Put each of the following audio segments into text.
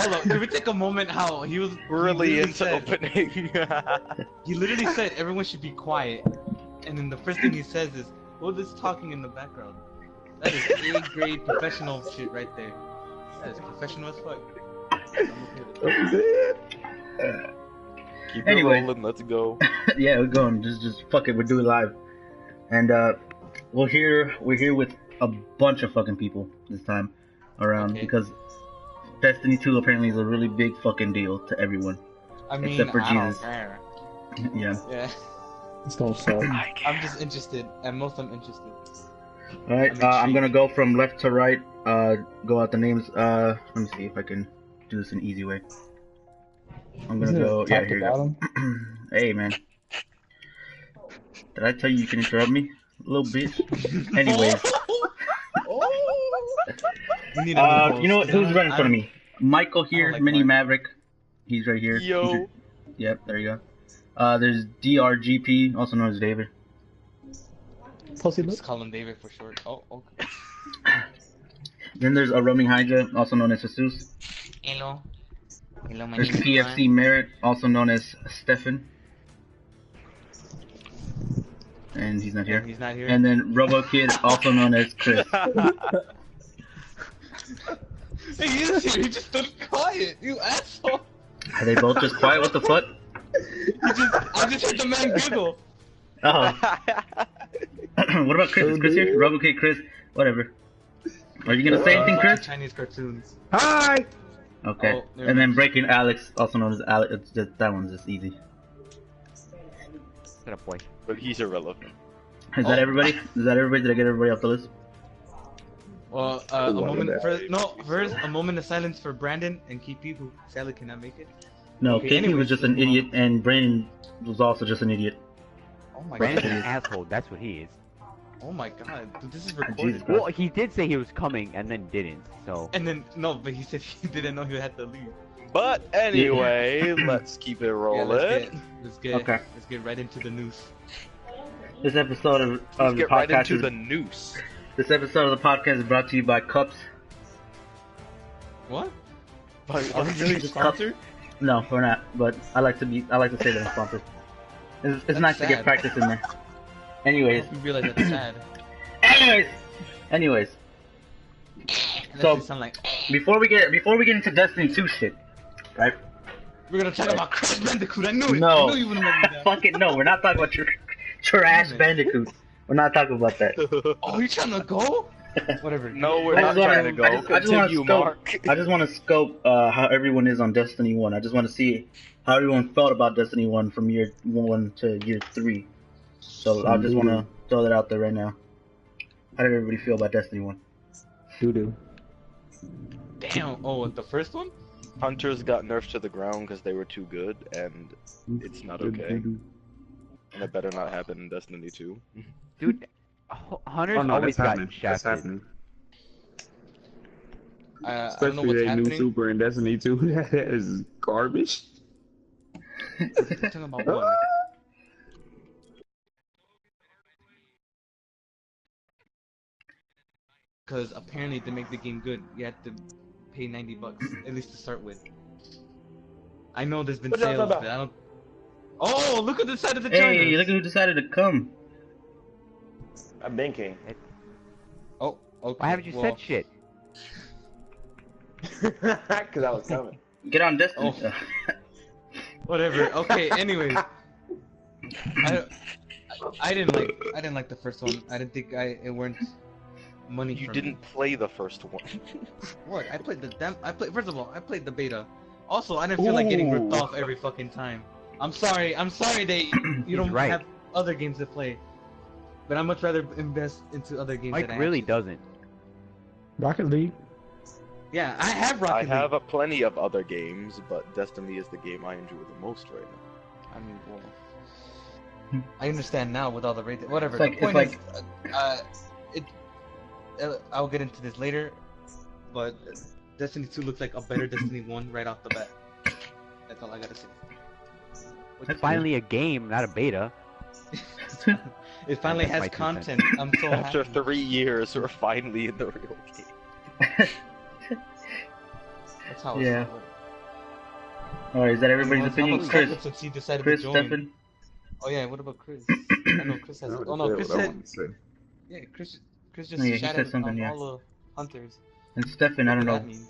hold on. Can we take a moment how he was Really into said, opening. He literally said everyone should be quiet, and then the first thing he says is, "Who's this talking in the background?" That is A-grade professional shit right there. That is professional as fuck. Keep Anyway. it rolling, let's go. Yeah, we're going. Just fuck it. We're doing live, and we're here with a bunch of fucking people this time around because Destiny 2 apparently is a really big fucking deal to everyone. I mean, except for I don't Jesus. care. Yeah. It's gonna suck. I'm just interested. At most, I'm interested. Alright, I'm gonna go from left to right, go out the names, let me see if I can do this an easy way. I'm gonna go, yeah, here you go. Hey, man. Did I tell you can interrupt me? Little bitch. Anyways. You know what, who's right in front of me? Michael here, like Mini Mark. Maverick. He's right here. Yo. Yep, there you go. There's DRGP, also known as David. Pussy Just call him David for short. Oh, okay. Then there's a roaming Hydra, also known as Jesus. Hello. Hello, my There's name is PFC Merritt, also known as Stefan. And he's not here. He's not here. And then RoboKid, also known as Chris. Hey, he is here. He just stood quiet. You asshole. Are they both just quiet? What the fuck? I just heard the man giggle. Oh. What about Chris? Is Chris here? RoboKid, Chris, whatever. Are you gonna say anything, Chris? Chinese cartoons. Hi! Okay. Oh, And then Breaking Alex, also known as Alex. It's just, that one's just easy. Shut up, boy. But he's irrelevant. Is that everybody? Is that everybody? Did I get everybody off the list? Well, a moment first, a moment of silence for Brandon and KP, who sadly cannot make it. No, Okay, Casey anyways, was just an idiot, and Brandon was also just an idiot. Oh my Brandon's an god. asshole, that's what he is. Oh my god. Dude, this is Jesus recorded. Christ. Well, he did say he was coming and then didn't, so... And then, no, but he said he didn't know he had to leave. But anyway, let's keep it Yeah, rolling. let's get right into the news. This episode of Let's the get podcast right into is, the noose. this episode of the podcast is brought to you by Cups. What? But Are we really sponsored? No, we're not. But I like to say that I'm sponsored. It's nice to get sad. practice in there. Anyways, You realize that's sad. anyways. That So does sound like before we get into Destiny 2 shit, right? we're gonna talk about Crash Bandicoot. I knew it. No. I knew you wouldn't let me down. Fuck it, no. We're not talking about trash Bandicoot. We're not talking about that. Oh, you trying to go? Whatever. No, we're I not just wanna- trying to go. I just wanna Continue, scope- Mark. I just want to scope how everyone is on Destiny 1. I just want to see how everyone felt about Destiny 1 from year 1 to year 3. So I just want to throw that out there right now. How did everybody feel about Destiny 1? Doo-doo. Damn. Oh, the first one? Hunters got nerfed to the ground because they were too good, and it's not okay. And it better not happen in Destiny 2. Dude, Hunter's Oh no, always that's gotten happening. That's shafted. happening. I don't know Especially what's that new happening. super in Destiny 2. That is garbage. We're talking about what? Because apparently to make the game good, you have to pay $90 at least to start with. I know there's been sales, but I don't. Oh, look at the side of the China. Hey, look at who decided to come. I'm banking. Oh, okay. Why haven't you said shit? Because I was coming. Get on Destiny. Oh. Whatever. Okay. Anyways, I didn't like the first one. I didn't think it weren't money. You for didn't me. play the first one. What? I played first of all, I played the beta. Also, I didn't feel like getting ripped off every fucking time. I'm sorry that you don't right. have other games to play. But I'd much rather invest into other games. Mike that I really actually- doesn't. Rocket League. Yeah, I have Rocket I League. have plenty of other games, but Destiny is the game I enjoy the most right now. I mean, well, I understand now with all the rating. Whatever. It's like- the point it's is, I'll get into this later, but Destiny 2 looks like a better Destiny 1 right off the bat. That's all I gotta say. It's finally a game, not a beta. It finally That's my has 2 content. I'm so After happy. 3 years, we're finally in the real game. That's how it's Yeah. works. Alright, is that everybody's How opinion? about Chris, Stefan, since he decided Chris, to join? Stefan? Oh yeah, what about Chris? I know Chris has. I Oh no, Chris what I said. wanted to say. Yeah, Chris just Oh, yeah, he shouted said out something, yeah. all the hunters. And Stefan, I don't Whatever know. that means.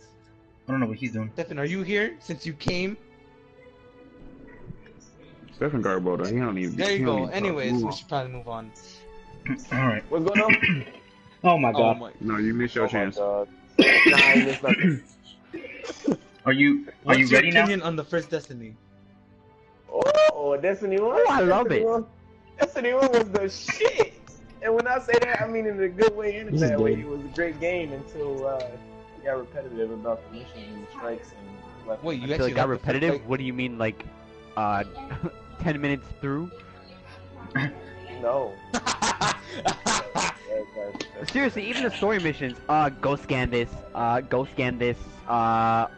I don't know what he's doing. Stefan, are you here since you came? Stephen Garbo, he don't even. There he you don't go. even Anyways, talk. we Move should probably move on. Alright. What's going on? Oh my Oh god. my. on. No, you missed your Oh my chance. god. Nah, I ain't missed nothing. Are you What's your ready now? opinion on the first Destiny? Oh, Destiny 1? Oh, I love Destiny it. 1 Destiny 1 was the shit! And when I say that, I mean in a good way and a This is bad way. good. It was a great game until it got repetitive about the missions and strikes and weapons. Wait, you Until actually it got like the first, repetitive? like- What do you mean, like, 10 minutes through? No. Seriously, even the story missions, go scan this,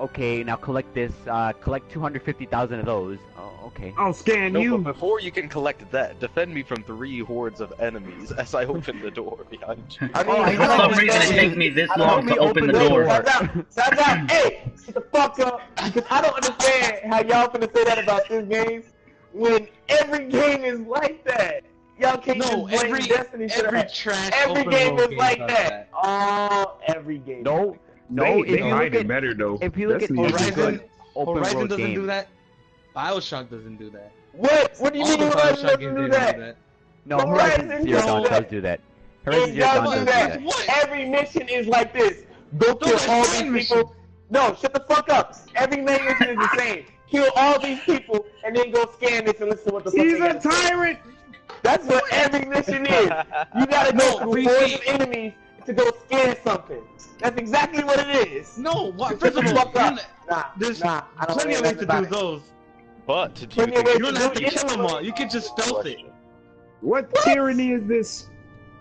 okay, now collect this, collect 250,000 of those. Oh, okay. I'll scan No, you. but before you can collect that, defend me from 3 hordes of enemies as I open the door behind you. I mean, Oh, I For know. some reason, it takes me this I don't long know, to me open the open the door. door. Stop out. Hey, shut the fuck up. Because I don't understand how y'all finna say that about this game when every game is like that. Y'all can't No, just blame every Destiny for every that. trash Every open game world is like does that. Oh, every game. No, no, They if you hide look it at, better though. if you look at Destiny is Horizon- good. open Horizon world doesn't game. do that. BioShock doesn't do that. What do you All mean the Horizon BioShock doesn't games do didn't that? do that. No, Horizon Horizon Zero does Dawn that. does do that. Horizon It Zero Dawn does does do do that. that. What? Every mission is like this. Go kill that's all side these people. No, shut the fuck up. Every main mission is the same. Kill all these people and then go scan this and listen to what the fuck He's they a gotta say. tyrant. That's what every mission is. You gotta go No, through we hordes see- of enemies to go scan something. That's exactly what it is. No, what? Shut First the of all, fuck you're up. not- there's Nah, I don't plenty of know ways to nothing do about it. those. But do you Plenty of think ways You it's don't to have do to it. kill them all. You can just stealth it. What tyranny is this?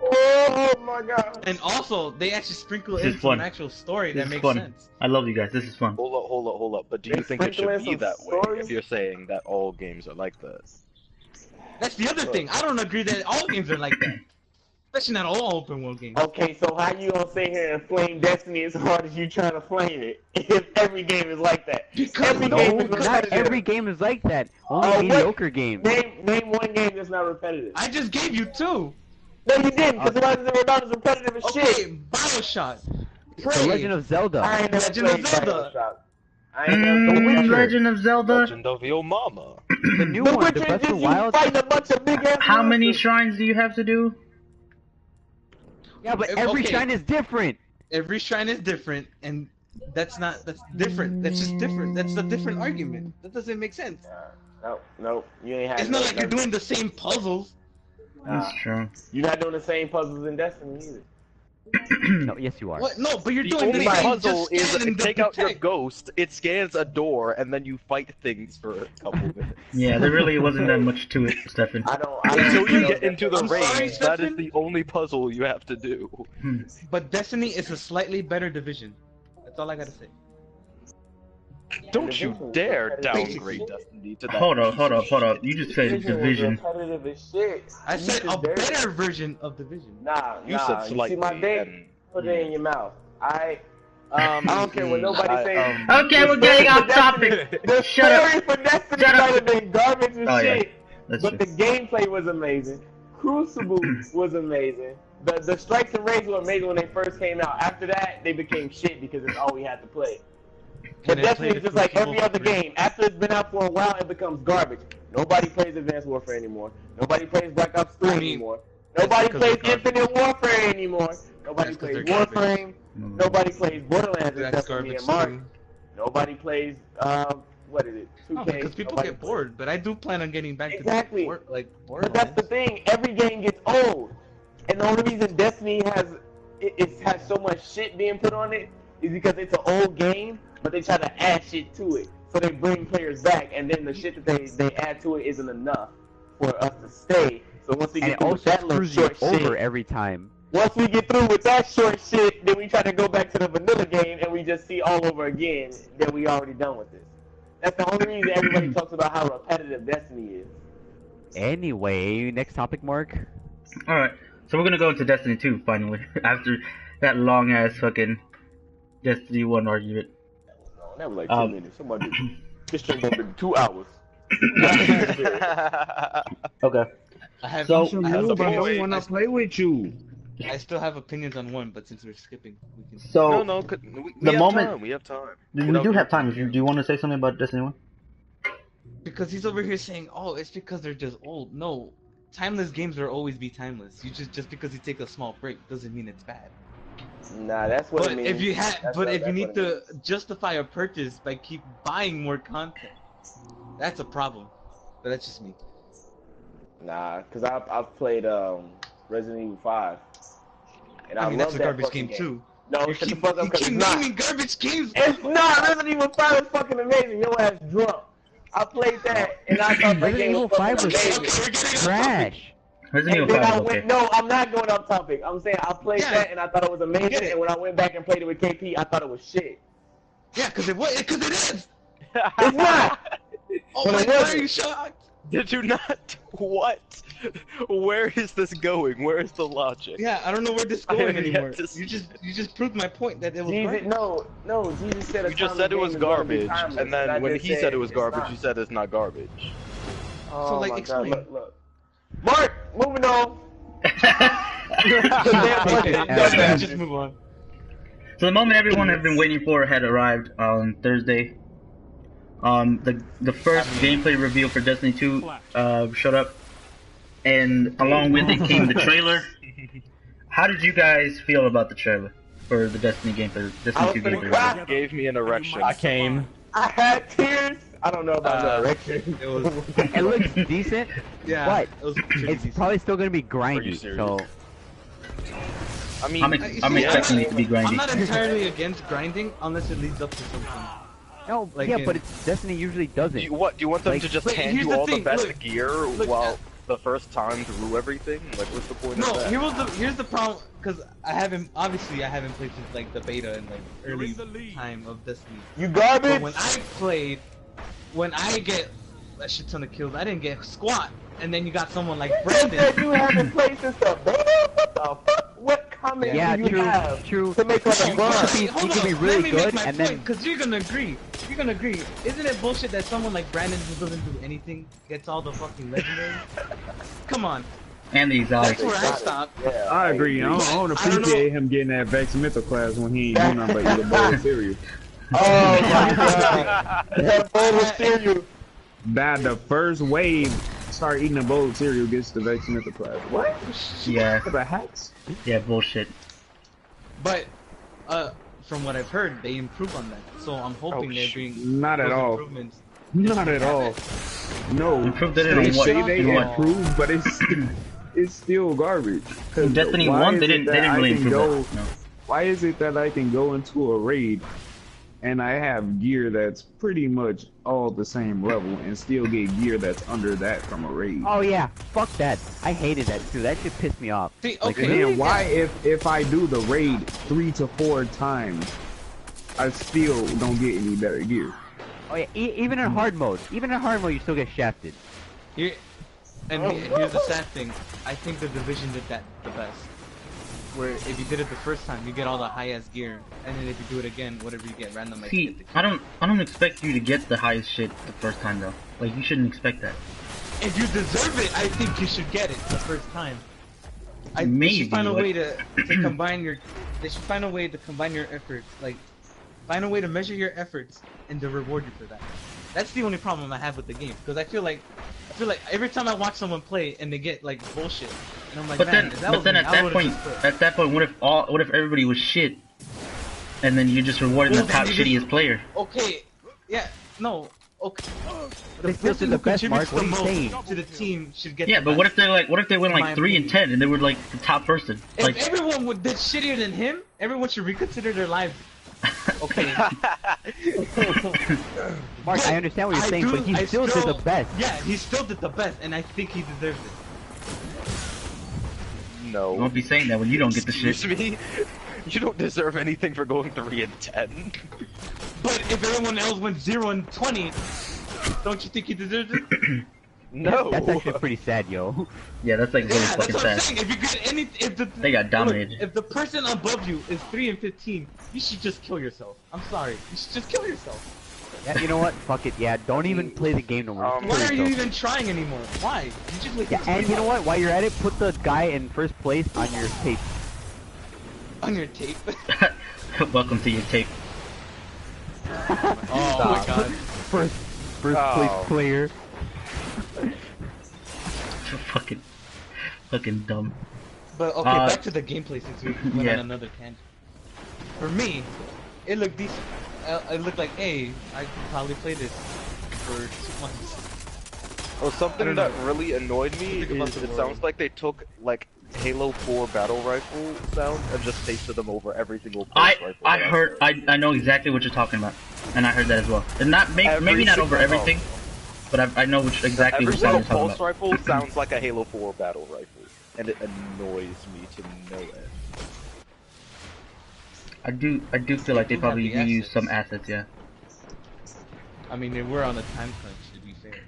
Oh my god. And also, they actually sprinkle This in is some fun. actual story This that is makes fun. sense. I love you guys. This is fun. Hold up. But do They you think it sprinkle should in be some that way stories? if you're saying that all games are like that? That's the other thing. I don't agree that all games are like that. Especially not all open world games. Okay, so how you gonna sit here and flame Destiny as hard as you trying to flame it if every game is like that? Because every no, game is Not repetitive. every game is like that. Only Oh, what? mediocre games. Name one game that's not repetitive. I just gave you 2. No, you didn't, because Horizon Zero Dawn is repetitive as Okay, shit. BioShock. The Prey. Legend of Zelda. I ain't never Legend of played Zelda. BioShock. I ain't never played Witcher. Legend of Zelda. Legend of your mama. The new The one, Witcher the is Breath of just the you Wild. fighting a bunch of big ass How many monsters. shrines do you have to do? Yeah, but every Okay. shrine is different. Every shrine is different, and that's different. That's just different. That's a different argument. That doesn't make sense. No, you ain't had It's not like you're doing the same puzzles. That's true. You're not doing the same puzzles in Destiny either. No, yes you are. What? No, but you're The doing only the same. puzzle just is scan and take out your protect. ghost, it scans a door, and then you fight things for a couple minutes. Yeah, there really wasn't that much to it, Stefan. I don't Until you know get into the I'm sorry, range, that is Stefan. the only puzzle you have to do. But Destiny is a slightly better division. That's all I gotta say. Don't you dare downgrade Destiny to that. Hold up. You just said Division. Repetitive as shit. I You said a just dare- better version of Division. Nah, You nah. said You slightly. see my dick? and- Put it in your mouth. I don't care what nobody says. Okay, we're getting off topic. The Shut up. story for Destiny Shut up. might have been garbage and Oh, yeah. shit, That's but true. the gameplay was amazing. Crucible was amazing. The strikes and raids were amazing when they first came out. After that, they became shit because it's all we had to play. But Can I Destiny play is the just like Crucible every other for free? game. After it's been out for a while, it becomes garbage. Nobody plays Advanced Warfare anymore. Nobody plays Black Ops 3 I mean, anymore. that's Nobody because plays they're garbage. Infinite Warfare anymore. Nobody That's 'cause plays they're garbage. Warframe. Nobody plays Borderlands That's except for me garbage and Mark. too. Nobody plays what is it? 2K. No, because people Nobody get plays- bored. But I do plan on getting back Exactly. to But that's the thing. Every game gets old, and the only reason Destiny has so much shit being put on it is because it's an old game, but they try to add shit to it. So they bring players back, and then the shit that they add to it isn't enough for us to stay. So once we And get it through with also that little screws you short over shit, every time. once we get through with that short shit, then we try to go back to the vanilla game, and we just see all over again that we already done with this. That's the only reason everybody talks about how repetitive Destiny is. Anyway, next topic, Mark. Alright, so we're gonna go into Destiny 2 finally. After that long ass fucking Destiny 1 argument. That was like 2 minutes. Somebody, this stream gonna be 2 hours. Okay. I have. So- You should I have move. I don't opinions. want to play with you. I still have opinions on one, but since we're skipping, we can. So No, we the have moment- time. We have time. we Get out do there. have time. Do you want to say something about Destiny 1? Because he's over here saying, "Oh, it's because they're just old." No, timeless games will always be timeless. You just because you take a small break doesn't mean it's bad. Nah, that's what But it means. if you have, That's but what- if you that's need what it to justify a purchase by keep buying more content, that's a problem. But that's just me. means. Nah, cause I've played Resident Evil 5, and I I mean, love that's a that garbage fucking game too. No, You shut the keep, fuck up, you cause keep it's not. naming garbage games. It's not. Resident Evil 5 is fucking amazing. Your ass drunk. I played that, and I thought that Resident game Evil was 5 fucking was amazing. Okay, we're getting off topic. trash. Resident And Evil then 5 I is okay. went, no, I'm not going off topic. I'm saying I played Yeah. that and I thought it was amazing, Get it. and when I went back and played it with KP, I thought it was shit. Yeah, because it is. It's not. Oh But my it god, are wasn't. you shocked? Did you not? What? Where is this going? Where is the logic? Yeah, I don't know where this I going have yet anymore. to see You just proved my point that it was Jesus, garbage. no, Jesus said a You just timeless said it was game is gonna be garbage, timeless, and I then when just he said it was it's garbage, not. you said it's not garbage. Oh So, like, my explain. God, look. Mark, moving on. Okay, just move on. So the moment everyone had been waiting for had arrived on Thursday. The first gameplay reveal for Destiny 2 showed up, and along with it came the trailer. How did you guys feel about the trailer for the Destiny gameplay? I Destiny was 2 gonna gameplay. cry. reveal? Gave me an erection. I came. I had tears. I don't know about the erection. It was. It looks decent, Yeah, but it was pretty it's decent. probably still gonna be Are you grindy. serious? So I mean, I'm Yeah. expecting it to be I'm not grindy. entirely against grinding unless it leads up to something. no, Like yeah, in- but it's Destiny usually doesn't. do you want them Like- to just Wait, hand here's you the all thing, the best look, gear while the first time through everything? Like, what's the point No, of that? here's the problem, because I haven't played since like the beta and like early time of Destiny. You But garbage. when I get a shit ton of kills, I didn't get squat, and then you got someone like You said Brandon. you haven't played since the beta? What the fuck? What comment Yeah, do you true, have true. to make us a You burn? could be- Hold could be on, really let me good, make my and point, then- because you're gonna agree. Isn't it bullshit that someone like Brandon who doesn't do anything gets all the fucking legendaries? Come on, And the exotics. that's where I stop. Yeah, I agree. I don't I don't appreciate him getting that Vex Mytho class when he ain't do nothing but eat a bowl of cereal. Oh my god. That bowl of cereal. That the first wave start eating a bowl of cereal gets the Vex Mytho class. What? Yeah, What the hacks? yeah, bullshit. But from what I've heard, they improve on that. So I'm hoping they bring Not at those all. improvements. Not at all. No. Improved it They in what? say they In what? improved, but it's still garbage. 'Cause In Destiny why 1, is they it didn't that I really can improve go- that. No. Why is it that I can go into a raid and I have gear that's pretty much all the same level and still get gear that's under that from a raid? Oh yeah, fuck that. I hated that too. That shit pissed me off. See, Like, okay. And then why if I do the raid 3 to 4 times, I still don't get any better gear? Oh yeah, even in hard mode, you still get shafted. Here, and here's the sad thing. I think the Division did that the best. Where if you did it the first time, you get all the high-ass gear, and then if you do it again, whatever you get, randomized. See, I don't expect you to get the highest shit the first time though. Like you shouldn't expect that. If you deserve it, I think you should get it the first time. They Maybe, should find a but- way to combine your. They should find a way to combine your efforts. Like, find a way to measure your efforts and to reward you for that. That's the only problem I have with the game, because I feel like every time I watch someone play and they get like bullshit, and I'm like, But man, then, if that was me, at I that would've point, just quit." what if everybody was shit, and then you just rewarding Well, the top then you shittiest player? Okay, yeah, no, okay. They still person did the who best, contributes Mark. What the are you most saying? to the team should get. Yeah, the but what best. if they went My like 3 and opinion. 10 and they were like the top person? If Like everyone did shittier than him, everyone should reconsider their lives. Okay. Mark, I understand what you're saying, but he still did the best. Yeah, he still did the best, and I think he deserves it. you No. won't be saying that when you don't get the shit. Excuse me? You don't deserve anything for going 3 and 10. But if everyone else went 0 and 20, don't you think he deserves it? No. That's actually pretty sad, yo. Yeah, that's like really Yeah, that's fucking what I'm sad. saying. If you get any, if the They got dominated. Look, if the person above you is 3 and 15, you should just kill yourself. I'm sorry, you should just kill yourself. Yeah, you know what? Fuck it. Yeah, don't even play the game no more. Just Why kill are you yourself. even trying anymore? Why? You just like Yeah, and you know what? While you're at it, put the guy in first place on your tape. on your tape. Welcome to your tape. Oh my god. First place player. Fucking dumb. But okay, back to the gameplay since we went Yeah. on another tangent. For me, it looked decent. It looked like, hey, I could probably play this for 2 months. Well, something that really annoyed me Think about is the it world. sounds like they took like Halo 4 battle rifle sounds and just pasted them over every single pulse rifle. I heard, I know exactly what you're talking about, and I heard that as well. And not maybe not over everything, but I know exactly Every which sound single you're talking pulse about. rifle sounds like a Halo 4 battle rifle, and it annoys me to no end. I do feel like they do have probably the reuse assets. some assets, yeah. I mean, they were on a time crunch, to be fair.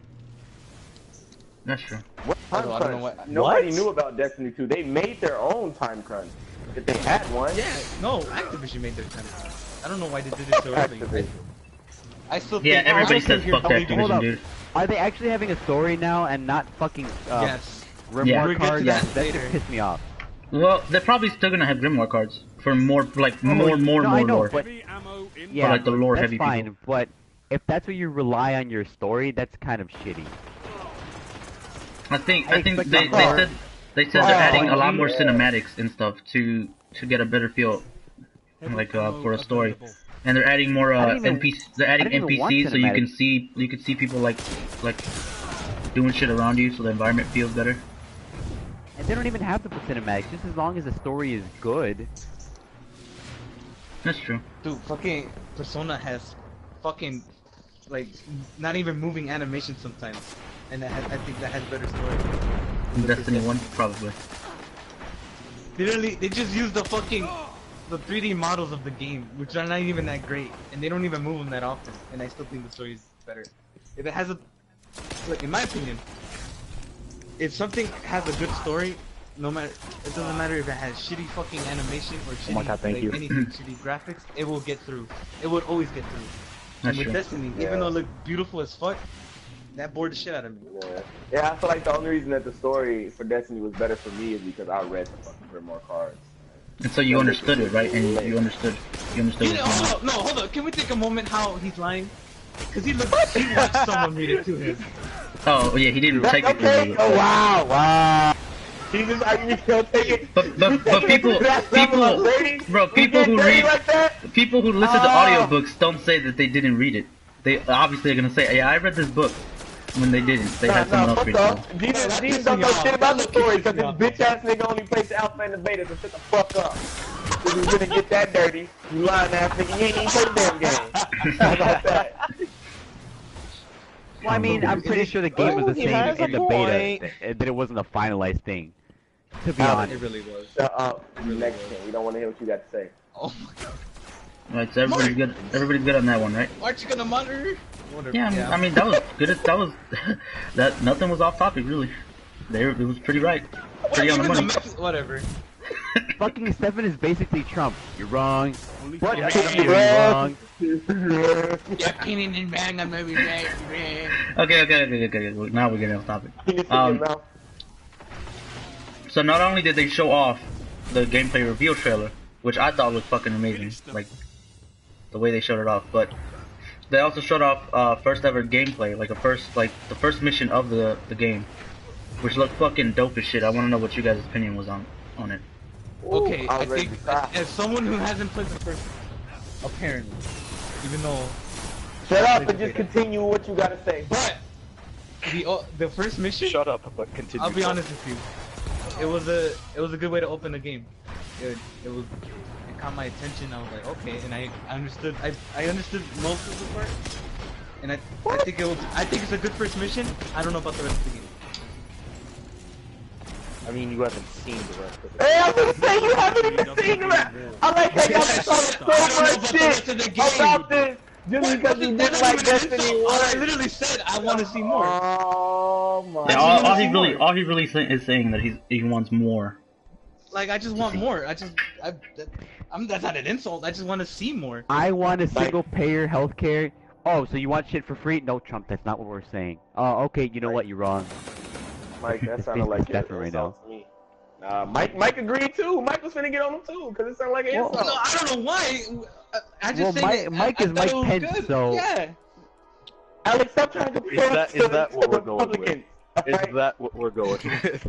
That's true. What time I don't know crunch? what- Nobody What? knew about Destiny 2. They made their own time crunch. If they had one. Yeah, no, Activision made their time crunch. I don't know why they did it so early. Activision. I still Yeah, think everybody I still says hear fuck people- hold Activision, up. dude. Are they actually having a story now and not fucking Yes. Grimoire Yeah. We'll get to cards? that That later. just pissed me off. Well, they're probably still gonna have Grimoire cards for more, like more no, I know, lore. but yeah, like the lore that's heavy fine. people. But if that's what you rely on your story, that's kind of shitty. I think I they expect said they're adding a lot more yeah. cinematics and stuff to get a better feel, like for a story. And they're adding more I didn't even- NPCs. They're adding I didn't even want NPCs so you can cinematics. see people like doing shit around you, so the environment feels better. And they don't even have to put cinematics, just as long as the story is good. That's true. Dude, fucking Persona has fucking, like, not even moving animation sometimes. And I think that has better story. Destiny 1 probably. Literally, they just use the fucking, the 3D models of the game, which are not even that great. And they don't even move them that often. And I still think the story is better. If it has a, like, in my opinion, if something has a good story, no matter, it doesn't matter if it has shitty fucking animation or shitty, my God, thank like, you. anything, shitty graphics, it will get through. It would always get through. That's And with true. Destiny, even though it looked beautiful as fuck, that bored the shit out of me. Yeah, I feel like the only reason that the story for Destiny was better for me is because I read the fucking Grimoire cards. And so you understood it, right? And you understood You what's know, going on. hold up, hold up. Can we take a moment how he's lying? Because he watched someone read it to him. Oh yeah, he didn't That's take it. okay. Really. Oh wow. Jesus, are you still taking? But people, bro, people who read, like that? people who listen to audiobooks don't say that they didn't read it. They obviously are gonna say, yeah, I read this book. When they didn't, they had someone else read it. Jesus don't know shit about the story because this bitch ass nigga only plays the alpha and the beta, so shut the fuck up. If you gonna get that dirty, you lying ass nigga, you ain't even play the damn game. How about that? Well, I mean, I'm pretty sure the game was the he has same in a the beta, point. that it wasn't a finalized thing. To be It honest. really was. Shut up. Next thing, we don't want to hear what you got to say. Oh my god. Right, so everybody's good. Everybody's good on that one, right? Aren't you gonna monitor? Whatever. Yeah, I mean that was good. That was that. Nothing was off topic really. It was pretty right. Pretty on the Even money. whatever. Fucking Stefan is basically Trump. You're wrong. What? You're Wrong. wrong. Yeah, painting and bang, I'm maybe right. Okay. Well, now we're getting off topic. Penis in your mouth. So not only did they show off the gameplay reveal trailer, which I thought was fucking amazing, like the way they showed it off, but they also showed off first ever gameplay, like the first mission of the game, which looked fucking dope as shit. I want to know what you guys' opinion was on it. Okay, Ooh, I was ready think to cry. as someone who hasn't played the first, apparently, even though, Shut up and just continue what you gotta say. but the first mission, Shut up, but continue. I'll be honest with you, it was a good way to open the game. It caught my attention. I was like, okay, and I understood most of the part, and I think it's a good first mission. I don't know about the rest of the game. I mean, you haven't seen the rest of it. Hey, I'm gonna say you haven't even seen that. I like how y'all been talking so much shit about this. Just because you didn't like Destiny 1. I literally said I want to see more. Oh my. Yeah, all he really is saying that he wants more. Like I just want more. That's not an insult. I just want to see more. I want a single-payer healthcare. Oh, so you want shit for free? No, Trump, that's not what we're saying. Oh, okay, you know what? You're wrong. Mike, that sounded like an right insult to me. Mike agreed too. Mike was finna get on him too, because it sounded like an insult. No, I don't know why. I just Mike is Mike Pence, good. so... Yeah. Alex, stop trying to compare Is that what we're going with? Republicans. Is that what we're going with?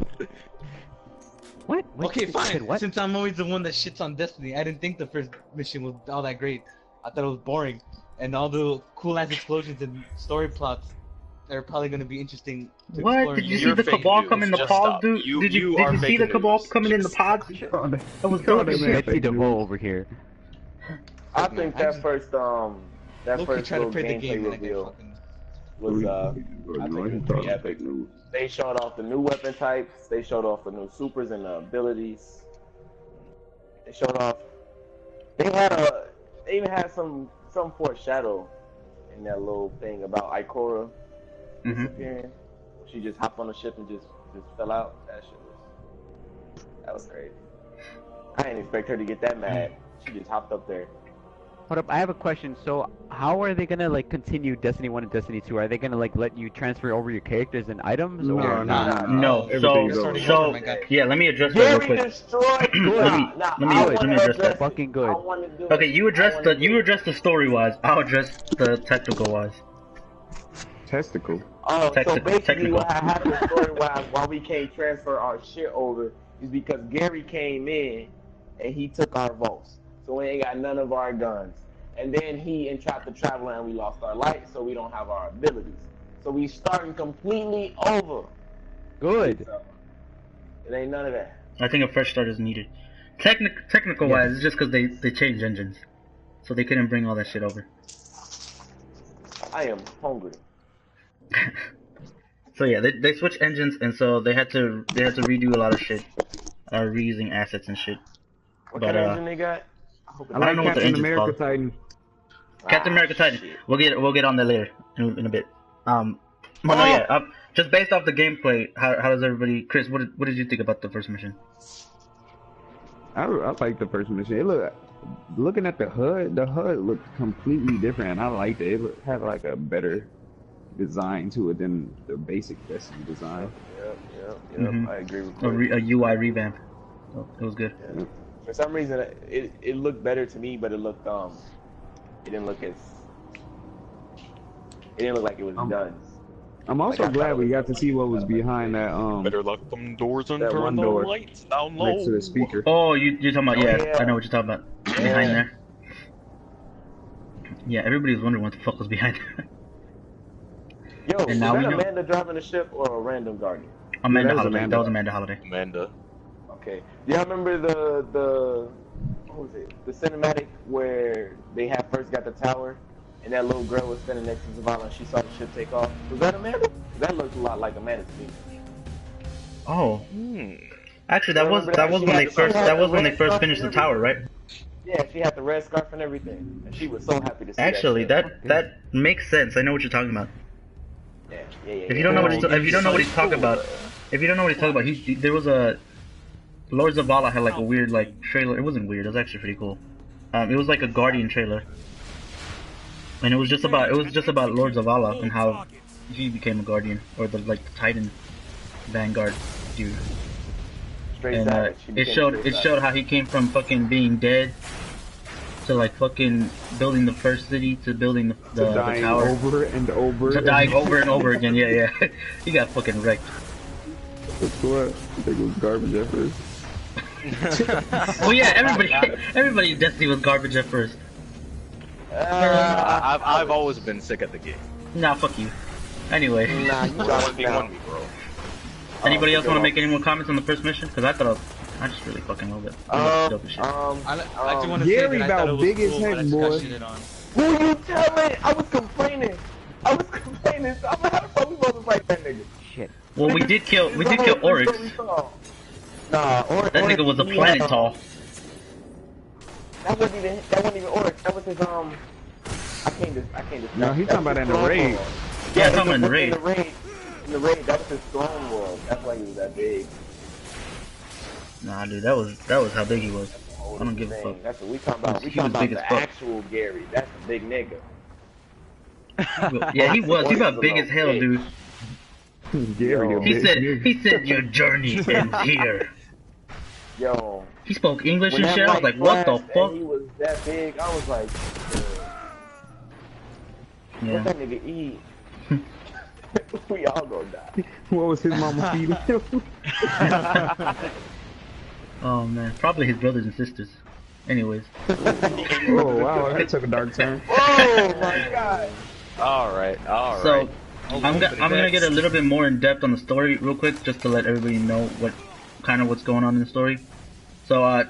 What? Okay, fine. What? Since I'm always the one that shits on Destiny, I didn't think the first mission was all that great. I thought it was boring, and all the cool ass explosions and story plots are probably gonna be interesting to explore. What? Did you in see You're the fake cabal news. come in the Just pods, stop. dude? You Did you are see fake the cabal news. coming in the pods? That was dope as shit. Betsy DeVoe over here. I think that first Loki first tried to little play the gameplay game and I reveal fucking... was I think it was pretty epic. They showed off the new weapon types. They showed off the new supers and the abilities. They showed off. They even had some foreshadow in that little thing about Ikora disappearing. She just hopped on the ship and just fell out. That was crazy. I didn't expect her to get that mad. She just hopped up there. Hold up, I have a question. So, how are they gonna like continue Destiny 1 and Destiny 2? Are they gonna like let you transfer over your characters and items? No, or... No. Everything's So, over. yeah, let me address that real Gary quick. destroyed. Let me address that. Fucking good. Okay, you address the story wise. I'll address the technical wise. Testicle. So basically Technical. what happened story-wise why we can't transfer our shit over is because Gary came in and he took our vaults. So we ain't got none of our guns. And then he entrapped the Traveler and we lost our light, so we don't have our abilities. So we starting completely over. Good. So, it ain't none of that. I think a fresh start is needed. Technical wise, it's just because they changed engines, so they couldn't bring all that shit over. I am hungry. So yeah, they switched engines, and so they had to redo a lot of shit, reusing assets and shit. What But kind of engine they got? I don't know like what the Captain engine's America called. Titan. Captain America Titan. Shit. We'll get on that later in a bit. But no, yeah. Just based off the gameplay, how does everybody? Chris, what did you think about the first mission? I like the first mission. Looking at the HUD looked completely different. I liked it. It had like a better design to it than the basic Destiny design. Yep. I agree with Chris. A UI revamp. So it was good. Yeah. For some reason, it looked better to me, but it looked it didn't look like it was done. I'm also glad we got to see what was behind that Better lock them doors and that turn one the door lights down low. next to the speaker. Oh, you're talking about yeah. I know what you're talking about. Behind there. Yeah, everybody was wondering what the fuck was behind there. Yo, And was now that we know. Amanda driving the ship or a random Guardian? Amanda that was Holiday. Amanda. That was Amanda Holiday. Amanda. Okay. Do y'all remember the what was it? The cinematic where they had first got the tower and that little girl was standing next to Zavala and she saw the ship take off? Was that Amanda? That looked a lot like Amanda to me. Oh, Hmm. actually, that was Remember when they first red stuff finished the and tower, right? Yeah, she had the red scarf and everything, and she was so happy to see Actually, that. that makes sense. I know what you're talking about. Yeah. If you don't know what he's talking about, there was a Lord Zavala had like a weird like trailer. It wasn't weird. It was actually pretty cool. It was like a Guardian trailer, and it was just about Lord Zavala and how he became a Guardian or the Titan Vanguard dude. Straight And savage. She it became straight showed how he came from fucking being dead to like fucking building the first city to building the dying tower over and over. to dying over and over again. Yeah. He got fucking wrecked. That's what I think it was garbage at first. Well, yeah, everybody in Destiny was garbage at first. I've always been sick at the game. Nah, fuck you. Anyway, Nah, you got it now. 1v1 me, bro. anybody else want to make any more comments on the first mission? Because I just really fucking love it. Dope as shit. I just want to say Gary that I thought about it was big as cool, heck, but I just boy. got shitted on. Who you telling? I was complaining. So I'm like, how the fuck we supposed to fight that nigga? Shit. Well, we did kill Oryx. Nah, Oryx. That nigga was a planet tall. That wasn't even Oryx. That was his I can't just. No, he's talking about in the raid. Yeah, I'm talking about in the raid. In the raid, that was his throne world. That's why he was that big. Nah, dude, that was how big he was. I don't give a fuck. That's what we talking about. We He was talking big about as the fuck. actual Gary. That's the big nigga. Yeah, he was. He about big as hell, dude. Gary, Yo. the He bitch, said, nigga. he said, your journey ends here. Yo. He spoke English When and that shit. I was light like, what the flashed fuck? and he was that big. I was like, what Yeah. that nigga eat? We all gonna die. What was his mama feeding him? Oh man, probably his brothers and sisters. Anyways, Oh wow, that took a dark turn. Oh my god. Alright. so I'm gonna get a little bit more in depth on the story real quick, just to let everybody know what's going on in the story. So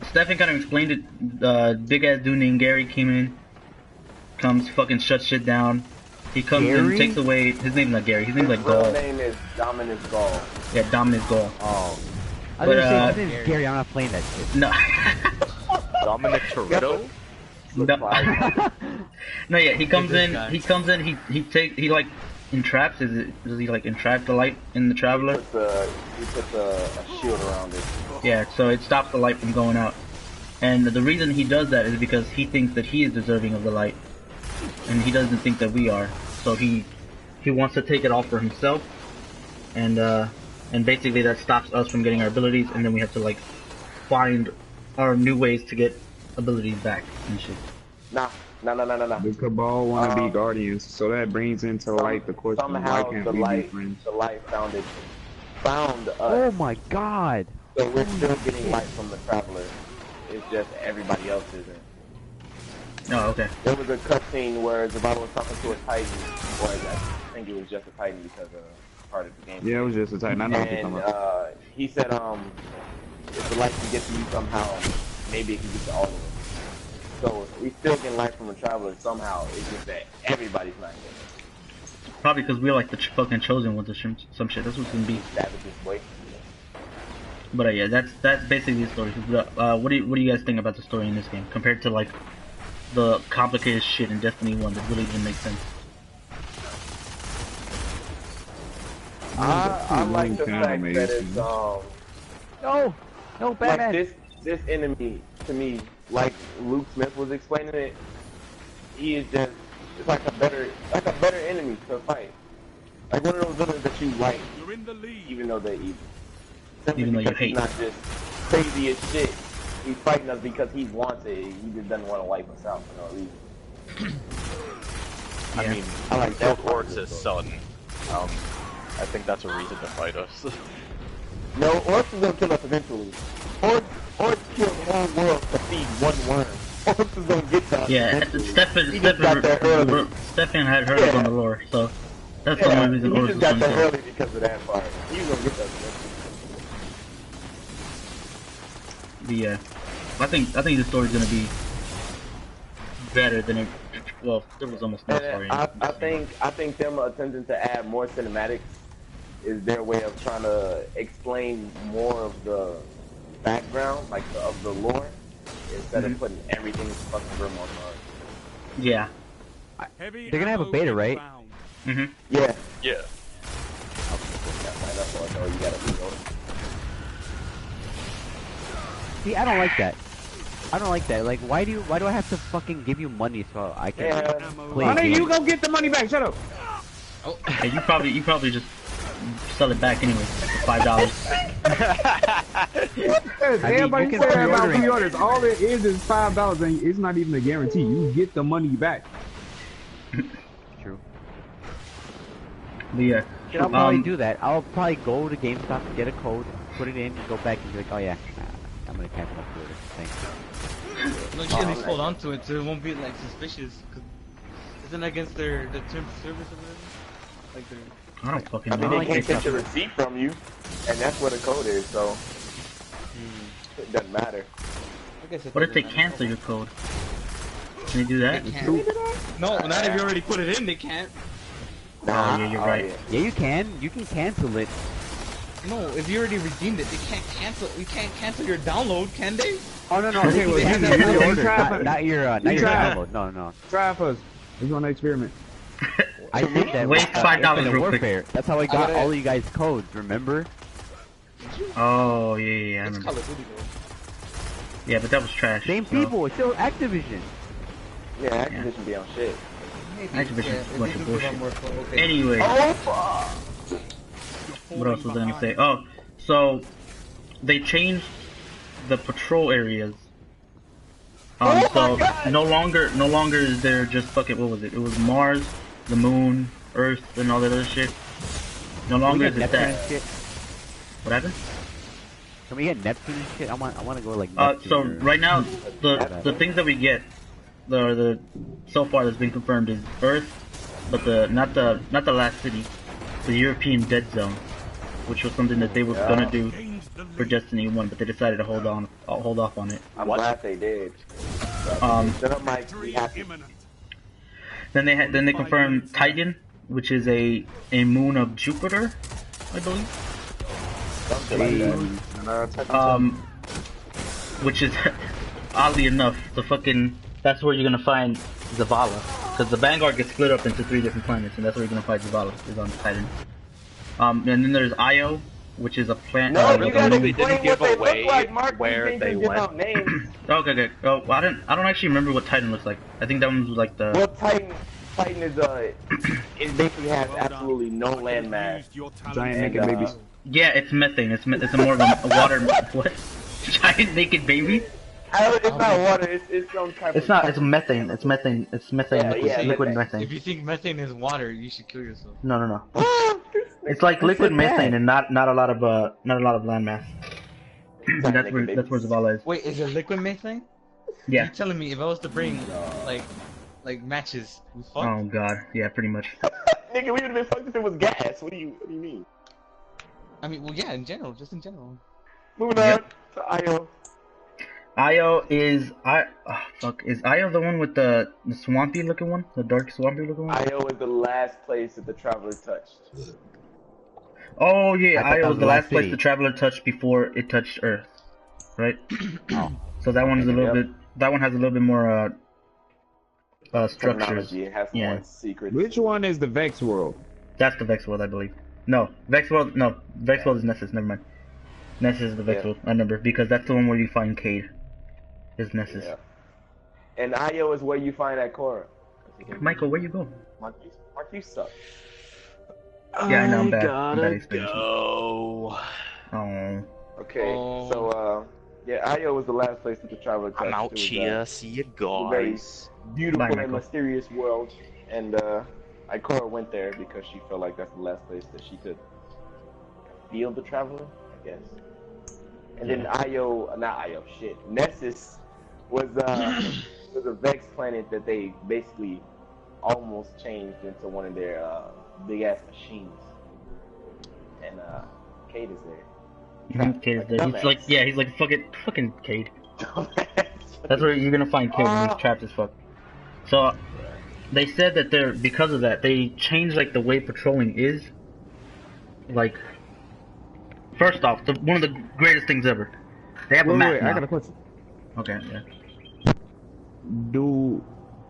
Stefan kind of explained it. Big ass dude named Gary comes fucking shuts shit down. He comes and Gary? takes away. His name's not Gary. His name's like His real Gaul. name is Dominus Gaul. Yeah, Dominus Gaul. Oh. I But, was gonna say, his name's Gary. Gary, I'm not playing that shit. No. Dominic Toretto? No. No, yeah, he comes this in. guy. He comes in. He like entraps. Does he like entrap the light in the traveler? He puts a shield around it. Yeah, so it stops the light from going out. And the reason he does that is because he thinks that he is deserving of the light, and he doesn't think that we are. So he wants to take it all for himself, and basically that stops us from getting our abilities, and then we have to like find our new ways to get abilities back and shit. Nah. The Cabal want to be guardians, so that brings into light the question: why Somehow can't the we be light friends? found us. Oh my god. So we're still getting light from the traveler. It's just everybody else isn't. Oh, okay. There was a cutscene where Zavada was talking to a Titan, or I think it was just a Titan because part of the game. Yeah, it was just a Titan. I know what you're talking And about. he said, if the light can get to you somehow, maybe it can get to all of us. So we still get light from the traveler somehow. It's just that everybody's not getting it. Probably because we're like the fucking chosen ones or some shit. That's what's gonna be. That was just way. But yeah, that's basically the story. What do you guys think about the story in this game compared to like the complicated shit in Destiny 1 that really didn't make sense? I like the fact that it's No, Batman. like this enemy to me, like Luke Smith was explaining it, he is just it's like a better enemy to fight. Like one of those villains that you like, even though they're evil. Simply Even though you because he's hate. not just crazy as shit. He's fighting us because he wants it. He just doesn't want to wipe us out for no reason. I mean, I like that that or part it's of his it. son. I think that's a reason to fight us. No, Orcs is gonna kill us eventually. Orcs kill the whole world to feed one worm. Orcs is gonna get that. Yeah, eventually. He just got that early. Stefan had heard Yeah. on the lore, so that's the Yeah, only reason he Orcs just was got gonna that kill. early because of that part. He's gonna get that eventually. But yeah, I think the story's gonna be better than it. Well, there was almost no story. And I think them attempting to add more cinematics is their way of trying to explain more of the background, like of the lore, instead of putting everything fucking Grim on hard. Yeah. They're gonna have a beta, right? Mhm. Yeah. Yeah. That's all I know. You gotta reload. See, I don't like that. I don't like that. Like, why do I have to fucking give you money so I can Yeah. play a Honey, game? you go get the money back. Shut up. Hey, you probably just sell it back anyway for $5. Everybody you can say that about pre-ordering. pre-orders. All it is $5, and it's not even a guarantee. You get the money back. True. But yeah, Shit, I'll probably do that. I'll probably go to GameStop, get a code, put it in, go back and be like, oh yeah, I'm gonna cancel my pre-order. Thanks. No, you should at least hold on to it so it won't be like suspicious. Cause isn't that against the terms of service or whatever? Like their I don't fucking I mean, know. they can't take the receipt from you, and that's what the code is. So it doesn't matter. I guess it What if they doesn't matter. cancel your code? Can they do that? They can't. No, not if you already put it in. They can't. Oh yeah, you're right. Yeah, you can. You can cancel it. No, if you already redeemed it, they can't cancel. You can't cancel your download, can they? Oh no, no. Okay, they well, can you cancel try your order, for- not your you try. download. No, no. Try for us. Let's go on an experiment. I did that. Waste with, $5 Infinite real quick. Warfare. That's how I got all of you guys' codes. Remember? Oh yeah, I It's remember. Call of Duty, bro. Yeah, but that was trash. Same so- people. It's still Activision. Yeah, Activision be on shit. Maybe, Activision yeah, is a if bunch they of do give bullshit. out more fun- okay. Anyway, Oh fuck! what else was I gonna say? Oh, so they changed the patrol areas. Oh So my God! no longer is there just fucking what was it? It was Mars, the Moon, Earth, and all that other shit. No Can we longer get is it Neptune that. and shit? What happened? Can we get Neptune and shit? I want to go like Neptune. So or- right now, the things that we get, the so far that's been confirmed is Earth, but not the last city, the European Dead Zone, which was something that they were gonna do for Destiny 1, but they decided to hold off on it. I'm glad they did. That might be happy. Then they confirmed Titan, which is a moon of Jupiter, I believe. Something like that. Which is oddly enough that's where you're gonna find Zavala, because the Vanguard gets split up into 3 different planets, and that's where you're gonna find Zavala is on Titan. And then there's Io, which is a planet. No, you they gotta didn't explain give what they away look like, Mark. where You they can't give went. out names. Okay. Oh, well, I don't actually remember what Titan looks like. I think that one was like the. Well, Titan is it basically has absolutely no landmass. Giant And, naked babies. Yeah, it's methane. It's a more of a water. What? Giant naked baby? It's not water. It's some type. It's not. It's methane. It's methane. It's methane. Yeah, liquid, yeah, liquid methane. methane. If you think methane is water, you should kill yourself. No. of. It's like liquid so methane bad. and not a lot of landmass. And that's where Zavala is. Wait, is it liquid methane? Yeah. You telling me if I was to bring like matches, we fuck? Oh god. Yeah, pretty much. Nigga, we would have been fucked if it was gas. What do you mean? I mean, well, yeah, in general, just in general. Moving on to Io. Io is is Io the one with the swampy looking one? The dark swampy looking one? Io is the last place that the traveler touched. Oh yeah, I thought that Io was was the the last last place city. the traveler touched before it touched Earth. Right? Oh. So that one's a little Yep. bit that one has a little bit more structures. Technology. It has Yeah. more secrets. Which one is the Vex world? That's the Vex world, I believe. No, Vex world is Nessus, never mind. Nessus is the Vex Yeah. world, I remember, because that's the one where you find Cade. Is Nessus. Yeah. And Io is where you find that Korra. Michael, where you go? Mark, you suck. Yeah, I know, I'm bad. I'm bad at explaining shit. Go. Oh. Okay, Oh. so yeah, Io was the last place that the traveler touched. I'm out It was, here. See you very guys. beautiful Bye, and Michael. mysterious world, and Ikora went there because she felt like that's the last place that she could feel the traveler, I guess. And then Nessus was was a Vex planet that they basically almost changed into one of their big ass machines. And Cade is there. Cade is there. He's Dumbass. he's like fucking Cade. That's where you're gonna find Cade when he's trapped as fuck. So they said that because of that, they changed like the way patrolling is. Like, first off, one of the greatest things ever. They have a map Wait, now. I got a question. Okay, yeah.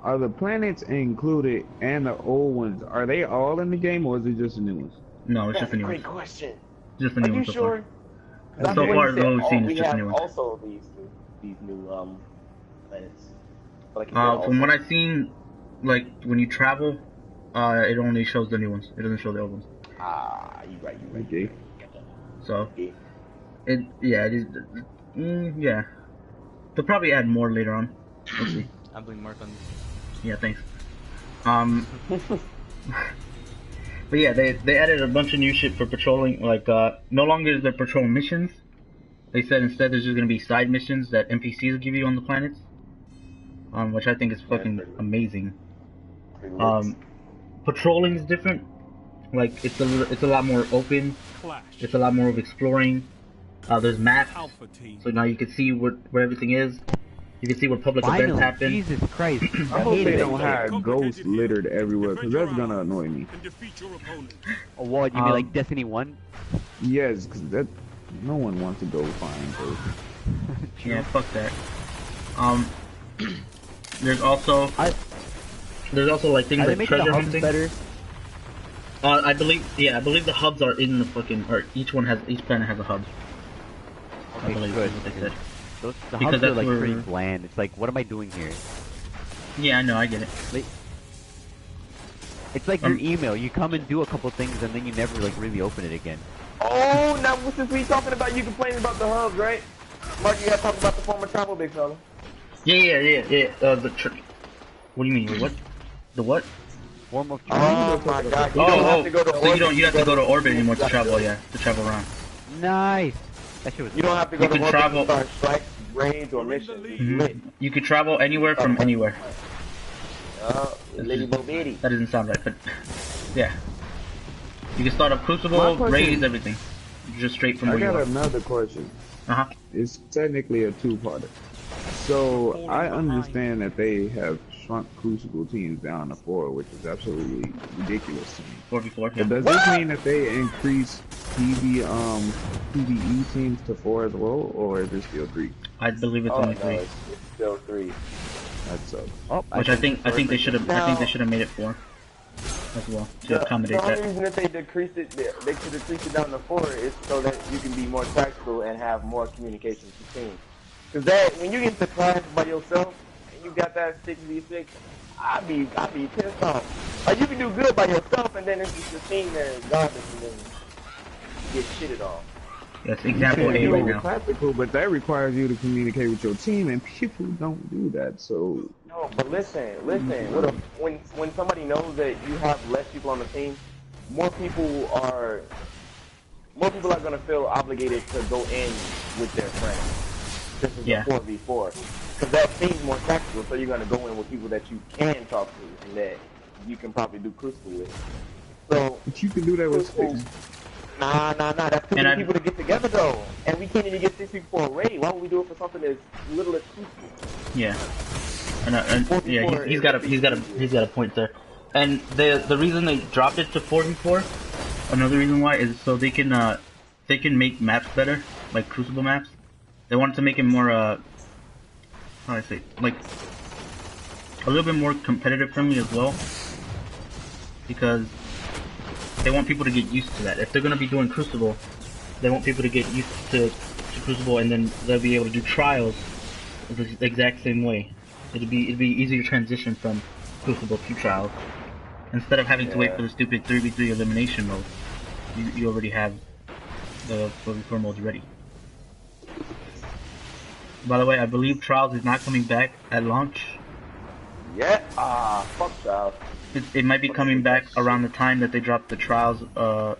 Are the planets included and the old ones, are they all in the game or is it just the new ones? No, it's That's just a a new great one. question. Just a Are new you one so sure? far. So far, what we've seen is we just a have new one. also these new planets. But like you said, From what also- I've seen, like when you travel, it only shows the new ones. It doesn't show the old ones. you right. Okay. So Yeah. it is. Yeah, they'll probably add more later on. We'll see. I blame Mark on this. Yeah, thanks. But yeah, they added a bunch of new shit for patrolling. Like, no longer is there patrol missions. They said instead there's just gonna be side missions that NPCs will give you on the planets. Which I think is fucking amazing. Pretty lit. Patrolling is different. Like, it's a lot more open. It's a lot more of exploring. There's maps, so now you can see where everything is. You can see where public events Finally, happen. Jesus Christ. I I hope hate they it. don't have ghosts littered everywhere, because that's gonna annoy me. Oh, what, you mean like Destiny 1? Yes, because that no one wants to go find ghosts. Yeah, fuck that. There's also There's also like things Are they like making the treasure hubs hunting. better? I believe the hubs are in the fucking, or each planet has a hub. I Okay, believe good. is what they said. The Because hubs are that's like where- pretty bland. It's like, what am I doing here? Yeah, I know, I get it. It's like your email. You come and do a couple things, and then you never like really open it again. Oh, now since we talking about you complaining about the hubs, right? Mark, you gotta talk about the former travel, big fella. Yeah. What do you mean? What? The what? Form of Oh my god, you Oh, don't have to go to so orbit. you don't have to go to orbit anymore to travel, to travel around. Nice. That shit was. You don't have to go You to can orbit travel- to start strikes, raids, or missions. It's lit. You could travel anywhere from anywhere. Lady Bo Bitty. That doesn't sound right, but yeah. You can start up My Crucible, question- raids, everything. Just straight from I where you got are. another question. Uh-huh. It's technically a two-parter. So I understand that they have shrunk Crucible teams down to 4, which is absolutely ridiculous to me. 4v4, yeah. But does this mean that they increase PvE teams to 4 as well, or is it still 3? I believe it's Oh, only no, 3. it's still 3. That sucks. Oh, Which I think they should have Now- made it 4 as well to The accommodate only that. reason that they decreased it, they could decrease it down to 4 is so that you can be more tactical and have more communication between. Because that, when you get to class by yourself and you got that 6v6, I'd be pissed off. Like you can do good by yourself and then it's just a team that is garbage and then you get shitted on. That's You example can A do right it now. tactical, but that requires you to communicate with your team, and people don't do that. So No, but listen. When somebody knows that you have less people on the team, more people are gonna feel obligated to go in with their friends. This is Yeah. a 4v4, because that seems more tactical. So you're gonna go in with people that you can talk to and that you can probably do Crucible with. So but you can do that with Crucible. sticks. Nah. That's too And many people to get together though, and we can't even get 6 people for a raid. Why would we do it for something as little as Crucible? Yeah. Yeah, he's got a point there. And the reason they dropped it to 4v4, another reason why is so they can make maps better, like Crucible maps. They wanted to make it more how do I say, like a little bit more competitive friendly as well, because they want people to get used to that. If they're gonna be doing Crucible, they want people to get used to Crucible, and then they'll be able to do trials the exact same way. It'd be easy to transition from Crucible to trials instead of having to wait for the stupid 3v3 elimination mode. You already have the 4v4 modes ready. By the way, I believe trials is not coming back at launch. Yeah. Fuck trials. It might be coming back around the time that they drop the trials or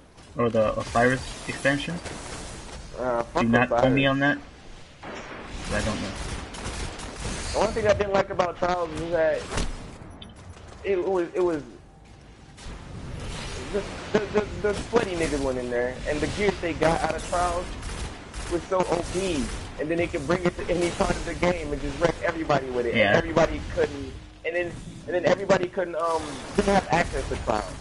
the Osiris expansion. Do not quote me on that. I don't know. The one thing I didn't like about Trials is that it was the sweaty niggas went in there, and the gear they got out of Trials was so OP, and then they could bring it to any part of the game and just wreck everybody with it. Yeah. And everybody couldn't, and then everybody couldn't didn't have access to Trials.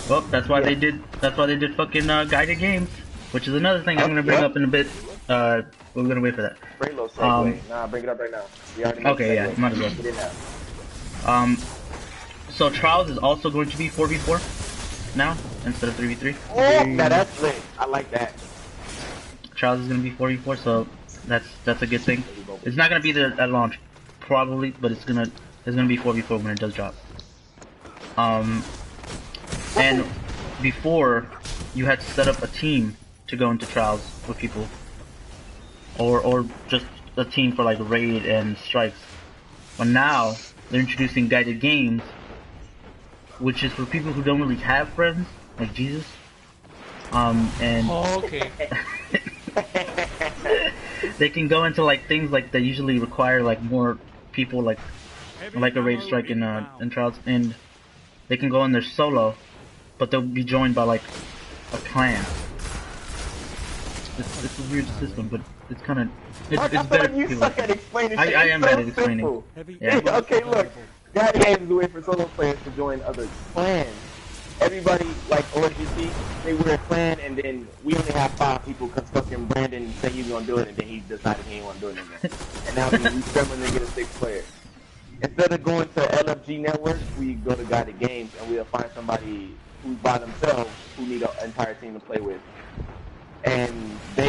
Well, that's why they did fucking guided games, which is another thing I'm gonna bring up in a bit. We're gonna wait for that. Braylo segue. Nah, bring it up right now. We already Okay, yeah, segue. might as well. Get it now. So Trials is also going to be 4v4 now instead of 3v3. Oh, now that's lit. I like that. Trials is going to be 4v4, so that's a good thing. It's not going to be there at launch, probably, but it's gonna be 4v4 when it does drop. And before you had to set up a team to go into Trials with people, or just a team for like raid and strikes. But now they're introducing guided games, which is for people who don't really have friends, like Jesus. And Oh, okay. they can go into like things like that usually require like more people, like a raid strike in Trials, and they can go in there solo, but they'll be joined by like a clan. It's a weird system, but it's kind of I it's feel better. like you for suck people. at explaining I shit. am It's bad so at explaining. simple. Yeah. Okay, look. God games is a way for solo players to join other clans. Everybody, like OGC, they were a clan, and then we only have 5 people because fucking Brandon said he was gonna do it, and then he decided he didn't want to do it anymore. And now we're scrambling to get a 6th player. Instead of going to LFG Network, we go to Guided Games and we'll find somebody who's by themselves who need an entire team to play with. And they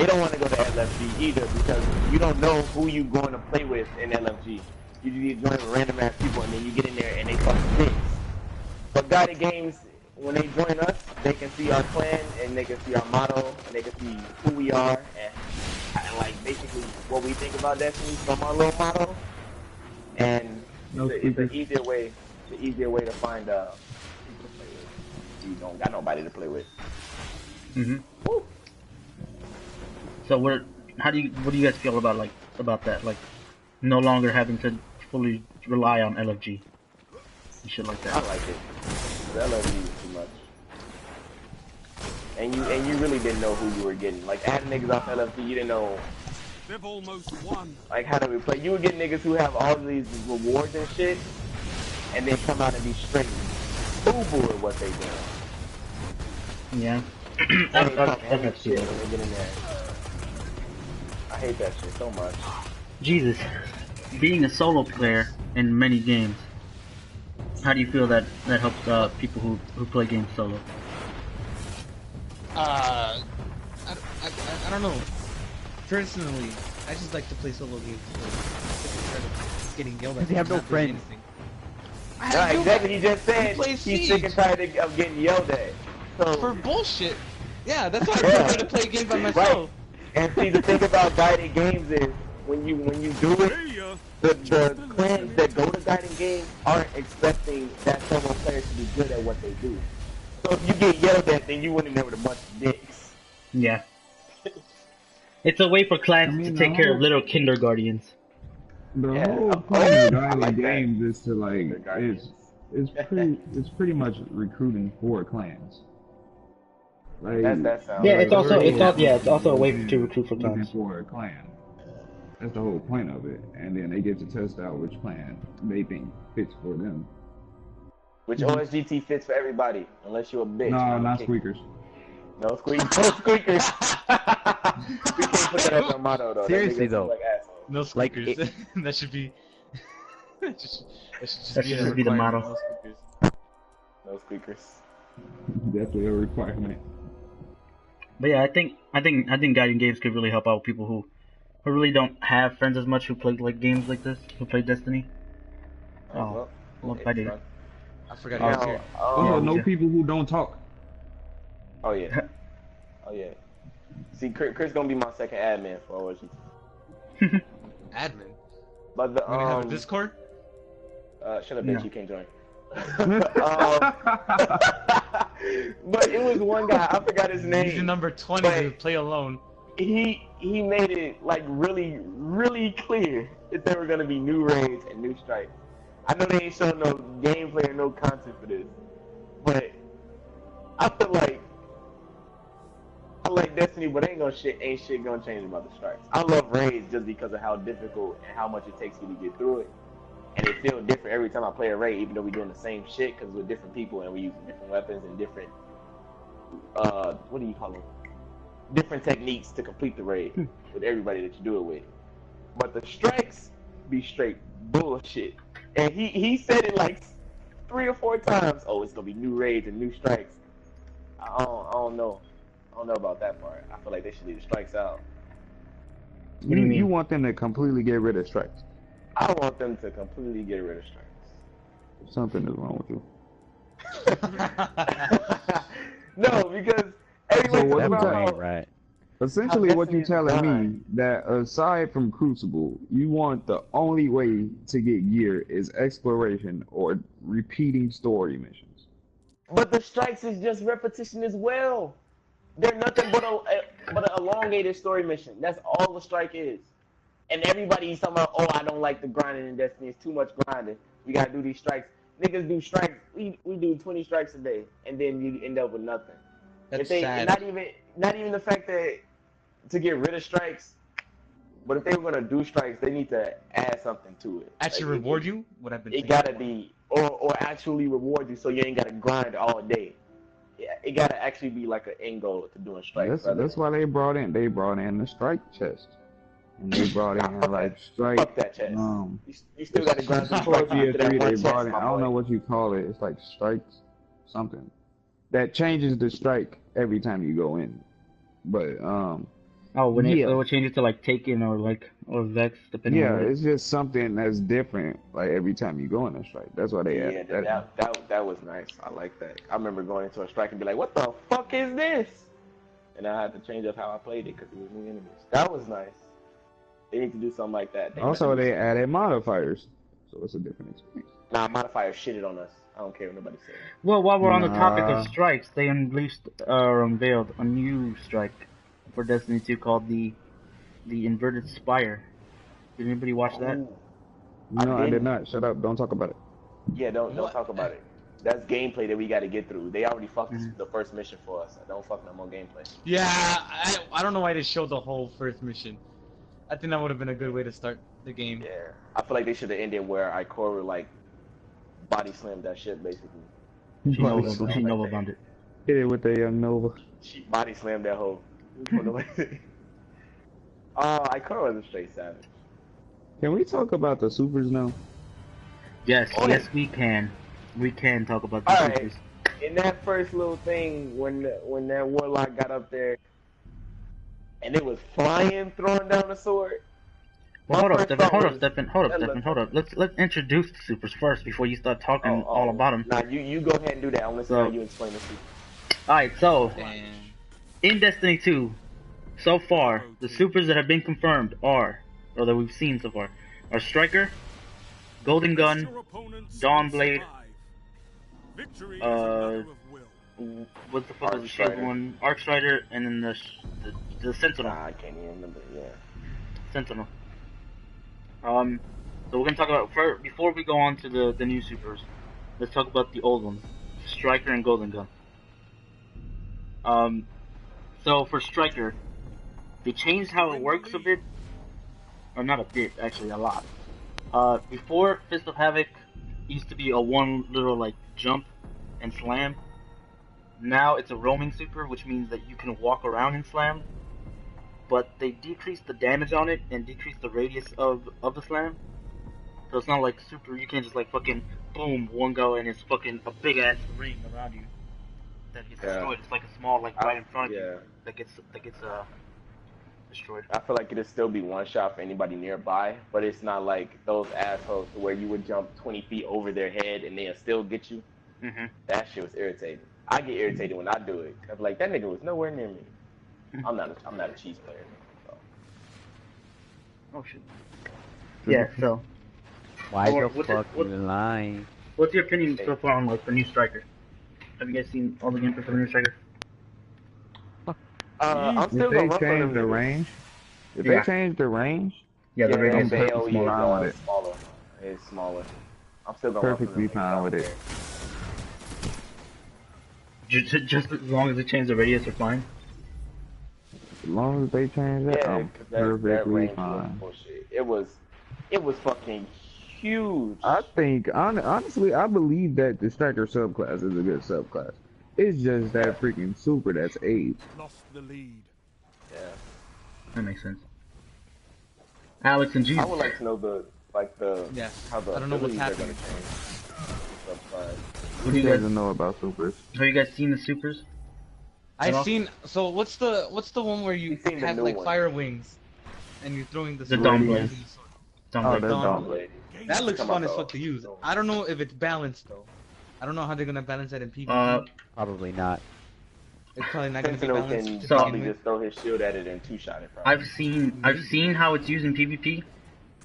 don't want to go to LFG either because you don't know who you're going to play with in LFG. You just join with random ass people and then you get in there and they fucking dicks. But Guided Games, when they join us, they can see our clan and they can see our motto and they can see who we are and like basically what we think about Destiny from our little motto. And it's an easier way to find people to play with. You don't got nobody to play with. Woo. So what do you guys feel about that? Like no longer having to fully rely on LFG and shit like that. I like it. The LFG is too much. And you really didn't know who you were getting. Like adding niggas off LFG, you didn't know. They've almost won. Like how do we play? You would get niggas who have all these rewards and shit, and then come out and be straight boo-boo at what they do. Yeah. I hate that shit so much. Jesus, being a solo player in many games, how do you feel that helps people who play games solo? I don't know. Personally, I just like to play solo games. Instead of getting yelled at. Because you have no not doing friends. anything. Right, exactly. He just said Play he's Siege. sick and tired of getting yelled at. So For bullshit. Yeah, that's why I prefer to play games by myself. And see, the thing about Guided Games is when you do it, the clans that go to Guided Games aren't expecting that solo player to be good at what they do. So if you get yelled at, then you went in there with a bunch of dicks. Yeah. It's a way for clans to take care of little kindergartens. The Yeah. whole point of Guided like that. Games is to like it's pretty much recruiting for clans. Like, That sounds. Yeah, like it's also a way to recruit for looking clans. for a clan. That's the whole point of it, and then they get to test out which clan they think fits for them. Which OSGT fits for everybody, unless you're a bitch. No, You not can't- squeakers. No squeakers. No squeakers. We can't put that as our motto though. Seriously, That nigga though. seems like assholes. No Like, squeakers. That should be. That should just be the motto. No squeakers. No squeakers. Definitely a requirement. But yeah, I think guiding games could really help out people who really don't have friends as much who play like games like this, who play Destiny. Oh, well, I did. I forgot Oh, he was here. Also, know yeah. people who don't talk. Oh yeah. Oh yeah. See, Chris gonna be my second admin for OSGT. Admin. But the We have a Discord? shut up, bitch. No. You can't join. But it was one guy. I forgot his name. He's the number 20 But to play alone. he made it like really clear that there were gonna be new raids and new strikes. I know they ain't showing no gameplay or no content for this, but I feel like I like Destiny, but ain't shit gonna change about the strikes. I love raids just because of how difficult and how much it takes me to get through it, and it feels different every time I play a raid, even though we're doing the same shit because we're different people and we're using different weapons and different what do you call them? Different techniques to complete the raid with everybody that you do it with. But the strikes be straight bullshit. And he said it like 3 or 4 times. Oh, it's gonna be new raids and new strikes. I don't know. I don't know about that part. I feel like they should leave the strikes out. What do you mean? You want them to completely get rid of strikes. I want them to completely get rid of strikes. Something is wrong with you. No, because everyone So what talks you about tell- how Right. Essentially, How what you're Destiny's telling me designed. that aside from Crucible, you want the only way to get gear is exploration or repeating story missions. But the strikes is just repetition as well. They're nothing but an elongated story mission. That's all the strike is. And everybody's talking about, oh, I don't like the grinding in Destiny. It's too much grinding. We gotta do these strikes. Niggas do strikes. We do 20 strikes a day, and then you end up with nothing. That's If they sad. not even the fact that to get rid of strikes, but if they were gonna do strikes, they need to add something to it. Actually Like, reward you? What I've been It saying. gotta be, or actually reward you, so you ain't gotta grind all day. Yeah, it gotta actually be like an end goal to doing strikes. That's why they brought in the strike chest. and they brought in like strike. Fuck that chest. You still got to grind through Supposed to be a after that 3 one they chest, brought in. my I don't boy. know what you call it. It's like strikes something that changes the strike every time you go in. But Oh, when yeah. it will change it to like Taken or Vex, depending Yeah, on what it's just something that's different. Like every time you go in a strike, that's why they Yeah, added that. that was nice. I like that. I remember going into a strike and be like, "What the fuck is this?" And I had to change up how I played it because it was new enemies. That was nice. They need to do something like that. Also, they added modifiers, so it's a different experience. Nah, modifier shitted on us. I don't care what nobody says. Well, while we're on the topic Nah. of strikes, they unveiled a new strike for Destiny 2 called the Inverted Spire. Did anybody watch that? Ooh. No, I did didn't. not. Shut up. Don't talk about it. Yeah, don't talk about it. That's gameplay that we got to get through. They already fucked Mhm. the first mission for us. Don't fuck no more gameplay. Yeah, I don't know why they showed the whole first mission. I think that would have been a good way to start the game. Yeah, I feel like they should have ended where Ikora like body slammed that shit basically. She Nova bombed it. Hit it with the young Nova. She body slammed that hoe. Ikora was a straight savage. Can we talk about the supers now? Yes, Oh, yes, yeah. we can. We can talk about the Alright. supers. In that first little thing, when that warlock got up there, and it was flying, throwing down the sword. Well, hold up, first Stefan. thought was- Hold up. Let's introduce the supers first before you start talking all about them. Nah, you go ahead and do that. I'm listening So- to you explain the super. Alright, so Damn. in Destiny 2, so far, the supers that have been confirmed or that we've seen so far, are Striker, Golden Gun, Your opponents Dawn will Blade, survive. Victory is a matter of will. what the fuck is the shield Arcstrider. one? Arcstrider, and then the Sentinel. Nah, I can't even remember. Yeah. Sentinel. So we're gonna talk about before we go on to the new supers. Let's talk about the old ones, Striker and Golden Gun. So for Striker, they changed how it works a bit, or not a bit, actually a lot. Before Fist of Havoc used to be a one little like jump and slam. Now it's a roaming super, which means that you can walk around and slam. But they decreased the damage on it and decreased the radius of the slam. So it's not like super, you can't just like fucking boom, one go and it's fucking a big ass ring around you that gets Yeah. destroyed. It's like a small like right in front of Yeah. you that gets destroyed. I feel like it'd still be one shot for anybody nearby, but it's not like those assholes where you would jump 20 feet over their head and they'll still get you. Mm-hmm. That shit was irritating. I get irritated when I do it. Cause like that nigga was nowhere near me. I'm not a cheese player. So. Oh shit. Yeah. So, Why Or the what's it- fuck what- you lying? what's your opinion so far on like the new Striker? Have you guys seen all the gameplay for the new Striker? I'm If still they gonna run for change them the niggas. range, if Yeah. they change the range, Yeah, the Yeah, radius. they perfectly yeah, fine with it's it. smaller. It's smaller. I'm still gonna run for them perfectly niggas, fine I with don't it. care. Just as long as they change the radius, they're fine. As long as they change that, Yeah, I'm 'cause that perfectly range was fine. bullshit. It was fucking huge. I think, honestly, I believe that the striker subclass is a good subclass. It's just that freaking super that's AIDS. Lost the lead. Yeah. That makes sense. Alex and I Jesus. would like to know Yeah. how the I don't know what's abilities are happening. gonna change. What Who do you guys doesn't know about supers? have you guys seen the supers? I've Hello? seen. So what's the one where you You've seen the have new like one. fire wings, and you're throwing the The sword Dawn into Blade. the sword? Don't Oh, like that's Dawn dumb. Blade. That looks Come fun on, as though. fuck to use. I don't know if it's balanced though. I don't know how they're gonna balance that in PvP. Probably not. It's probably not gonna be Sentinel balanced. can to So- probably begin with. just throw his shield at it and two-shot it. Probably. I've seen how it's used in PvP.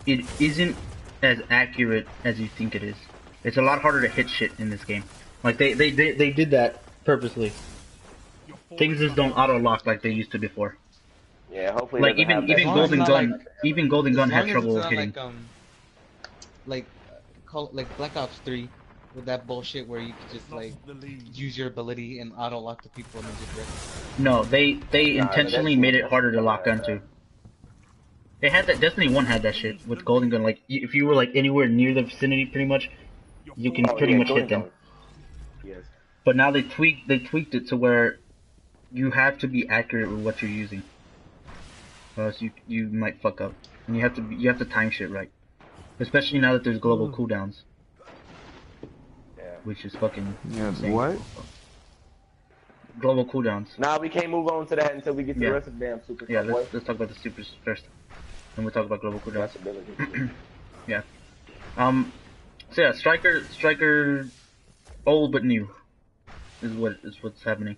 It isn't as accurate as you think it is. It's a lot harder to hit shit in this game. Like they did that purposely. Your force Things just don't auto lock like they used to before. Yeah, hopefully. Like it doesn't have even that- long as Golden it's not Gun, like- even Golden Gun As long had as trouble it's not hitting. like Black Ops 3 with that bullshit where you could just like Lost the lead. use your ability and auto lock the people and then just rip. No, they Nah, intentionally that's- made it harder to lock onto. They had that. Destiny 1 had that shit with Golden Gun. Like if you were like anywhere near the vicinity, pretty much, Your you can Oh, pretty yeah, much Golden hit them. Gun. Yes. But now they tweaked it to where you have to be accurate with what you're using. or else you might fuck up. And you have to time shit right, especially now that there's global cooldowns, which is fucking insane. What? Global cooldowns. Nah, we can't move on to that until we get to the rest of the damn super. Yeah, let's talk about the supers first, and we'll talk about global cooldowns. Yeah. So yeah, striker, old but new, is what's happening.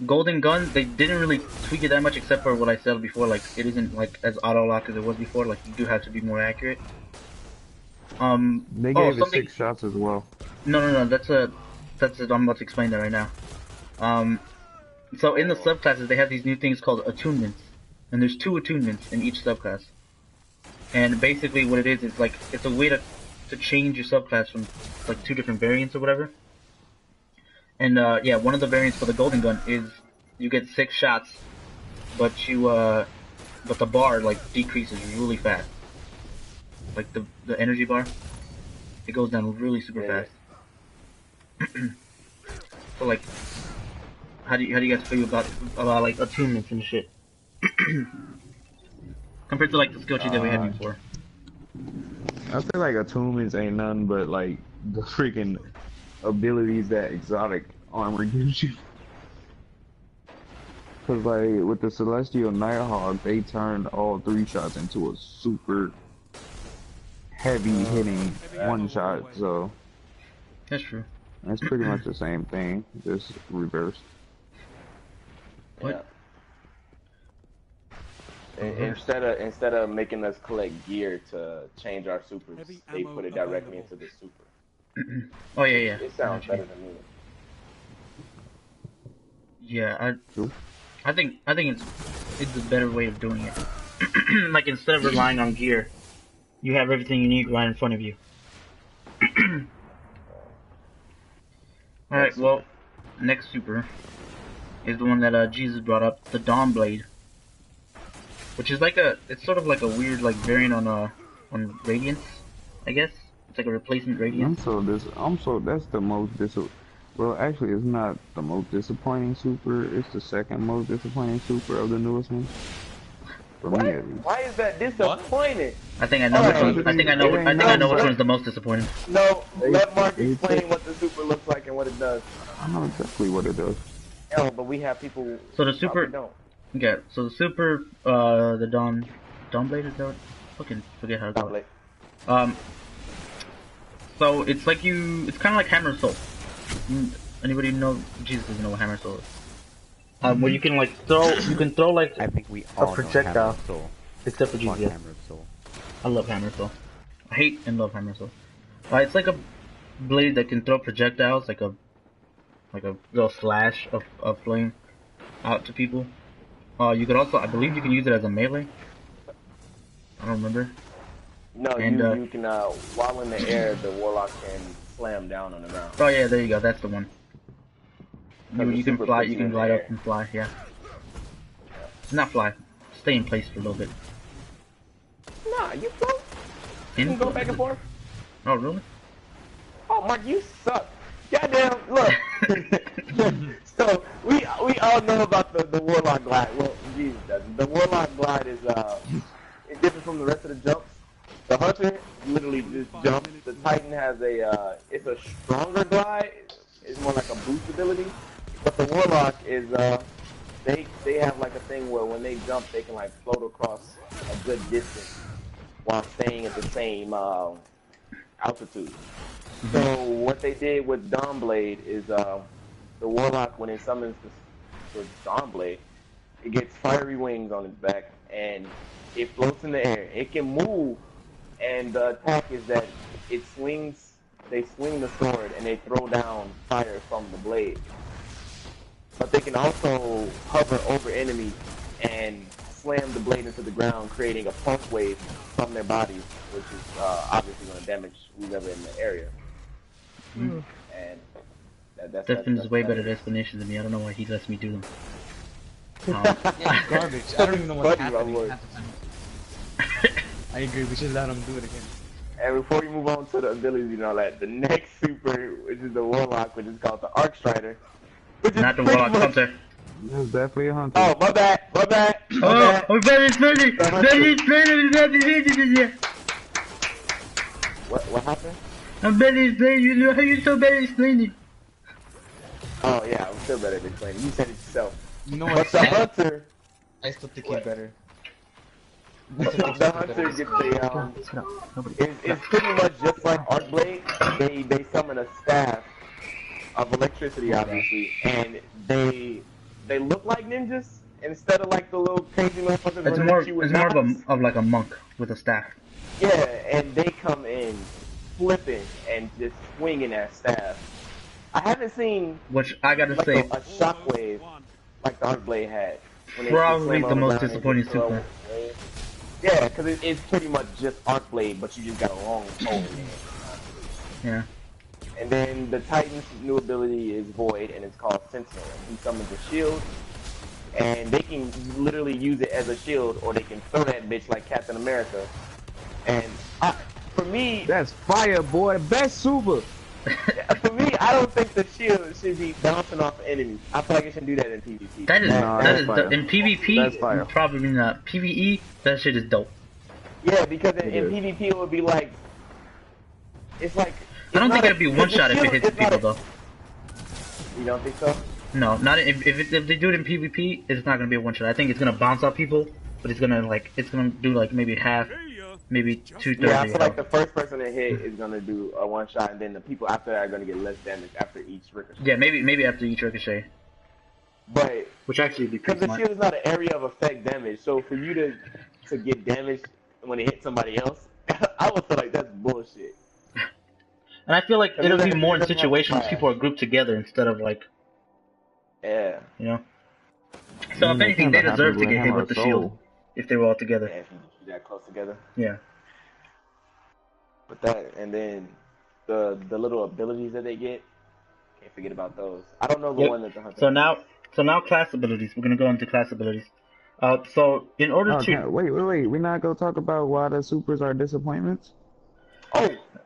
Golden gun, they didn't really tweak it that much, except for what I said before. Like, it isn't like as auto lock as it was before. Like, you do have to be more accurate. They gave it 6 shots as well. No. That's I'm about to explain that right now. So in the subclasses, they have these new things called attunements, and there's 2 attunements in each subclass. And basically, what it is like it's a way to change your subclass from like 2 different variants or whatever. And yeah, one of the variants for the golden gun is you get 6 shots, but the bar like decreases really fast. Like the energy bar, it goes down really super fast. So like, how do you guys feel about like attunements and shit compared to like the skill tree that we had before? I feel like attunements ain't nothing but like the freaking abilities that exotic armor gives you. Cause like with the Celestial Nighthawk, they turned all 3 shots into a super heavy hitting 1 shot, so that's true. That's pretty much the same thing, just reversed. What? Instead of making us collect gear to change our supers, they put it directly into the super. Oh yeah. It sounds better to me. Yeah, I think it's a better way of doing it. Like, instead of relying on gear, you have everything you need right in front of you. Alright, well, next super is the one that Jesus brought up, the Dawn Blade, which is like it's sort of like a weird like variant on Radiance, I guess. It's like a replacement Radiance. That's the most well, actually, it's not the most disappointing super. It's the second most disappointing super of the newest one. For me, at least. Why is that disappointing? I think I know which one. I think I know which one's the most disappointing. No, let Mark explain what the super looks like and what it does. I know exactly what it does. No, but we have people. So the super. Don't. Yeah. So the super. The Dawn Blade, is that what? Fucking forget how to call it. So it's like it's kind of like Hammer Soul. Anybody know? Jesus doesn't know what Hammer Soul is. Where you can like throw like I think we a all projectile. know Hammer Soul. Except for Jesus. Hammer Soul. I love Hammer Soul. I hate and love Hammer Soul. It's like a blade that can throw projectiles, like a little slash of flame out to people. You could also, I believe, you can use it as a melee. I don't remember. No, you can while in the air, the warlock can slam down on the ground. Oh yeah, there you go. That's the one. You can fly. You can glide up and fly. Yeah. Not fly. Stay in place for a little bit. Nah, you float. You can go back and forth. Oh really? Oh Mark, you suck. Goddamn, look. So we all know about the warlock glide. Well, Jesus doesn't. The warlock glide is it's different from the rest of the jumps. The hunter literally just jumps. The titan has it's a stronger glide. It's more like a boost ability. But the warlock is they have like a thing where when they jump, they can like float across a good distance while staying at the same altitude. So what they did with Dawn Blade is the warlock, when it summons the Dawn Blade, it gets fiery wings on its back and it floats in the air. It can move, and the attack is that they swing the sword and they throw down fire from the blade. But they can also hover over enemies and slam the blade into the ground, creating a pulse wave from their bodies, which is obviously going to damage whoever in the area. Mm-hmm. And Stefan is way better at explanations than me. I don't know why he lets me do them. Yeah, garbage. I don't even know what's happening half the time. I agree. We should let him do it again. And before we move on to the abilities and all that, the next super, which is the warlock, which is called the Arc Strider. Not the warlock hunter. That's definitely a hunter. Oh, my bad. My bad. My Oh, bad. oh, better, better, What happened? I'm better explaining. You know how you're so better explaining. Oh yeah, I'm still better than explaining. You said it yourself. You know But what's the sad? hunter, I still think he's better. the hunter gets the it's pretty much just like Arcblade. They summon a staff of electricity, obviously, and they look like ninjas instead of like the little crazy motherfuckers. It's running more, at you with it's more knives. of like a monk with a staff. Yeah, and they come in flipping and just swinging that staff. I haven't seen Which I gotta like say, a shockwave like the Arcblade had. When they probably slam the on most ground and disappointing just throw super. it. Yeah, because it's pretty much just Arcblade, but you just got a long pole. Yeah. And then the Titan's new ability is Void, and it's called Sentinel. And he summons a shield, and they can literally use it as a shield, or they can throw that bitch like Captain America. And for me, That's fire, boy. Best super. for me, I don't think the shield should be bouncing off enemies. I feel like it should do that in PvP. That is, Nah, that that's is fire. in PvP, That's fire. probably not. PvE, that shit is dope. Yeah, because in It is. PvP it would be like, it's like. I don't it's think not it'd be one shot if it hits people though. You don't think so? No, not if they do it in PvP, it's not gonna be a one shot. I think it's gonna bounce off people, but it's gonna do like maybe half, maybe 2/3. Yeah, I feel like the first person to hit is gonna do a one shot, and then the people after that are gonna get less damage after each ricochet. Yeah, maybe after each ricochet, But which actually would be because pretty the smart. shield is not an area of effect damage, so for you to get damaged when it hits somebody else, I would feel like that's bullshit. And I feel like I mean, it'll be that- more in that's not situations fire. people are grouped together instead of like, Yeah. you know. So if anything, they deserve to get hit with the shield if they were all Yeah, together. if you get that close together. Yeah. But that, and then the little abilities that they get, can't forget about those. I don't know the Yep. one that the hunter. So now class abilities. We're gonna go into class abilities. So in order Oh, to wait. We're not gonna talk about why the supers are disappointments.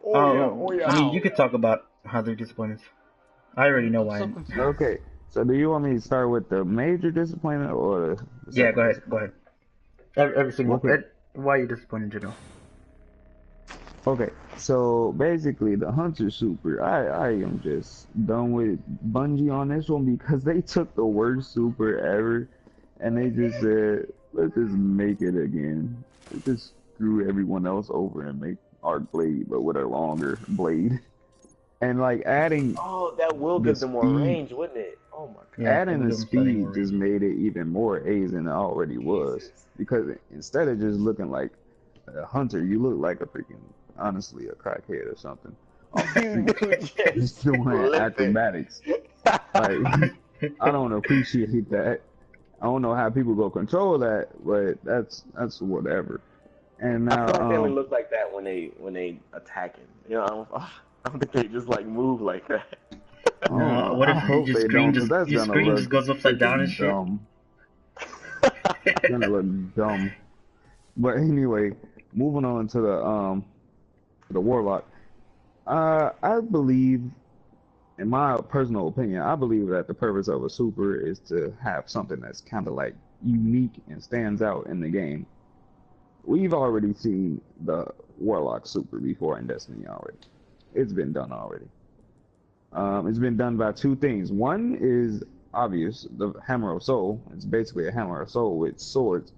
Oh yeah. I mean, you could talk about how they're disappointments. I already know why. So confused. Okay. So do you want me to start with the major disappointment or the Yeah, second go ahead. disappointment? Go ahead. Every single. Okay. Why are you disappointed in general? Okay, so basically the Hunter Super, I am just done with Bungie on this one because they took the worst super ever and they just said, let's just make it again. They just screw everyone else over and make Arcblade, but with a longer blade. And like adding Oh, that will the give them more speed. range, wouldn't it? Oh my god. Yeah, adding we'll the give them plenty speed more just made it even more A's than it already was. Because instead of just looking like a hunter, you look like a freaking, honestly, a crackhead or something. Just doing acrobatics. Like, I don't appreciate that. I don't know how people go control that, but that's whatever. And I now, feel like they only look like that when they attacking. You know, I don't think they just like move like that. What I if hope your they screen don't, 'cause that's your gonna screen look just goes upside down and shit? dumb. It's gonna look dumb. But anyway, moving on to the Warlock. I believe, in my personal opinion, I believe that the purpose of a super is to have something that's kind of like unique and stands out in the game. We've already seen the Warlock super before in Destiny already. It's been done already. It's been done by two things. One is obvious, the Hammer of Soul. It's basically a Hammer of Soul with swords.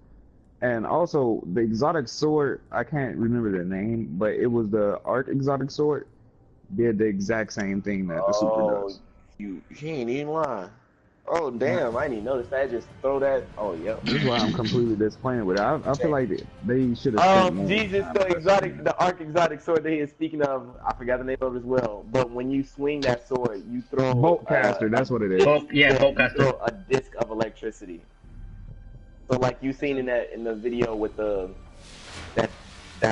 And also, the exotic sword, I can't remember the name, but it was the Arc exotic sword. Did the exact same thing that the super does. You ain't even lying. Oh damn, I didn't even notice that. Just throw that. Oh yeah. That's why I'm completely disappointed with it. I feel like they should have spent more Jesus, time the with exotic, the Arc exotic sword that he is speaking of, I forgot the name of it as well. But when you swing that sword, you throw Boltcaster, that's what it is. you Boltcaster. throw a disc of electricity. So like you seen in the video with that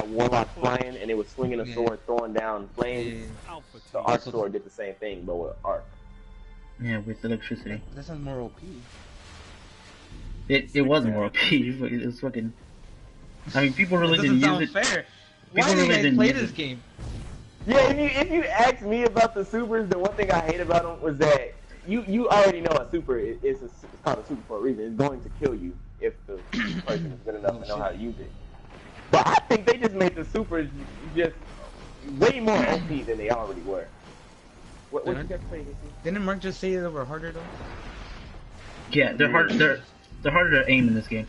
warlock flying and it was swinging a sword, throwing down flames. Alpha The team. Arc sword did the same thing, but with Arc. Yeah, with electricity. That sounds more OP. It wasn't more OP. It was fucking. I mean, people really That didn't doesn't use sound it. fair. Why People did you really guys didn't play use this it. game? Yeah, if you ask me about the supers, the one thing I hate about them was that you already know a super it's called a super for a reason. It's going to kill you if the person is good enough to know how to use it. But I think they just made the supers just way more OP than they already were. What you got to say? Didn't Mark just say they were harder though? Yeah, they're hard. They're harder to aim in this game.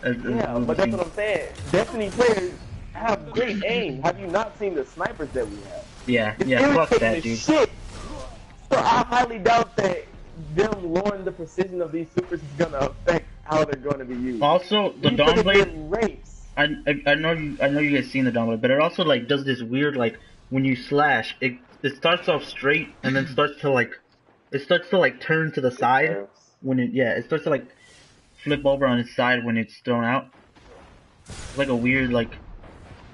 Yeah, but that's what I'm saying. Destiny players have great aim. Have you not seen the snipers that we have? Yeah, It's yeah, fuck irritating that, as dude. shit. So I highly doubt that them lowering the precision of these supers is gonna affect how they're going to be used. Also, the These Dawn niggas Blade. get rapes. I know you guys seen the Dawn Blade, but it also like does this weird like when you slash, it starts off straight and then starts to like turn to the side when it starts to like flip over on its side when it's thrown out. It's like a weird like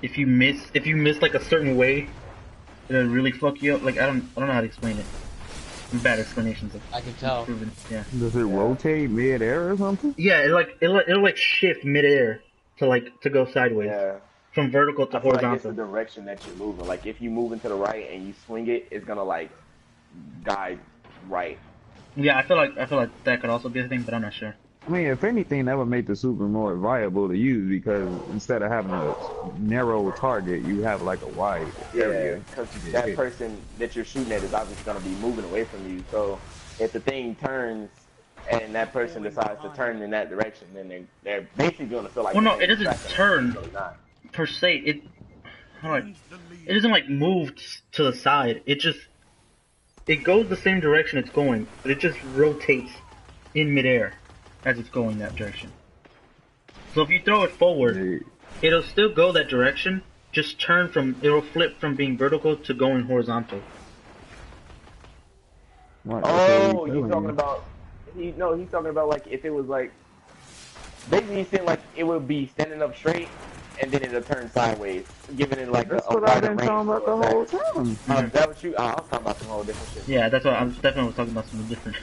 if you miss like a certain way, it'll really fuck you up. Like I don't know how to explain it. Bad explanations. I can tell. Yeah. Does it rotate mid-air or something? Yeah, it'll like shift mid-air to go sideways. Yeah. From vertical to I feel like it's horizontal. the direction that you're moving. Like if you move into the right and you swing it, it's gonna like guide right. Yeah, I feel like that could also be a thing, but I'm not sure. I mean, if anything, that would make the super more viable to use because instead of having a narrow target, you have like a wide area. Because that person that you're shooting at is obviously gonna be moving away from you. So if the thing turns and that person decides to turn in that direction, then they're basically gonna feel like. Well, no, it doesn't turn per se. It doesn't like move to the side. It goes the same direction it's going, but it just rotates in midair as it's going that direction. So if you throw it forward, it'll still go that direction. Just it'll flip from being vertical to going horizontal. Oh, you're talking about? He's talking about like if it was like basically he's saying like it would be standing up straight and then it'll turn sideways, giving it like That's a what I've wider been range. talking about the whole time. Is that what you? I was talking about some whole different shit. Yeah, that's what I was definitely talking about something different.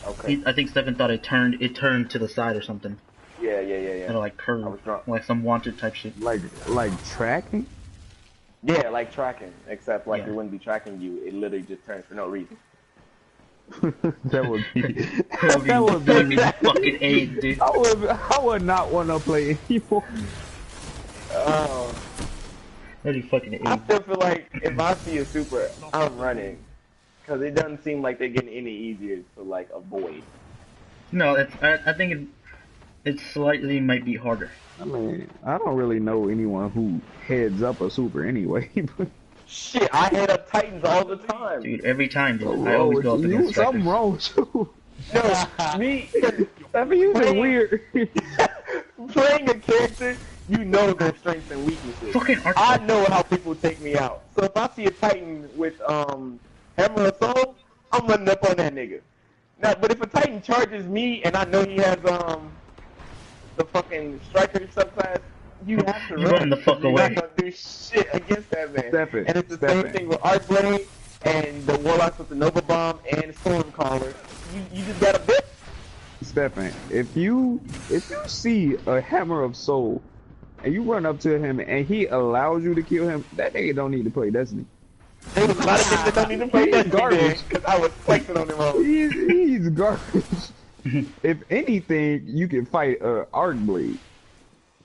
Okay. I think Stephen thought it turned to the side or something. Yeah. It'll like curve, I was drunk. like some wanted type shit. Like tracking? Yeah, like tracking, except like Yeah. it wouldn't be tracking you. It literally just turns for no reason. That would be that would be fucking AIDS, dude. I would not want to play anymore. That'd be fucking AIDS. I still feel like if I see a super, I'm running, because it doesn't seem like they're getting any easier to like avoid. No, I think it slightly might be harder. I mean, I don't really know anyone who heads up a super anyway. Shit, I head up Titans all the time. Dude, every time, dude. I always go up against something strikers. wrong with you. No, me. I mean, you're just weird. Playing a character, you know their strengths and weaknesses. Fucking I know how people take me out. So if I see a Titan with Hammer of Soul, I'm running up on that nigga. Now, but if a Titan charges me and I know he has the fucking striker subclass, you have to You run the fuck You're away. not gonna do shit against that man. Step it, And it's the step same it. thing with Arcblade and the Warlocks with the Nova Bomb and Stormcaller. You just got a bit. Stefan, if you see a Hammer of Soul and you run up to him and he allows you to kill him, that nigga don't need to play Destiny. There's a lot of niggas that don't even play He's Destiny garbage. because I was flexing on him all. He's garbage. If anything, you can fight Arcblade.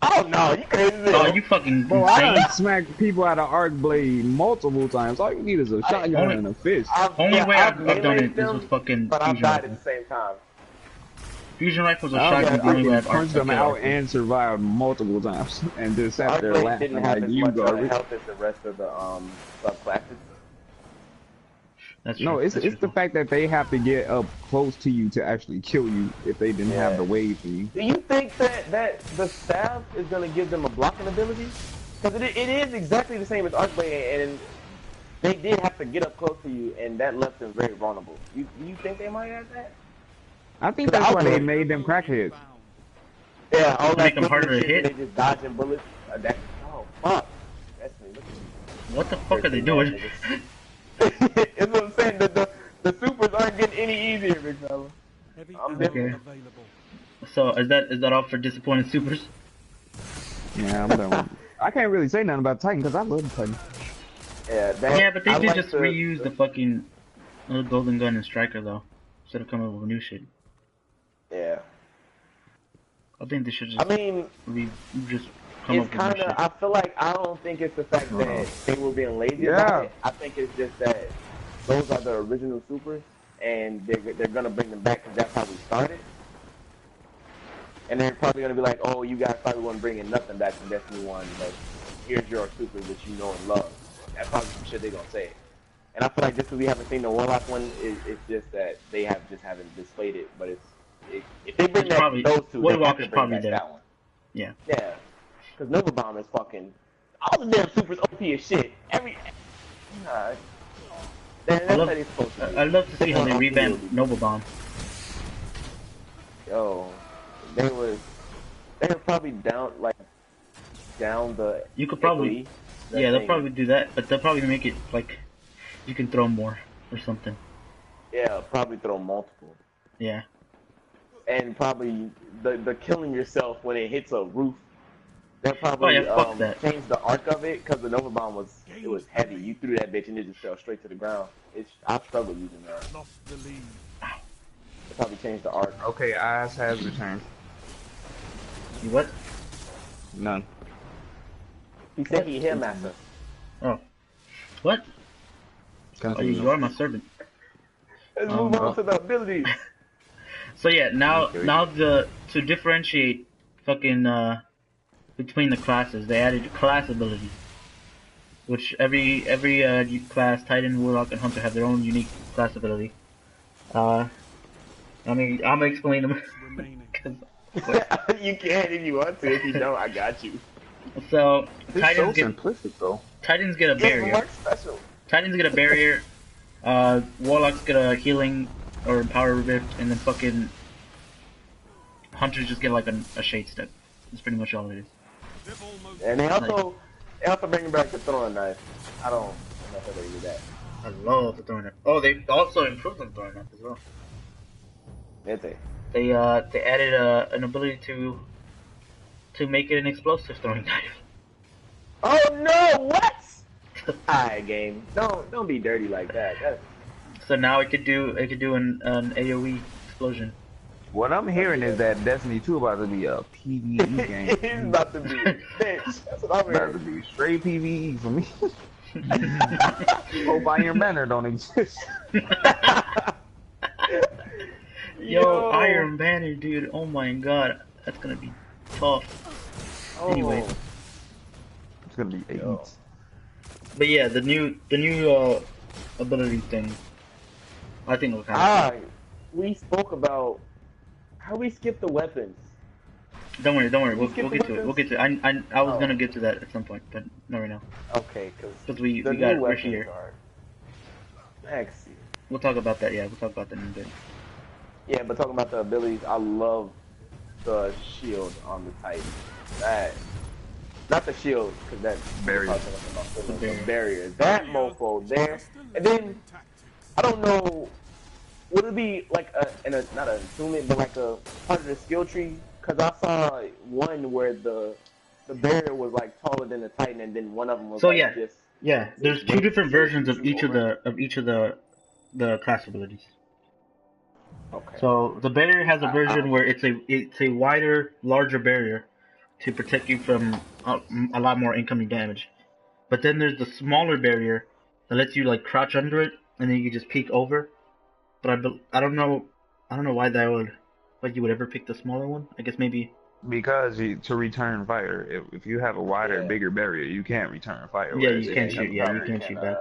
Oh no, you crazy. Oh, you fucking Bro, I insane. done smacked people out of Arcblade multiple times. All you need is a shotgun only- and a fist. Only way I've done meleeed it is them, with fucking but I've fusion died at rifles. the same time. Fusion rifles or I shotguns. The only way I've punched them okay, out rifles. and survived multiple times, and just sat there Arcblade laughing didn't have like as you much garbage. health as the rest of the subclasses. That's true. No, it's That's the true. fact that they have to get up close to you to actually kill you if they didn't have Yeah. the wave for you. Do you think that the staff is going to give them a blocking ability? Because it is exactly the same as Arcblade, and they did have to get up close to you, and that left them very vulnerable. Do you think they might have that? I think that's why they made them crackheads. Yeah, all Make that them harder to shit, hit? They just dodging bullets. Oh fuck! That's me. Look at What the fuck are they doing? It's what I'm saying. The supers aren't getting any easier, big fella. Heavy I'm ammo different. available. So is that all for disappointed supers? Yeah, I'm done. I can't really say nothing about Titan because I love Titan. Yeah, that, Yeah, but they I did like just the- reuse the fucking A golden gun and striker though, instead of coming up with new shit. Yeah. I think they should I just mean, just come it's up with new kind of. shit. I feel like I don't think it's the fact that they were being lazy about it. I think it's just that those are the original supers, and they're gonna bring them back because that's how we started. And they're probably gonna be like, oh, you guys probably wouldn't bring in nothing back from Destiny 1, but here's your supers that you know and love. That's probably some shit they're gonna say. And I feel like just because we haven't seen the Warlock one, it's just that they haven't displayed it. But if they bring It's back probably, those two, they Warlock have to is bring probably back there. that one. Yeah. Yeah, because Nova Bomb is fucking all the damn supers OP as shit. That's how they supposed to be. I'd love to see how they revamp Nova Bomb. Yo, they were probably down the. You could probably, yeah, they'll probably do that, but they'll probably make it like you can throw more or something. Yeah, probably throw multiple. Yeah. And probably the killing yourself when it hits a roof. They'll probably change the arc of it because the Nova Bomb was heavy. You threw that bitch and it just fell straight to the ground. I struggled using that. They'll probably change the arc. Okay, Eyes has returned. You what? None. He said he hit master. Oh. What? Oh, you are my servant. Let's move on to the abilities. So yeah, now to differentiate fucking between the classes, they added class abilities, which every class, Titan, Warlock, and Hunter have their own unique class ability. I mean, I'm gonna explain them. You can if you want to. If you don't, I got you. So Titans so simplistic though. Titans get a barrier. Titans get a barrier. Warlocks get a healing or power rift, and then fucking Hunters just get like a shade step. That's pretty much all it is. And they also bring back the throwing knife. I don't know how they do that. I love the throwing knife. Oh, they also improved on the throwing knife as well. Did they? They added an ability to make it an explosive throwing knife. Oh no! What? Alright, game. Don't be dirty like that. So now it could do an AOE explosion. What I'm hearing is that Destiny 2 about to be a PvE game. It's about to be a bitch. That's what I'm hearing. About to be straight PvE for me. Hope Iron Banner don't exist. Yo, Iron Banner, dude. Oh my god, that's gonna be tough. Oh. Anyway, it's gonna be 8. But yeah, the new ability thing, I think it'll kind of. We spoke about how we skipped the weapons. Don't worry. We'll get to it. We'll get to it. I was gonna get to that at some point, but not right now. Okay, because we got we're here. We'll talk about that. Yeah, we'll talk about that in a bit. Yeah, but talking about the abilities, I love the shield on the Titan. Not the shield, because that's barrier. The barrier. That mofo there, and then I don't know. Would it be like not an attunement, but like a part of the skill tree? Because I saw one where the barrier was like taller than the Titan, and then one of them was yeah. There's two different versions of each of the class abilities. Okay. So the barrier has a version where it's a wider, larger barrier to protect you from a lot more incoming damage. But then there's the smaller barrier that lets you like crouch under it, and then you can just peek over. But I don't know why you would ever pick the smaller one. I guess maybe because to return fire, if you have a wider, bigger barrier, you can't return fire. Yeah, you can't shoot. Yeah, you can't shoot back.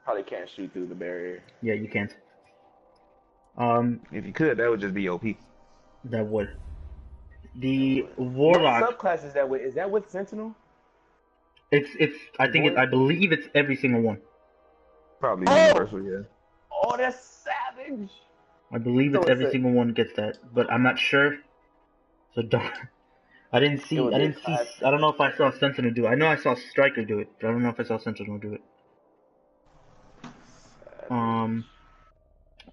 Probably can't shoot through the barrier. Yeah, you can't. If you could, that would just be OP. That would. The Warlock. What subclass is that with? Is that with Sentinel? I believe it's every single one. Probably universal, yeah. Oh, that's savage. I believe it's every single one gets that, but I'm not sure. So don't. I didn't see. I don't know if I saw Sentinel do it. I know I saw Striker do it, but I don't know if I saw Sentinel do it.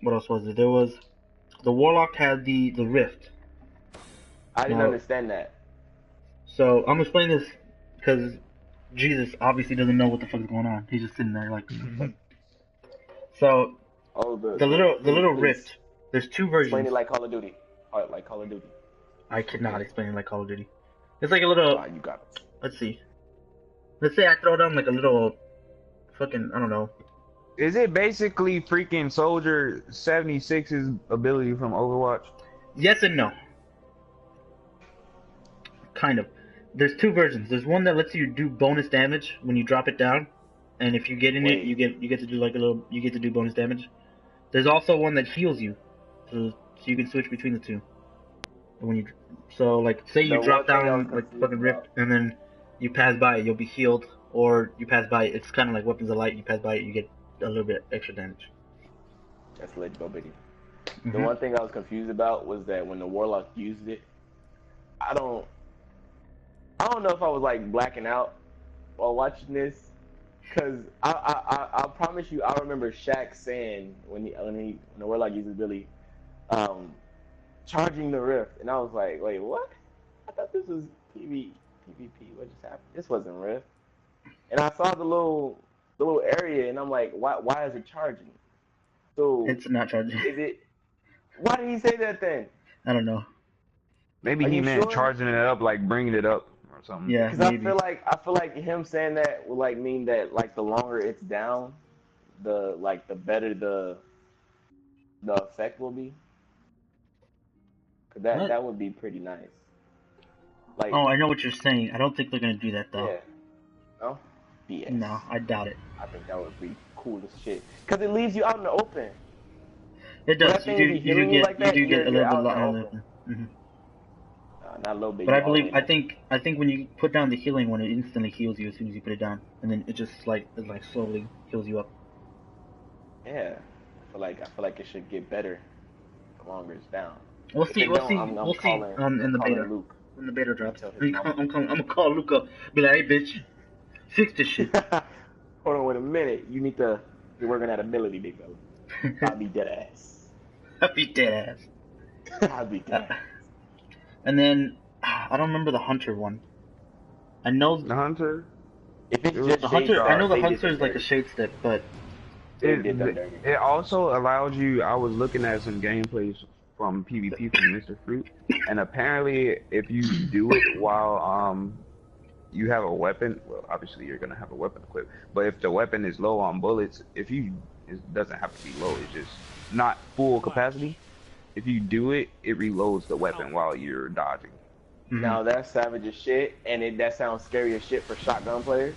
What else was it? There was the Warlock had the Rift. I didn't understand that. So I'm explaining this because Jesus obviously doesn't know what the fuck is going on. He's just sitting there like. So Oh, The little please. rift. There's two Explain versions. it like Call of Duty. Like Call of Duty. I cannot explain it like Call of Duty. It's like a little. You got it. Let's see. Let's say I throw down like a little, fucking, I don't know. Is it basically freaking Soldier 76's ability from Overwatch? Yes and no. Kind of. There's two versions. There's one that lets you do bonus damage when you drop it down, and if you get in it, you get to do like a little. You get to do bonus damage. There's also one that heals you, so you can switch between the two. And when you, so like say you drop down like fucking rift, and then you pass by it, you'll be healed, or you pass by it. It's kind of like Weapons of Light. You pass by it, you get a little bit extra damage. That's lit, go Biggie. The one thing I was confused about was that when the Warlock used it, I don't know if I was like blacking out while watching this, cause I promise you I remember Shaq saying when the Warlock uses Billy, charging the rift, and I was like, wait, what? I thought this was PvP. What just happened? This wasn't rift. And I saw the little area, and I'm like, why is it charging? So it's not charging. Is it? Why did he say that then? I don't know. Maybe he meant charging it up, like bringing it up or something. Yeah, because I feel like him saying that would like mean that like the longer it's down, the better the effect will be. Cause that would be pretty nice. Like, oh, I know what you're saying. I don't think they're gonna do that though. Yeah. No. BS. No, I doubt it. I think that would be cool as shit. Cause it leaves you out in the open. It does. You do get a little bit out in the open. Not a little bit. But I think when you put down the healing one, it instantly heals you as soon as you put it down, and then it just it slowly heals you up. Yeah, I feel like it should get better the longer it's down. We'll see. In the beta. Luke. When the beta drops, I'm gonna call Luke up. Be like, hey, bitch, fix this shit. Hold on, wait a minute. You're working at ability, big fella. I'll be dead ass. I'll be dead ass. And then I don't remember the hunter one. I know the hunter. If it's just the hunter, I know the hunter is like a shade step, but it also allows you. I was looking at some gameplays from PvP from Mr. Fruit, and apparently if you do it while you have a weapon, well obviously you're gonna have a weapon equipped, but if the weapon is low on bullets, it doesn't have to be low, it's just not full capacity. If you do it, it reloads the weapon while you're dodging. Now that's savage as shit, and that sounds scary as shit for shotgun players.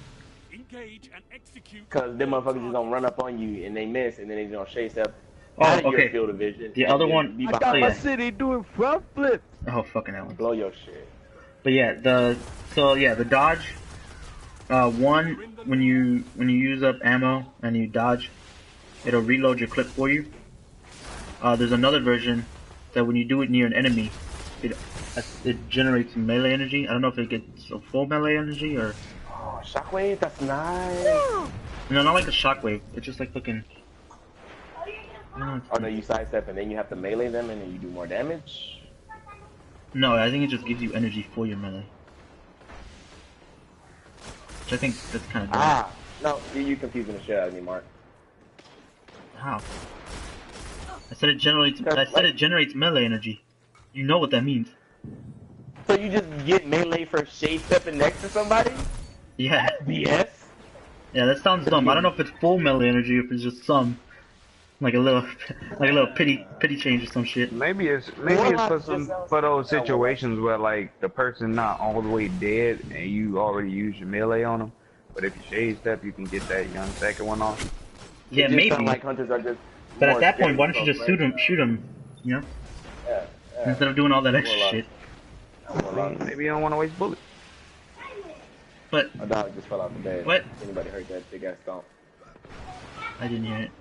Engage and execute. Cause them motherfuckers just gonna run up on you and they miss, and then they just gonna shade step. Okay. Field of vision. The other one, I got my city doing front flips. Oh fucking hell! Blow your shit. But yeah, the dodge. One when you use up ammo and you dodge, it'll reload your clip for you. There's another version that when you do it near an enemy, it generates melee energy. I don't know if it gets a full melee energy or. Oh, shockwave, that's nice. No, not like a shockwave. It's just like fucking. Oh no, you sidestep and then you have to melee them and then you do more damage? No, I think it just gives you energy for your melee. Which I think that's kind of dumb. No, you confusing the shit out of me, Mark. How? I said it generates melee energy. You know what that means. So you just get melee for shade stepping next to somebody? Yeah. BS? Yeah, that sounds dumb. I don't know if it's full melee energy or if it's just some. Like a little pity change or some shit. Maybe it's for those situations where like the person not all the way dead and you already used your melee on them. But if you shade step, you can get that young second one off. Yeah, maybe. Like hunters are just. But at that point, why don't you just shoot him? You know? Yeah. Instead of doing all that extra shit. Maybe you don't want to waste bullets. But a dog just fell off the bed. What? Anybody heard that big ass stomp? I didn't hear it.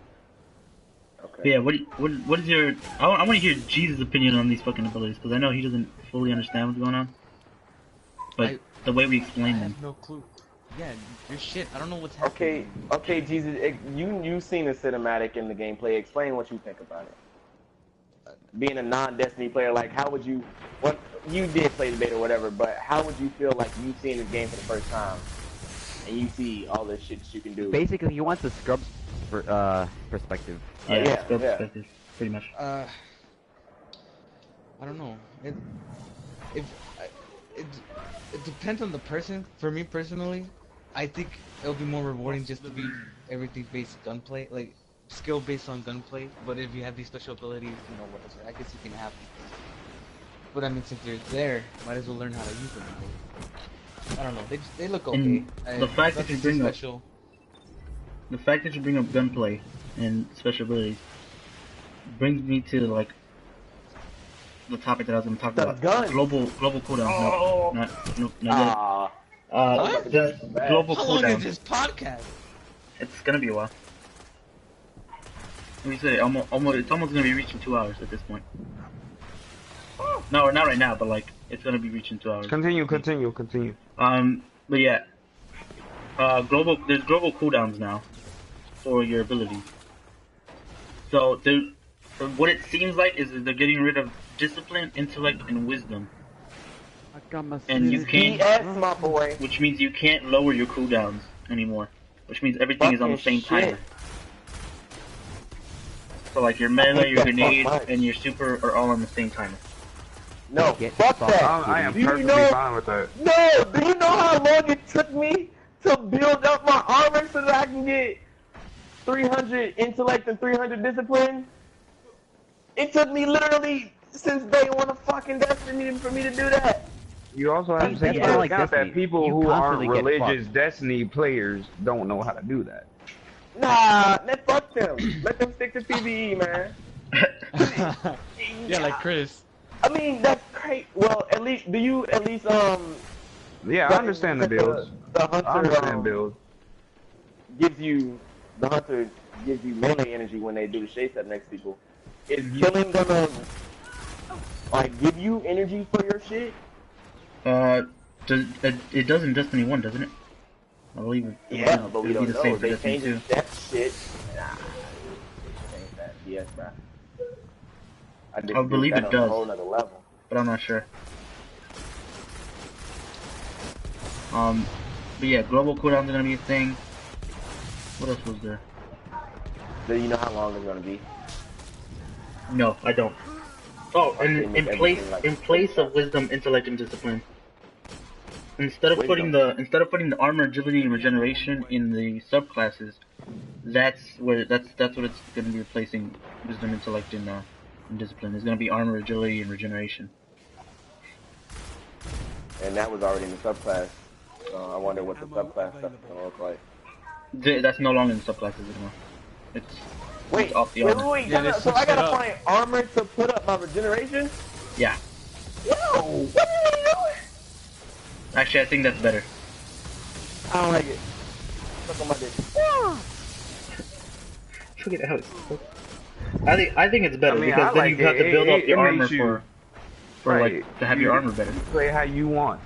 Okay. But yeah, what is your? I want to hear Jesus' opinion on these fucking abilities because I know he doesn't fully understand what's going on. But the way we explain them. I have no clue. Yeah, your shit. I don't know what's happening. Okay, Jesus. You've seen the cinematic in the gameplay. Explain what you think about it. Being a non-Destiny player, like how would you? What you did play the beta or whatever, but how would you feel like you seeing this game for the first time and you see all this shit that you can do? Basically, he wants to scrub perspective. Yeah, yeah, skill yeah. perspective, pretty much. I don't know. If it it depends on the person. For me personally, I think it'll be more rewarding just to be everything based gunplay, like skill based on gunplay. But if you have these special abilities, you know, whatever, I guess you can have them. But I mean, since they're there, might as well learn how to use them. I don't know. They look okay. And the fact that you bring up special. the fact that you bring up gunplay and special abilities brings me to like the topic that I was going to talk The about. gun. Global cooldown. Oh. No, not What? the global How long is cooldown. this podcast? It's gonna be a while. We said it's almost gonna be reaching 2 hours at this point. No, not right now, but like it's gonna be reaching 2 hours. Continue. But yeah, there's global cooldowns now for your abilities. So what it seems like is that they're getting rid of discipline, intellect, and wisdom. And you can't, BS, my boy. which means you can't lower your cooldowns anymore. Which means everything is on the same Fucking shit. timer. So like your melee, your that grenade, so much. and your super are all on the same timer. No, Get fuck fucked. that. I am Do you perfectly know- fine with that. No, do you know how long it took me to build up my armor so that I can get 300 intellect and 300 discipline? It took me literally since day one of fucking Destiny for me to do that. You also have to take Yeah, into like account Destiny. that people You who aren't constantly get religious fucked. Destiny players don't know how to do that. Nah, fuck them. Let them stick to PvE, man. Yeah, like Chris. I mean, that's great. Well, at least, Yeah, I understand the builds. The hunter, I understand builds. the hunter gives you melee energy when they do the shade step next to people. Is killing gonna, like, give you energy for your shit? It does in Destiny 1, doesn't it? I believe it. Yeah, but we it'll don't be the know. same for They Destiny changed 2. that shit. Nah, they changed that. Yes, bro. I believe it On a does. whole nother level. But I'm not sure. But yeah, global cooldowns are gonna be a thing. What else was there? Do you know how long it's gonna be? No, I don't. Oh, and They make everything like- in place of wisdom, intellect, and discipline. Instead of putting the armor, agility, and regeneration in the subclasses, that's what it's gonna be replacing wisdom, intellect, and discipline. It's gonna be armor, agility, and regeneration. And that was already in the subclass. So I wonder what the subclass stuff is gonna look like. That's no longer in the subclasses anymore. It's Wait, off the wait, armor. wait, Yeah, they so I switched it gotta up. find armor to put up my regeneration? Yeah. Yo, what are you doing? Actually, I think that's better. I don't like it. Look on my dick. Look at how I think it's better I mean, because I then like you have it. to build up the It armor makes you- for Right. like to have your armor better. Play how you want.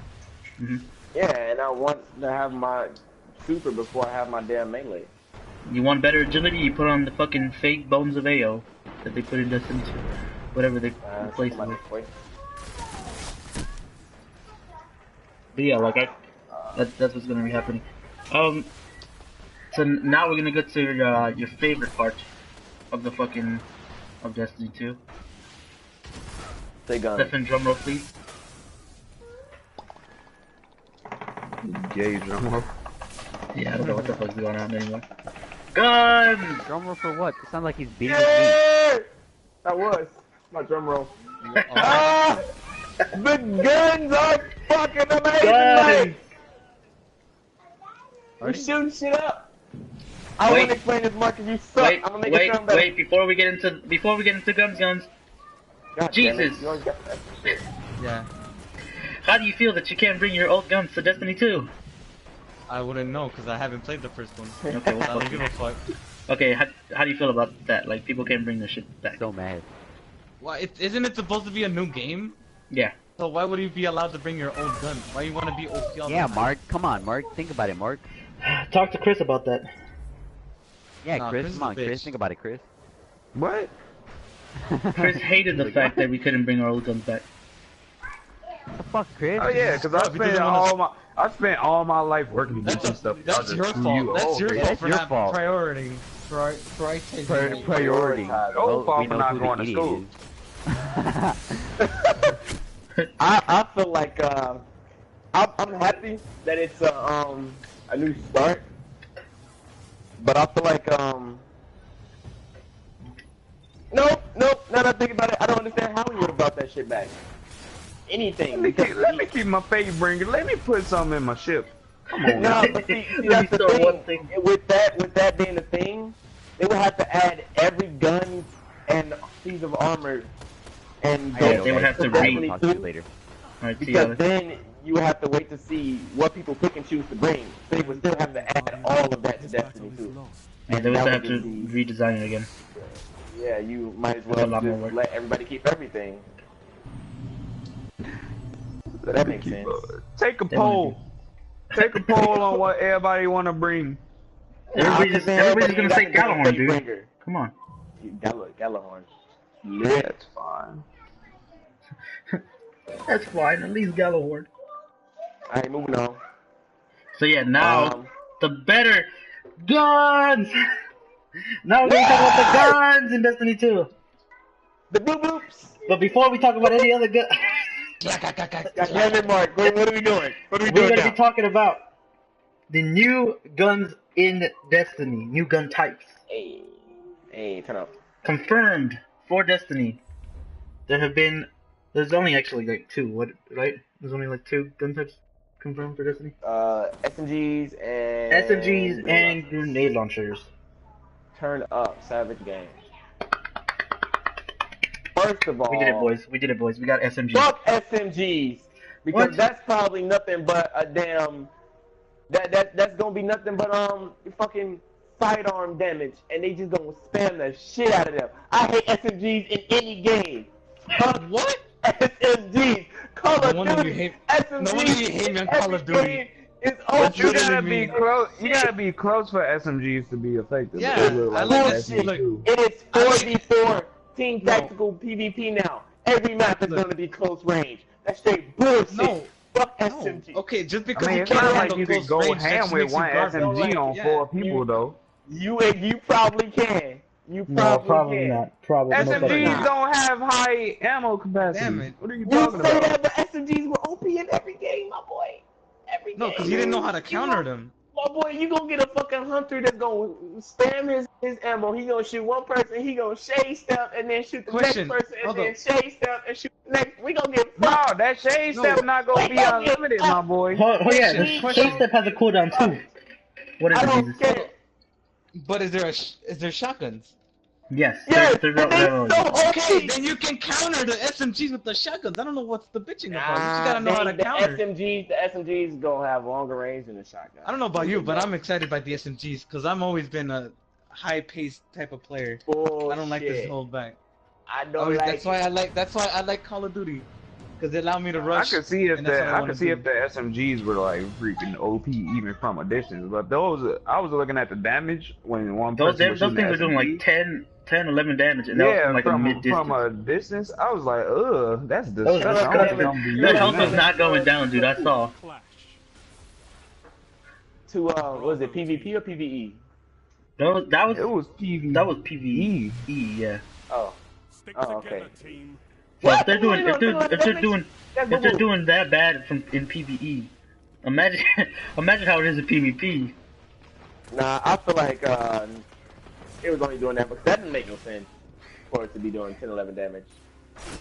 Yeah, and I want to have my super before I have my damn melee. You want better agility? You put on the fucking fake bones of AO that they put in Destiny 2. Whatever they replace it my with. dick, boy. But yeah, like that's what's gonna be happening. So now we're gonna go to your favorite part of the fucking of Destiny 2. Say gun. Stefan, drumroll please. Gay drummer. Yeah, I don't know what the fuck's going on anymore. Guns! Drummer for what? It sounds like he's beating his meat. Yeah! That was my drum roll. Ah! The guns are fucking amazing, Guns! mate! We shooting shit up. I Wait. want to explain this more because you suck. Wait, I'm gonna make it sound better. wait! Before we get into guns. God damn it, Jesus. you always got that shit. Yeah. How do you feel that you can't bring your old guns to Destiny 2? I wouldn't know because I haven't played the first one. Okay, I well, don't give a fuck. okay. How do you feel about that? Like people can't bring their shit back. So mad. Why? Isn't it supposed to be a new game? Yeah. So why would you be allowed to bring your old gun? Why you want to be OP all the Yeah, time? Mark. Come on, Mark. Think about it, Mark. Talk to Chris about that. Yeah, Nah, Chris. Chris is Come a on, Chris. bitch. Think about it, Chris. What? Chris hated the Like, fact what? that we couldn't bring our old guns back. What the fuck, Chris? Oh yeah, because We didn't wanna- I spent all my life working to get this stuff. That's Y'all your just screw fault. you That's over. your Yeah, fault that's for your not fault. priority. Prioritize Priority. Oh, Well, we Papa know not who going the to idiot school. is. I feel like I'm happy that it's a new start, but I feel like nope. Now that I think about it, I don't understand how we would have brought that shit back. Anything. Let me keep my faith bringer. Let me put something in my ship. Come on. No, but see that's the thing. With that being the thing, they would have to add every gun and piece of armor, and they would have to read. Talk to you later. Alright, see because you. then you would have to wait to see what people pick and choose to bring. So they would still have to add all of that to Destiny 2. Yeah, they would that have would to just be- redesign it again. Yeah, you might as That's a well lot more just work. let everybody keep everything. So that makes sense. Take a They wanna poll. Take a poll on what everybody want to bring. Everybody's gonna say Gallahorn, dude. Bringer. Come on. Gallahorn. That's fine. That's fine, at least Gallahorn. Alright, moving on. So yeah, now Um, the better guns. Now we're gonna talk about the guns in Destiny 2. The bloop bloops. But before we talk about any other gun, Damn it, Mark. What are we doing? What are we we're doing gonna now? be talking about the new guns in Destiny, new gun types. Hey, turn up. Confirmed for Destiny. There's only actually like two, right? There's only like two gun types confirmed for Destiny. SMGs and SMGs and grenade launchers. Turn up, Savage Games. First of all, We did it, boys. We got SMGs. fuck SMGs because What? that's probably nothing but a damn. That's gonna be nothing but fucking sidearm damage, and they just gonna spam the shit out of them. I hate SMGs in any game. What? SMGs. Call No of wonder Duty. you hate- SMGs. no wonder you hate me on Call of every Duty. game is But you literally gotta be mean- close. You gotta be close for SMGs to be effective. Yeah, They look I like like Destiny it. Look, 2. It is I like- 4v4 team No. tactical PvP now. Every map is Look. gonna be close range. That's straight bullshit. No. Fuck No. SMG. Okay, just I because mean, you it's can't not like handle you close could go range, that ham just with makes you one garbage. SMG on Yeah. 4 people though. You probably can. You No, probably probably can. not. Probably most likely SMGs not. don't have high ammo capacity. Damn it. What are you You talking say about? that, but SMGs were OP in every game, my boy. Every No, game. because you didn't know how to counter You them. My boy, you gonna get a fucking hunter that's gonna spam his ammo. He gonna shoot one person, he gonna shade step and then shoot the Question. next person and Hold then up. shade step and shoot the next. We gonna get No, fucked. that shade No. step not gonna be Wait, don't get unlimited, fucked. my boy. Oh yeah, the Question. shade step has a cooldown too. What is I it, don't Jesus? care. But is there shotguns? Yes. Yes, there's and they no- so Okay, OP. then you can counter the SMGs with the shotguns. I don't know what's the bitching about. You just gotta know how to the counter. the SMGs gonna have longer range than the shotgun. I don't know about you, but I'm excited by the SMGs because I've always been a high-paced type of player. Bullshit. I don't like this hold back. I don't like. That's why I like Call of Duty because they allow me to I rush. could see if and that's what I I wanna could see do. if the SMGs were like freaking OP even from a distance, but those I was looking at the damage when one Those person was things shooting are doing SMG. like 10, 11 damage, and that was Yeah, from like a mid distance. from a distance, I was like, ugh, that's That was disgusting. I don't think I'm disgusting. be That using health was that. not going down, dude. I saw. Clash. To what was it PvP or PvE? It was PvE. That was PvE. Yeah. Oh, Stick Oh, together, okay. team. So if they're doing if they're doing that bad in PvE, imagine how it is in PvP. Nah, I feel like it was only doing that because that didn't make no sense for it to be doing 10, 11 damage.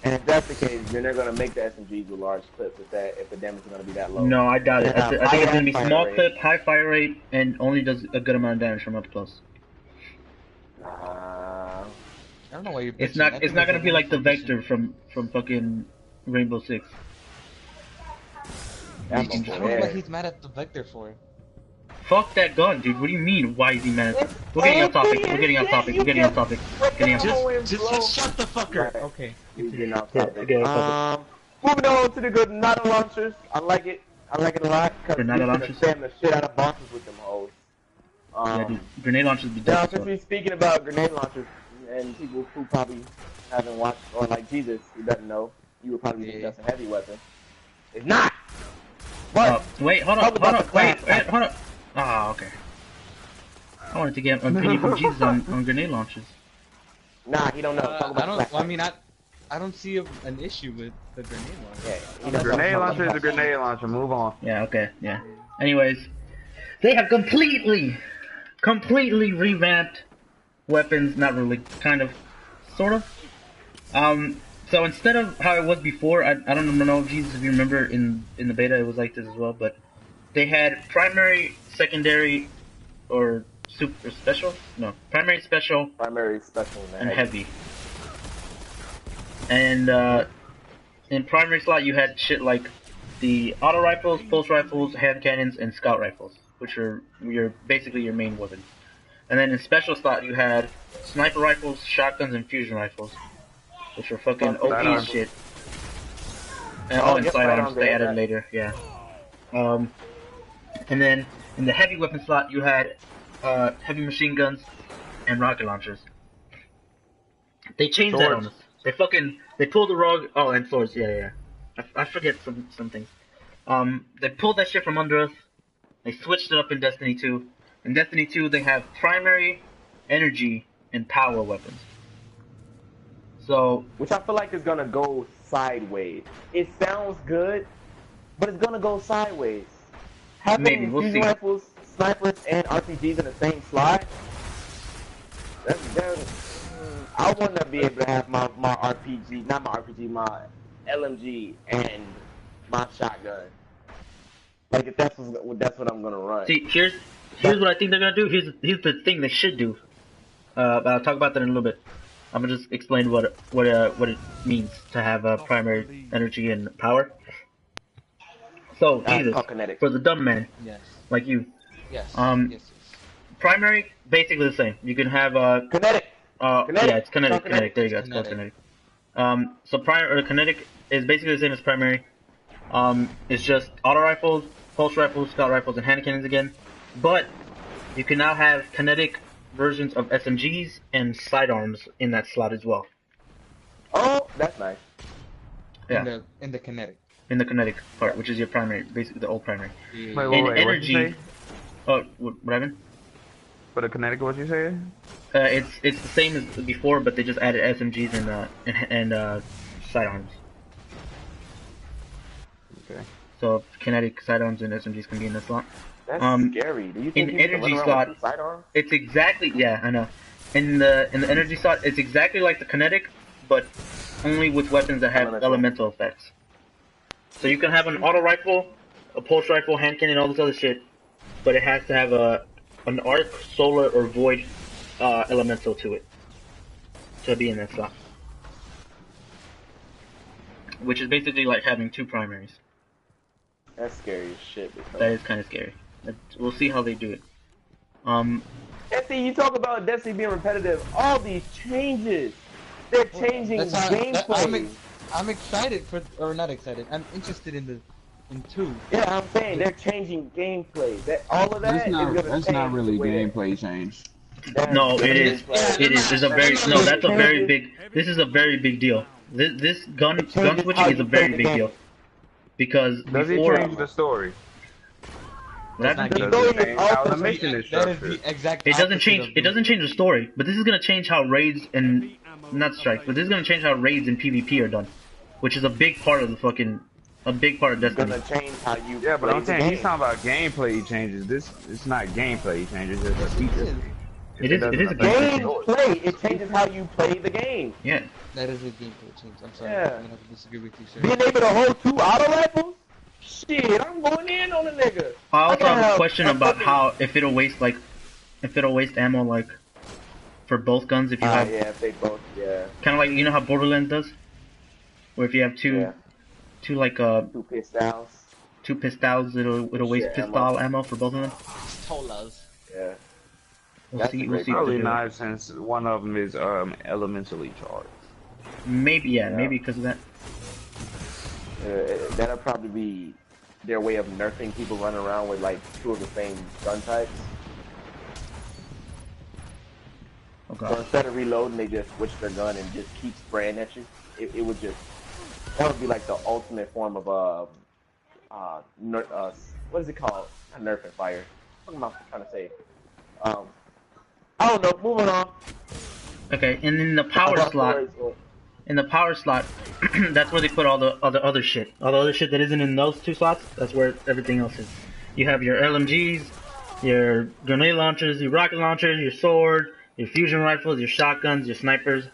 And if that's the case, then they're gonna make the SMGs with large clips if the damage is gonna be that low. No, I doubt it. I think it's gonna be High small fire clip, high fire rate, and only does a good amount of damage from up close. I don't know why you're. It's bitching. I not think gonna it's be a like the wonderful Vector from fucking Rainbow Six. That's mission. I my don't know boy. what he's mad at the Vector for. Fuck that gun, dude. What do you mean? Why is he mad? We're getting off topic. We're getting off topic. We're getting off topic. Getting off topic. Just shut the fucker. Right. Okay. He's getting off Yeah, topic. get off Moving on to the Granada launchers. I like it. I like it a lot because Granada you can launchers? spam the shit out of bosses with them hoes. Yeah, dude. Grenade launchers be Now, dope. since we're speaking about grenade launchers and people who probably haven't watched, or like Jesus, who doesn't know, you would probably think that's a heavy weapon. It's not! But, Wait, hold Talk up, about hold the up, wait, class. hold up. Ah, okay. I wanted to get opinion from Jesus on grenade launches. Nah, he don't know. Talk I about don't. flashlight. Well, I mean, I don't see an issue with the grenade launcher. Yeah, he Unless doesn't- Grenade I'm launcher is a wrong. grenade launcher. Move on. Yeah, okay, yeah. Anyways, they have completely revamped weapons. Not really, kind of, sort of. So instead of how it was before, I don't know, Jesus, if you remember in the beta it was like this as well, but they had primary, secondary, or super special? No, primary, special, primary, special, and heavy. And in primary slot you had shit like the auto rifles, pulse rifles, hand cannons, and scout rifles, which are basically your main weapons. And then in special slot you had sniper rifles, shotguns, and fusion rifles, which are fucking OP Sidearms. shit. And and yep, sidearms they added that. later, yeah. And then in the heavy weapon slot you had heavy machine guns and rocket launchers. They changed that on us. They pulled the rug. Oh, and swords. Yeah. I forget some things. They pulled that shit from under us. They switched it up in Destiny 2. In Destiny 2, they have primary, energy, and power weapons. So, Which I feel like is gonna go sideways. It sounds good, but it's gonna go sideways. Having Maybe, we'll fusion see. rifles, snipers, and RPGs in the same slot. I want to be able to have my RPG, not my RPG, my LMG and my shotgun. Like if that's what I'm gonna run. see, here's what I think they're gonna do. Here's the thing they should do. I'll talk about that in a little bit. I'm gonna just explain what it means to have primary, energy, and power. So, Jesus, kinetic. for the dumb man Yes. like you, Yes. yes. Primary, basically the same. You can have Kinetic. Kinetic. yeah, it's kinetic. It's called Kinetic. There you go. It's called Kinetic. kinetic. So primary or kinetic is basically the same as primary. It's just auto rifles, pulse rifles, scout rifles, and hand cannons again. But you can now have kinetic versions of SMGs and sidearms in that slot as well. Oh, that's nice. Yeah, In the kinetic. in the kinetic part, which is your primary, basically the old primary. Yeah. Wait, In wait, what'd you energy, say? oh, what happened? For the kinetic, what you say? It's the same as before, but they just added SMGs and sidearms. Okay. So kinetic sidearms and SMGs can be in this slot. That's Um, scary. Do you in think you can energy run around slot- with two sidearms? It's exactly, yeah, I know. In the energy slot, it's exactly like the kinetic, but only with weapons that have elemental effects. So you can have an auto rifle, a pulse rifle, hand cannon, all this other shit, but it has to have an arc, solar, or void elemental to it to be in that slot. Which is basically like having two primaries. That's scary as shit. That is kind of scary. We'll see how they do it. And see, you talk about Destiny being repetitive. All these changes, they're changing That's how- gameplay. I'm excited or not excited. I'm interested in 2. Yeah, I'm saying they're changing gameplay. All of that That's not. is gonna That's change not really the way that- gameplay change. No, it is. It is. It's a very no. That's a very Changes. big. This is a very big deal. This gun changes switching how is a you play very the big game. deal. Because Does it before, change the story? what happened? That's not Does story it is change how also- the mission is That is structured? the exact. It doesn't opposite change. of It doesn't change the story. But this is gonna change how raids and not strikes, but this is gonna change how raids and PvP are done, which is a big part of a big part of It's Destiny. gonna change how you Yeah, but play I'm the saying game. he's talking about gameplay changes. It's not gameplay changes. It's a feature. It is. It is a gameplay change. Gameplay, it changes how you play the game. Yeah. That is a gameplay change. I'm sorry. Yeah. I'm gonna have to disagree with you, sir. Being able to hold two auto rifles? Shit, I'm going in on a nigga. I also gotta have a question about fucking- how if it'll waste ammo like for both guns if you have Yeah, if they both, yeah. kind of like you know how Borderlands does, where if you have two Yeah. two like Two pistols. two pistols, it'll waste Shit, pistol ammo for both of them. Tolas. Yeah. We'll That's see. a We'll great see. What Probably they do. not, since one of them is elementally charged. Maybe Yeah. maybe because of that. That'll probably be their way of nerfing people running around with like two of the same gun types. Oh So god. instead of reloading, they just switch their gun and just keep spraying at you. It would just, that would be like the ultimate form of what is it called? Not nerf and fire. What am I trying to say? I don't know. Moving on. Okay, and in the power slot, that's where they put all the other shit. All the other shit that isn't in those two slots, that's where everything else is. You have your LMGs, your grenade launchers, your rocket launchers, your sword, your fusion rifles, your shotguns, your snipers.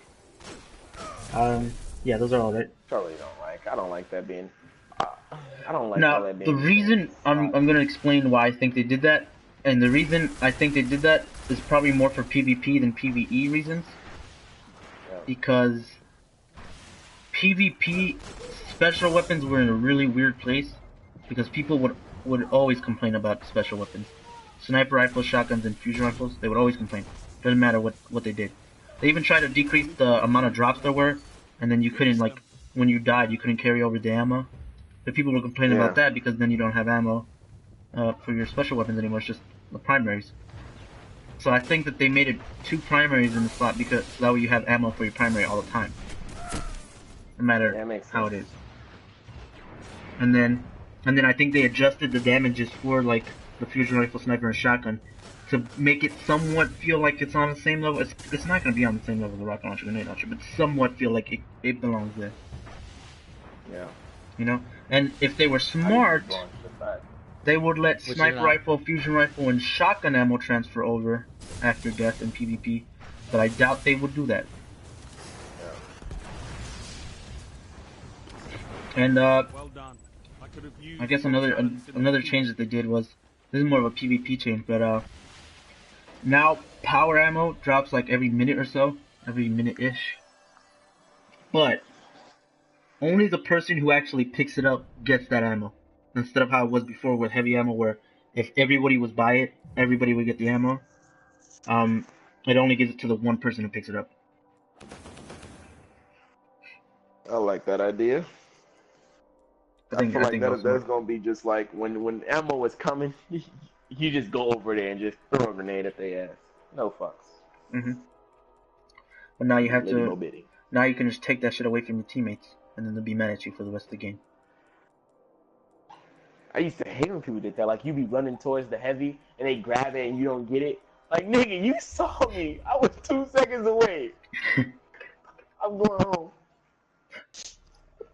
Yeah, those are all right. Totally don't like. I don't like that being. I don't like all Now, that the being. reason I'm gonna explain why I think they did that, and the reason I think they did that is probably more for PvP than PvE reasons. Yeah. Because PvP special weapons were in a really weird place because people would always complain about special weapons. Sniper rifles, shotguns, and fusion rifles, they would always complain. Doesn't matter what they did. They even tried to decrease the amount of drops there were, and then you couldn't, like, when you died, you couldn't carry over the ammo. But people were complaining about that because then you don't have ammo for your special weapons anymore. It's just the primaries. So I think that they made it 2 primaries in the slot because that way you have ammo for your primary all the time, no matter how it is. And then I think they adjusted the damages for like the fusion rifle, sniper, and shotgun to make it somewhat feel like it's on the same level. It's not going to be on the same level as the rocket launcher, grenade launcher, but somewhat feel like it belongs there. Yeah. You know, and if they were smart, they would let sniper rifle, fusion rifle, and shotgun ammo transfer over after death in PvP, but I doubt they would do that. Yeah. And Well done. I guess another change that they did was, this is more of a PvP change, but now power ammo drops like every minute or so, every minute-ish. But only the person who actually picks it up gets that ammo. Instead of how it was before with heavy ammo where if everybody was by it, everybody would get the ammo. It only gives it to the one person who picks it up. I like that idea. I feel like that's gonna be just like when ammo is coming, you just go over there and just throw a grenade at their ass. No fucks. But now you have to. Now you can just take that shit away from your teammates, and then they'll be mad at you for the rest of the game. I used to hate when people did that. Like, you be running towards the heavy, and they grab it, and you don't get it. Like, nigga, you saw me. I was 2 seconds away. I'm going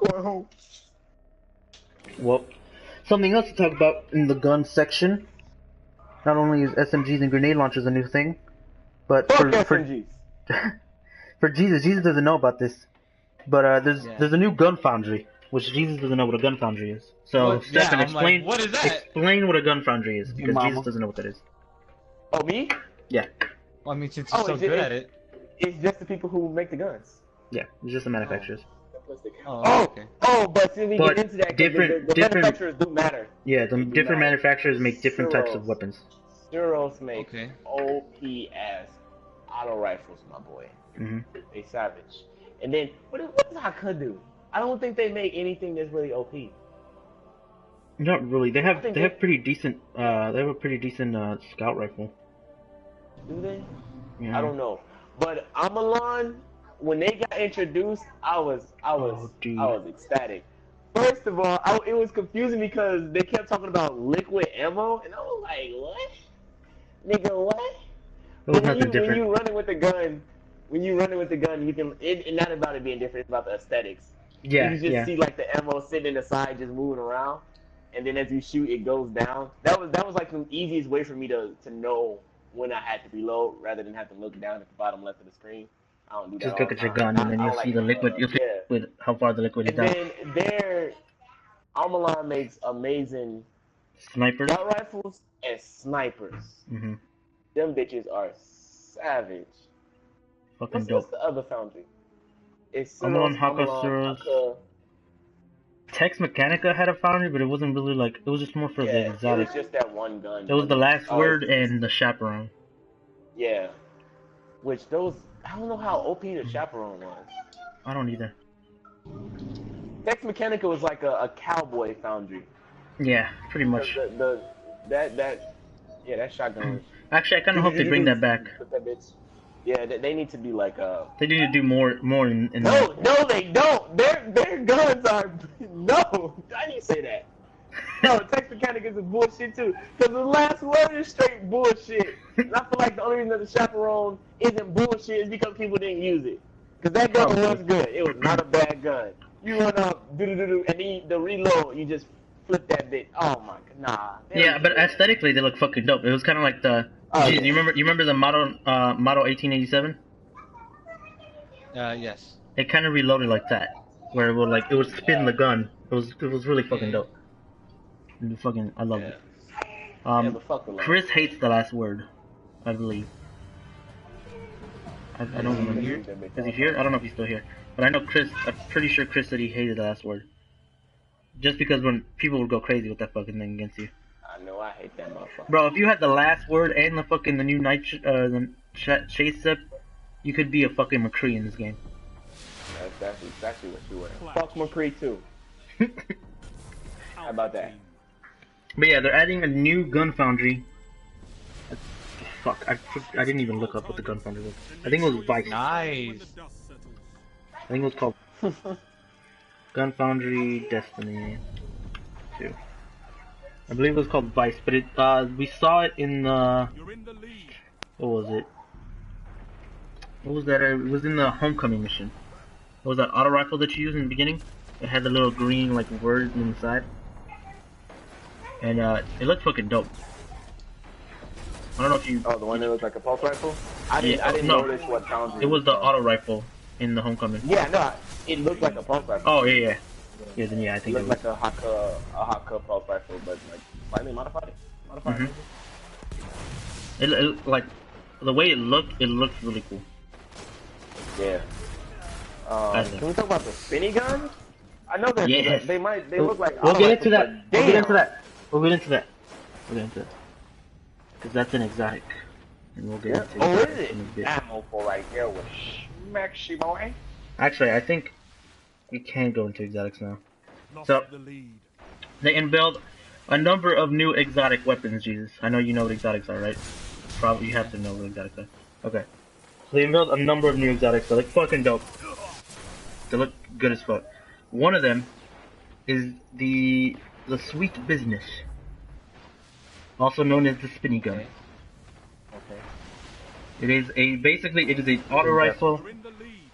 home. Well, something else to talk about in the gun section. Not only is SMGs and grenade launchers a new thing, but for SMGs. for Jesus doesn't know about this. But there's a new gun foundry, which Jesus doesn't know what a gun foundry is. So Stefan, explain what is that? Explain what a gun foundry is, because Jesus doesn't know what that is. Oh, me? Yeah. Well, I mean, since you're so good at it. It's just the people who make the guns. Yeah, it's just the manufacturers. Okay. But since we get into that, the manufacturers do matter. Yeah, the different manufacturers make different types of weapons. Suros make OP ass auto rifles, my boy. They savage. And then what does Hakka do? I don't think they make anything that's really OP. Not really. They have pretty decent. They have a pretty decent scout rifle. Do they? Yeah. I don't know. But Amalon, when they got introduced, I was ecstatic. First of all, it was confusing because they kept talking about liquid ammo, and I was like, what? Nigga, what? But when you running with the gun, you can. It's not about it being different. It's about the aesthetics. Yeah. You just see like the ammo sitting in the side, just moving around, and then as you shoot, it goes down. That was like the easiest way for me to know when I had to reload, rather than have to look down at the bottom left of the screen. I don't do that. Just look at your gun, and then you'll see the liquid. You'll see how far the liquid is down. And then Amalon makes amazing snipers, scout rifles, and snipers. Them bitches are savage. Fucking dope. What's the other foundry? It's Amalon, Hakka. Tex Mechanica had a foundry, but it wasn't really like, it was just more for the exotic. It was just that one gun. It was the last word and the chaperone. Yeah. Which those, I don't know how OP the chaperone was. I don't either. Tex Mechanica was like a cowboy foundry. Yeah, pretty much. That shotgun. Actually, I kind of hope they bring that back. That bitch. Yeah, they need to be like They need to do more in. No, they don't. Their guns are no. Why do you say that? No, text mechanicus is bullshit too. Because the last word is straight bullshit. And I feel like the only reason that the chaperone isn't bullshit is because people didn't use it. Because that gun Probably. was good. It was not a bad gun. You run up, do, and then the reload, you just flip that bit. Oh my god, nah. Yeah, but aesthetically they look fucking dope. It was kind of like the. Oh, Geez, yeah. you remember the model 1887? Yes. It kind of reloaded like that, where it would spin the gun. It was really fucking Yeah. dope. And fucking, I love it. Yeah, but fuck the Chris hates the last word, I believe. I don't remember. Is he here? I don't know if he's still here. But I know Chris, I'm pretty sure Chris said he hated the last word. Just because when people would go crazy with that fucking thing against you. I know, I hate that motherfucker. Bro, if you had the last word and the new night, chase up, you could be a fucking McCree in this game. That's exactly what you were. Fuck McCree too. How about that? But yeah, they're adding a new gun foundry. Fuck, I didn't even look up what the gun foundry was. I think it was Vice. Nice. I think it was called Gun Foundry Destiny 2. I believe it was called Vice, but we saw it in the... What was it? What was that? It was in the Homecoming mission. What was that auto rifle that you used in the beginning? It had the little green like words inside. And it looked fucking dope. I don't know if you... Oh, the one that looked like a pulse rifle? I didn't no, notice what sounds it was the auto rifle in the Homecoming. Yeah, no, it looked like a pulse rifle. Oh, yeah. Yeah, then I It think looked it was. like a Haka pulse rifle, but like slightly modified. It like, the way it looked really cool. Yeah. I think. Can we talk about the spinny guns? I know that Yes. they look like We'll auto get into rifles, that. but We'll get damn. into that. We'll get into that. Because that's an exotic. And we'll get Yeah. into Oh, that is it? in a bit. Ammo for right there with Maxi boy. Actually, I think we can go into exotics now. Lost So- the lead. They unveiled a number of new exotic weapons, Jesus. I know you know what exotics are, right? Probably you have to know what exotics are. Okay. So they unveiled a number of new exotics that look fucking dope. They look good as fuck. One of them is the Sweet Business. Also known as the Spinny Gun. Okay. It is an auto rifle You're in the lead.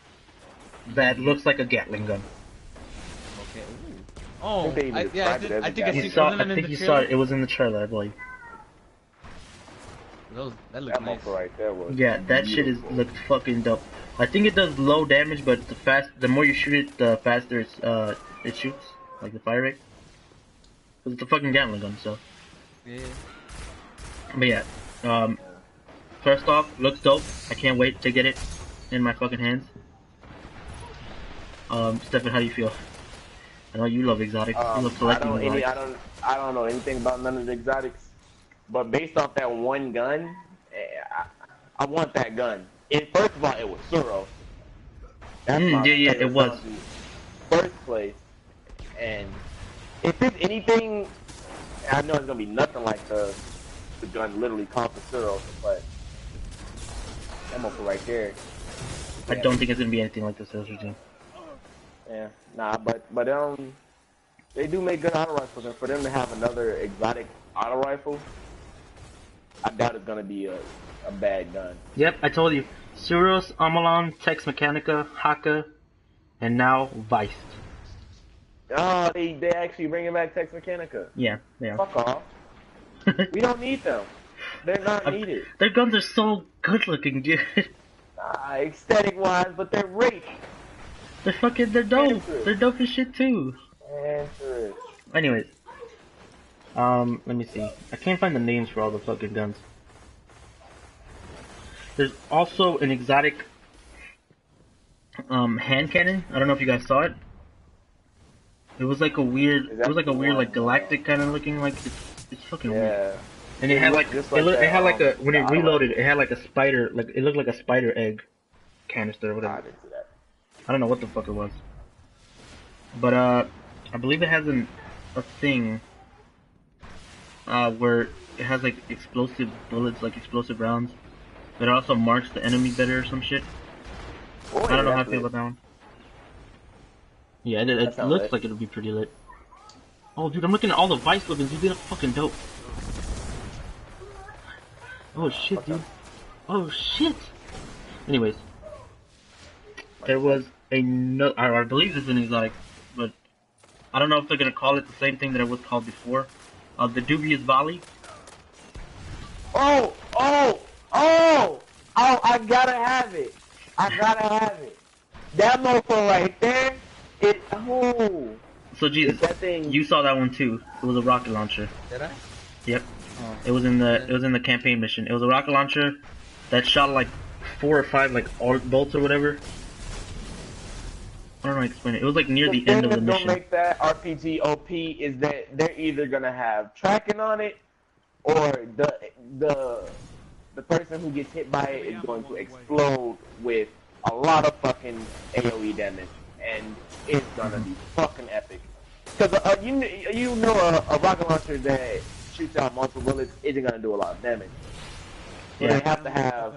that looks like a Gatling gun. Okay. Ooh. Oh, I think they even described it as I a think I gun. see I something in think the you saw trailer. it. It was in the trailer, I believe. That looks That nice. motherfucker right there was. Yeah, that shit looks fucking dope. I think it does low damage, but the more you shoot it, the faster it shoots, like the fire rate. Cause it's a fucking Gatling gun, so. Yeah. But yeah, first off, looks dope. I can't wait to get it in my fucking hands. Stefan, how do you feel? I know you love exotics. You love collecting exotics. I don't know anything about none of the exotics, but based off that one gun, I want that gun. First of all, it was Suro. That's my yeah, favorite it was. gun in the first place, and if it's anything, I know it's gonna be nothing like the gun literally called the Suro, but that motherfucker right there. I don't think it's gonna be anything like the Sales Regime. Yeah, nah, but they do make good auto rifles, and for them to have another exotic auto rifle, I doubt it's gonna be a bad gun. Yep, I told you. Suros, Amalon, Tex Mechanica, Haka, and now Vice. Oh, they actually bringing back Tex Mechanica. Yeah, they are. Fuck off. We don't need them. They're not needed. Their guns are so good looking, dude. Aesthetic wise, but they're rape. They're dope. They're dope as shit too. Answer it. Anyways. Let me see. I can't find the names for all the fucking guns. There's also an exotic hand cannon. I don't know if you guys saw it. It was like a weird, like galactic kind of looking, like it's fucking weird. And it had like, it had like a, when it reloaded, it had like a spider, like it looked like a spider egg canister or whatever. I don't know what the fuck it was. But I believe it has a thing where it has like explosive bullets, like explosive rounds. But it also marks the enemy better or some shit. I don't know how I feel about that one. Yeah, it looks like it'll be pretty lit. Oh, dude, I'm looking at all the Vice weapons. Dude, they're fucking dope. Oh shit, dude. Oh shit. Anyways, there was a no. I believe it's an exotic, but I don't know if they're gonna call it the same thing that it was called before. The dubious volley. Oh! Oh! Oh! Oh! I gotta have it. I gotta have it. That motherfucker right there. It. Oh. So Jesus, That thing. you saw that one too. It was a rocket launcher. Did I? Yep. Oh. It was in the campaign mission. It was a rocket launcher that shot like 4 or 5 like arc bolts or whatever. I don't know how to explain it. It was like near the end of the thing that's mission. gonna make that RPG OP is that they're either gonna have tracking on it, or the person who gets hit by it is going to explode with a lot of fucking AOE damage, and it's gonna be fucking epic. Cause you know a rocket launcher that shoots out multiple bullets isn't gonna do a lot of damage. So Yeah. they have to have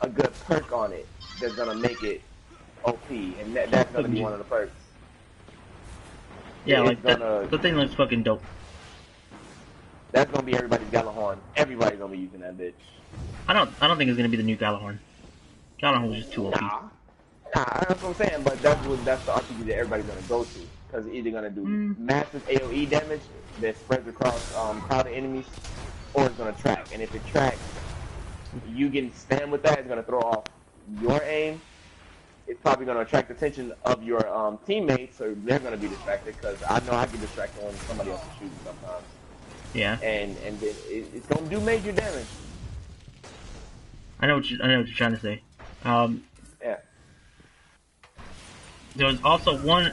a good perk on it that's gonna make it OP, and that's gonna be one of the perks. Yeah, It's like that. gonna- The thing looks fucking dope. That's gonna be everybody's Galahorn. Everybody's gonna be using that bitch. I don't think it's gonna be the new Galahorn. Galahorn was just too OP. Nah, that's what I'm saying. But that's the RPG that everybody's gonna go to, because it's either gonna do massive AOE damage that spreads across crowded enemies, or it's gonna track. And if it tracks, you getting spammed with that is gonna throw off your aim. It's probably gonna attract the attention of your teammates, so they're gonna be distracted. Because I know I get distracted when somebody else is shooting sometimes. Yeah. And then it's gonna do major damage. I know what you're trying to say. Yeah. There was also one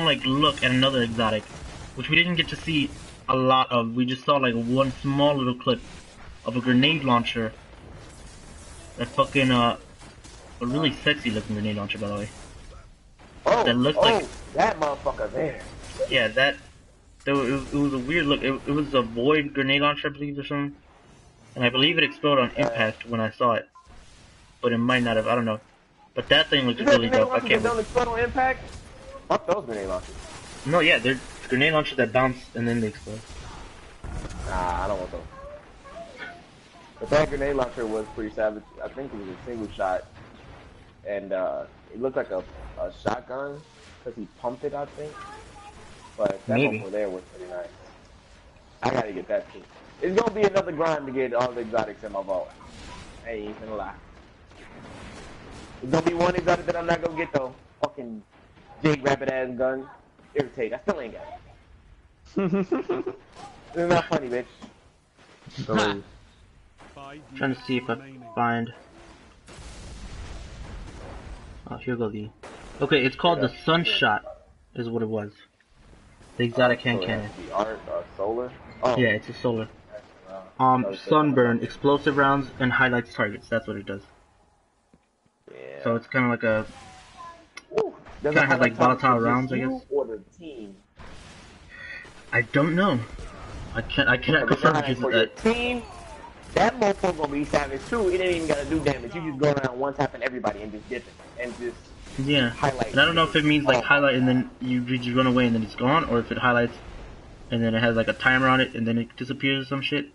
like look at another exotic, which we didn't get to see a lot of. We just saw like one small little clip of a grenade launcher. That fucking a really sexy looking grenade launcher, by the way. Oh, That looked like that motherfucker there. yeah that. It was a weird look. It was a void grenade launcher, I believe, or something. And I believe it exploded on impact when I saw it. But it might not have, I don't know. But that thing looks really dope. I can't don't wait. explode on impact? Fuck those grenade launchers. No, yeah, they're grenade launchers that bounce and then they explode. Nah, I don't want those. But that grenade launcher was pretty savage. I think it was a single shot. And it looked like a shotgun, because he pumped it, I think. But that Maybe. one over there was pretty nice. I gotta get that too. It's gonna be another grind to get all the exotics in my vault. I ain't even gonna lie. There's gonna be one exotic that I'm not gonna get though. Fucking big rabbit ass gun. Irritate. I still ain't got it. It's not funny, bitch. So, trying to see if I can find. Oh, here goes the. Okay, it's called the Sunshot, is what it was. The exotic hand So it cannon. has to be art, solar? Oh. Yeah, it's a solar. was Sunburn, explosive rounds, and highlights targets. That's what it does. Yeah. So it's kind of like a. Ooh, does Kinda it have, like, highlight targets volatile for rounds, I just you guess? Or the team? I don't know. I cannot confirm Because because for your team, that motherfucker gonna be savage too. It ain't even gotta do damage. You just go around one tapping everybody and just dip it and just yeah. highlight. And I don't know if it means like highlight and then you run away and then it's gone, or if it highlights and then it has like a timer on it and then it disappears or some shit.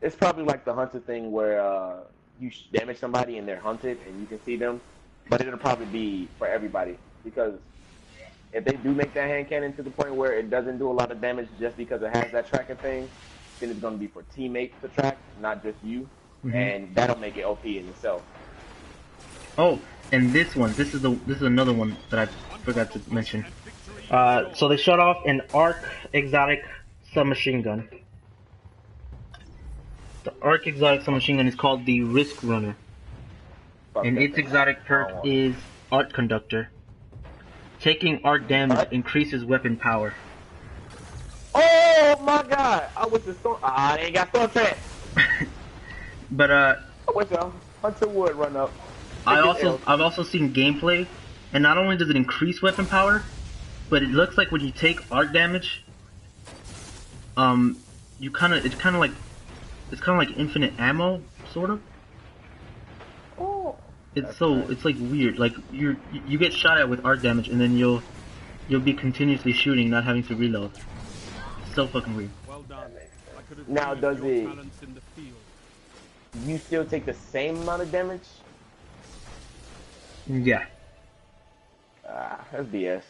It's probably like the hunter thing where you damage somebody and they're hunted and you can see them, but it'll probably be for everybody, because if they do make that hand cannon to the point where it doesn't do a lot of damage just because it has that tracking thing, then it's going to be for teammates to track, not just you, and that'll make it OP in itself. Oh, and this is another one that I forgot to mention. So they shut off an Arc exotic submachine gun. The Arc exotic submachine gun is called the Risk Runner, and its exotic perk is Art Conductor. Taking arc damage increases weapon power. Oh my god! I wish the storm. I ain't got storm trap. But I wish Hunter would run up. I've also seen gameplay, and not only does it increase weapon power, but it looks like when you take arc damage, it's kind of like infinite ammo, sort of. Oh. It's like weird. Like you get shot at with arc damage, and then you'll you'll be continuously shooting, not having to reload. It's so fucking weird. Well done. I could agree Now, with does your it- talents in the field. You still take the same amount of damage? Yeah. That's BS.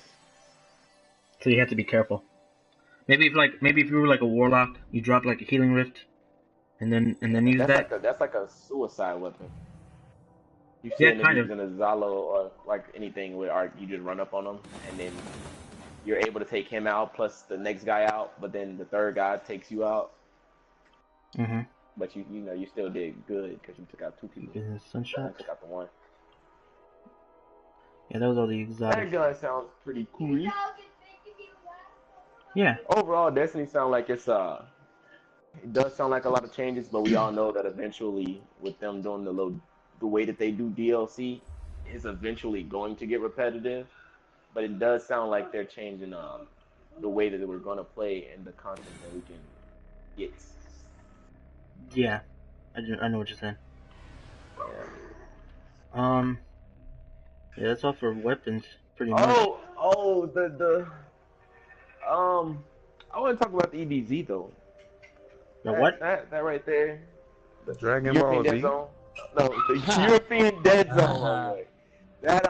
So you have to be careful. Maybe if you were like a warlock, you drop like a healing rift, and then use that. That's like a suicide weapon. You Yeah, shouldn't kind be of. using a Zalo or like anything with art. You just run up on him, and then you're able to take him out, plus the next guy out. But then the third guy takes you out. Mhm. But you know you still did good because you took out 2 people. Business I sunshot. took out the 1. Yeah, that was all the That exotic. gun sounds pretty cool. Yeah. Overall, Destiny sound like it does sound like a lot of changes, but we all know that eventually, with them doing the way that they do DLC, is eventually going to get repetitive. But it does sound like they're changing the way that we're gonna play and the content that we can get. Yeah. I know what you're saying. Yeah, that's all for weapons, pretty much. I want to talk about the EDZ though. The what? That right there. The Dragon European Ball Dead Z. Zone. No, the European Dead Zone. Like,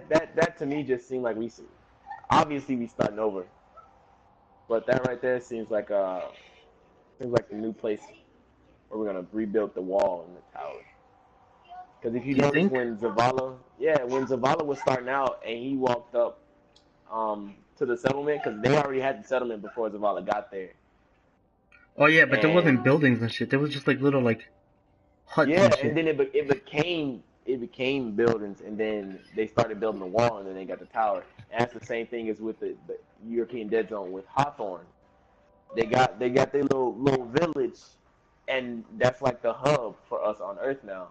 that to me just seemed like obviously we starting over, but that right there seems like the new place where we're gonna rebuild the wall and the tower. Because if you Do you notice think? when Zavala was starting out and he walked up to the settlement, because they already had the settlement before Zavala got there. Oh yeah, but there And- wasn't buildings and shit. There was just like little like huts Yeah, and shit. and then it became buildings, and then they started building the wall, and then they got the tower. And that's the same thing as with the European Dead Zone with Hawthorne. They got their little village, and that's like the hub for us on Earth now.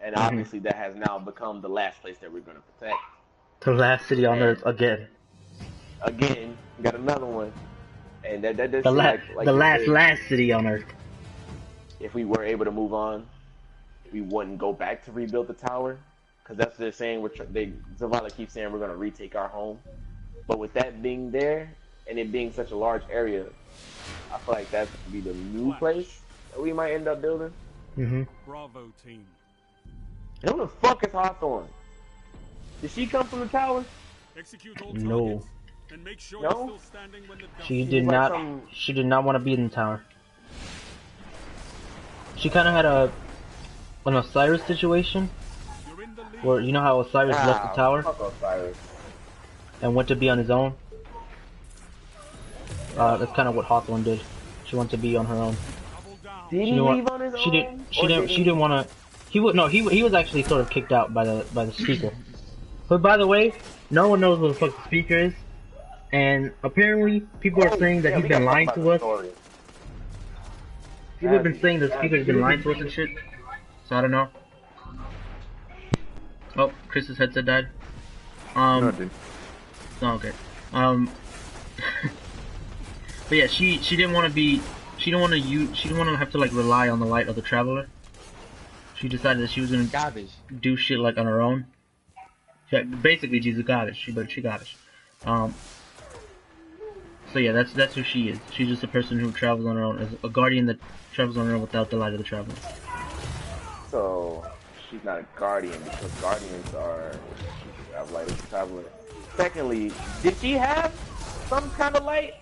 And obviously that has now become the last place that we're gonna protect. The last city on And- Earth again. Again, we got another one, and that does The seem like the if last city on Earth. if we were able to move on, we wouldn't go back to rebuild the tower, because that's what they're saying. Zavala keeps saying we're gonna retake our home, but with that being there and it being such a large area, I feel like that would be the new place that we might end up building. Mhm. Bravo team. And who the fuck is Hawthorne? Did she come from the tower? Execute all No. targets and make sure No? you're still standing when the dust She She did was like not. some- She did not want to be in the tower. She kind of had an Osiris situation, You're in the lead. where you know how Osiris left the tower Fuck Osiris. and went to be on his own. That's kind of what Hawthorne did. She wanted to be on her own. Double down. Did She he didn't want- leave on his She own? didn't. She Or didn't. did She didn't want to. He was actually sort of kicked out by the speaker. But by the way, no one knows what the fuck the speaker is, and apparently people are saying that Yeah, he's we been gotta talk lying about to the us. story. People have been saying the speaker's been lying to us and shit. So I don't know. Oh, Chris's headset died. No, it didn't. Oh, okay. But yeah, she didn't want to be. She didn't want to have to like rely on the light of the traveler. She decided that she was gonna Garbage. do shit like on her own. Yeah, basically, she's a goddess. She goddess. So yeah, that's who she is. She's just a person who travels on her own, as a guardian that travels on her own without the light of the traveler. So she's not a guardian, because guardians have light as a traveler. Secondly, did she have some kind of light?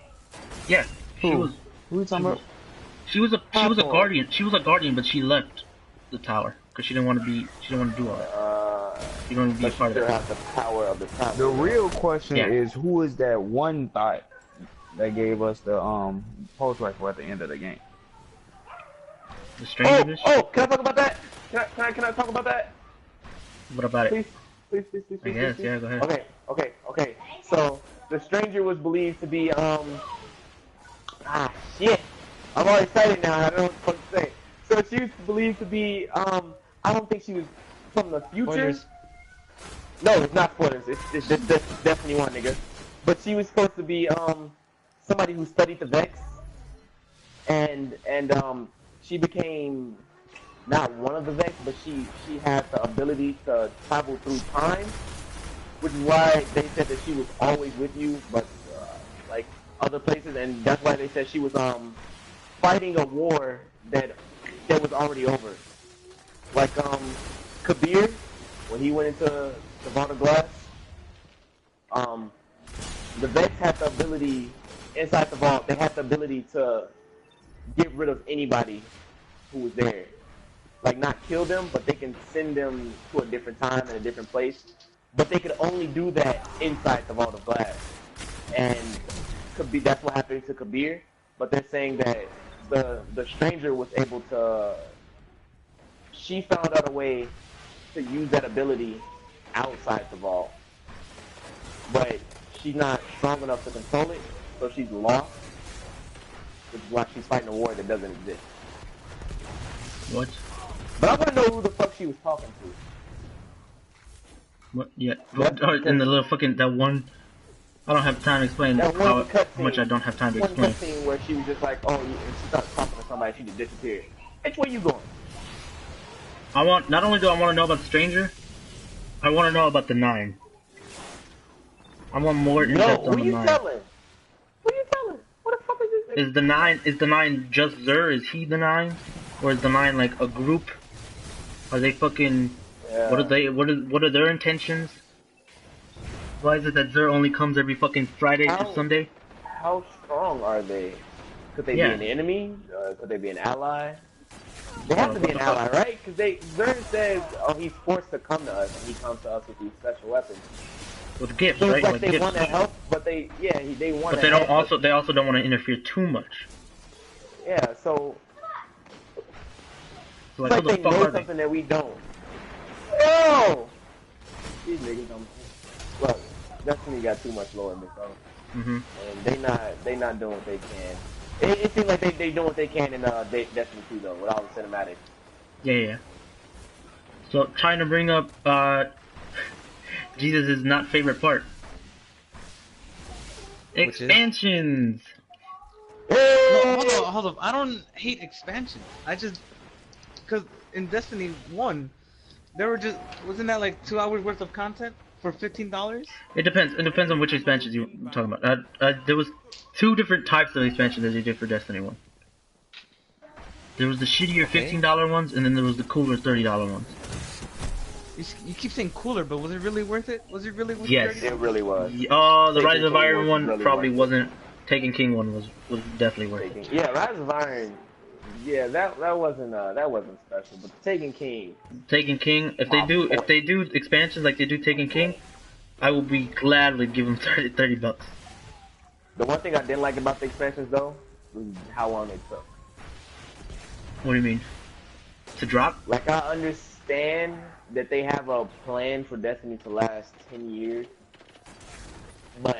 Yeah, she was. Who are you talking about? She was a Hawthorne. guardian. She was a guardian, but she left the tower because she didn't want to be. She didn't want to do all that. She didn't want to be a But she part of still that. has the power of the The traveler. real question Yeah. is, who is that one thought that gave us the pulse rifle at the end of the game? The stranger bitch? Can I talk about that? Can I talk about that? What about it? Please. I guess. Yeah, go ahead. Okay. So the stranger was believed to be shit. I'm all excited now. I don't know what to say. So she was believed to be I don't think she was from the future. Spoilers. No, it's not spoilers. It's definitely one, nigga. But she was supposed to be somebody who studied the Vex, and she became not one of the Vex, but she had the ability to travel through time, which is why they said that she was always with you, but like other places, and that's why they said she was fighting a war that was already over. Like Kabir, when he went into the Vault of Glass, the vets had the ability inside the vault. They had the ability to get rid of anybody who was there. Like not kill them, but they can send them to a different time and a different place. But they could only do that inside the Vault of Glass. And that's what happened to Kabir. But they're saying that the stranger was able to. She found out a way to use that ability outside the vault, but she's not strong enough to control it, so she's lost. Which is why she's fighting a war that doesn't exist. What? But I want to know who the fuck she was talking to. What? Yeah. In the little fucking that one. I don't have time to explain how much I don't have time to explain. One cutscene where she was just like, oh, and she started talking to somebody, she just disappeared. Bitch, where you going? Not only do I want to know about the stranger, I want to know about the 9. I want more in-depth on the 9. Who you telling? Who you telling? What the fuck is this? Is the 9 just Zur? Is he the 9? Or is the 9 like a group? Are they fucking... Yeah. What are their intentions? Why is it that Zur only comes every fucking Friday to Sunday? How strong are they? Could they be an enemy? Could they be an ally? They have to be an ally, right? Because Zur says, oh, he's forced to come to us, and he comes to us with these special weapons. With gifts, so right? Like they want to help, but they want. But they don't also don't want to interfere too much. Yeah, so like, it's like they know something that we don't. Oh, these niggas don't. Look, Destiny got too much lore in this song, and they not doing what they can. It seems like they doing what they can in Destiny 2 though, with all the cinematics. Yeah. So trying to bring up Jesus' not favorite part. Expansions. No, hold up. I don't hate expansions. I just because in Destiny 1, there were wasn't that like 2 hours worth of content for $15? It depends. It depends on which expansions you're talking about. There was 2 different types of expansions that they did for Destiny 1. There was the shittier $15 ones, and then there was the cooler $30 ones. You keep saying cooler, but was it really worth it? Was it really worth it? Yes, it really was. Oh, the Rise of Iron one really probably wasn't. Taken King one was definitely worth it. Yeah, Rise of Iron. Yeah, that wasn't special, but Taken King. Taken King. If they do expansions like they do Taken King, I will be gladly give them $30. The one thing I didn't like about the expansions though was how long it took. What do you mean? To drop? Like I understand that they have a plan for Destiny to last 10 years, but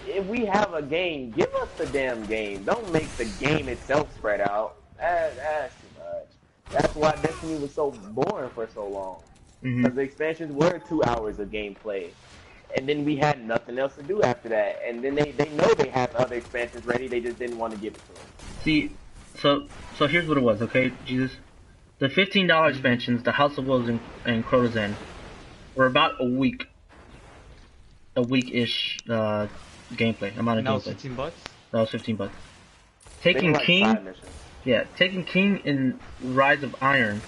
if we have a game, give us the damn game. Don't make the game itself spread out. That's too much. That's why Destiny was so boring for so long. Because the expansions were 2 hours of gameplay. And then we had nothing else to do after that. And then they know they have other expansions ready, they just didn't want to give it to them. See, so here's what it was, okay, Jesus? The $15 expansions, the House of Wolves and Crota's End, were about a week-ish gameplay, amount of gameplay. That was $15? That was $15. Taken King, Taken King in Rise of Iron.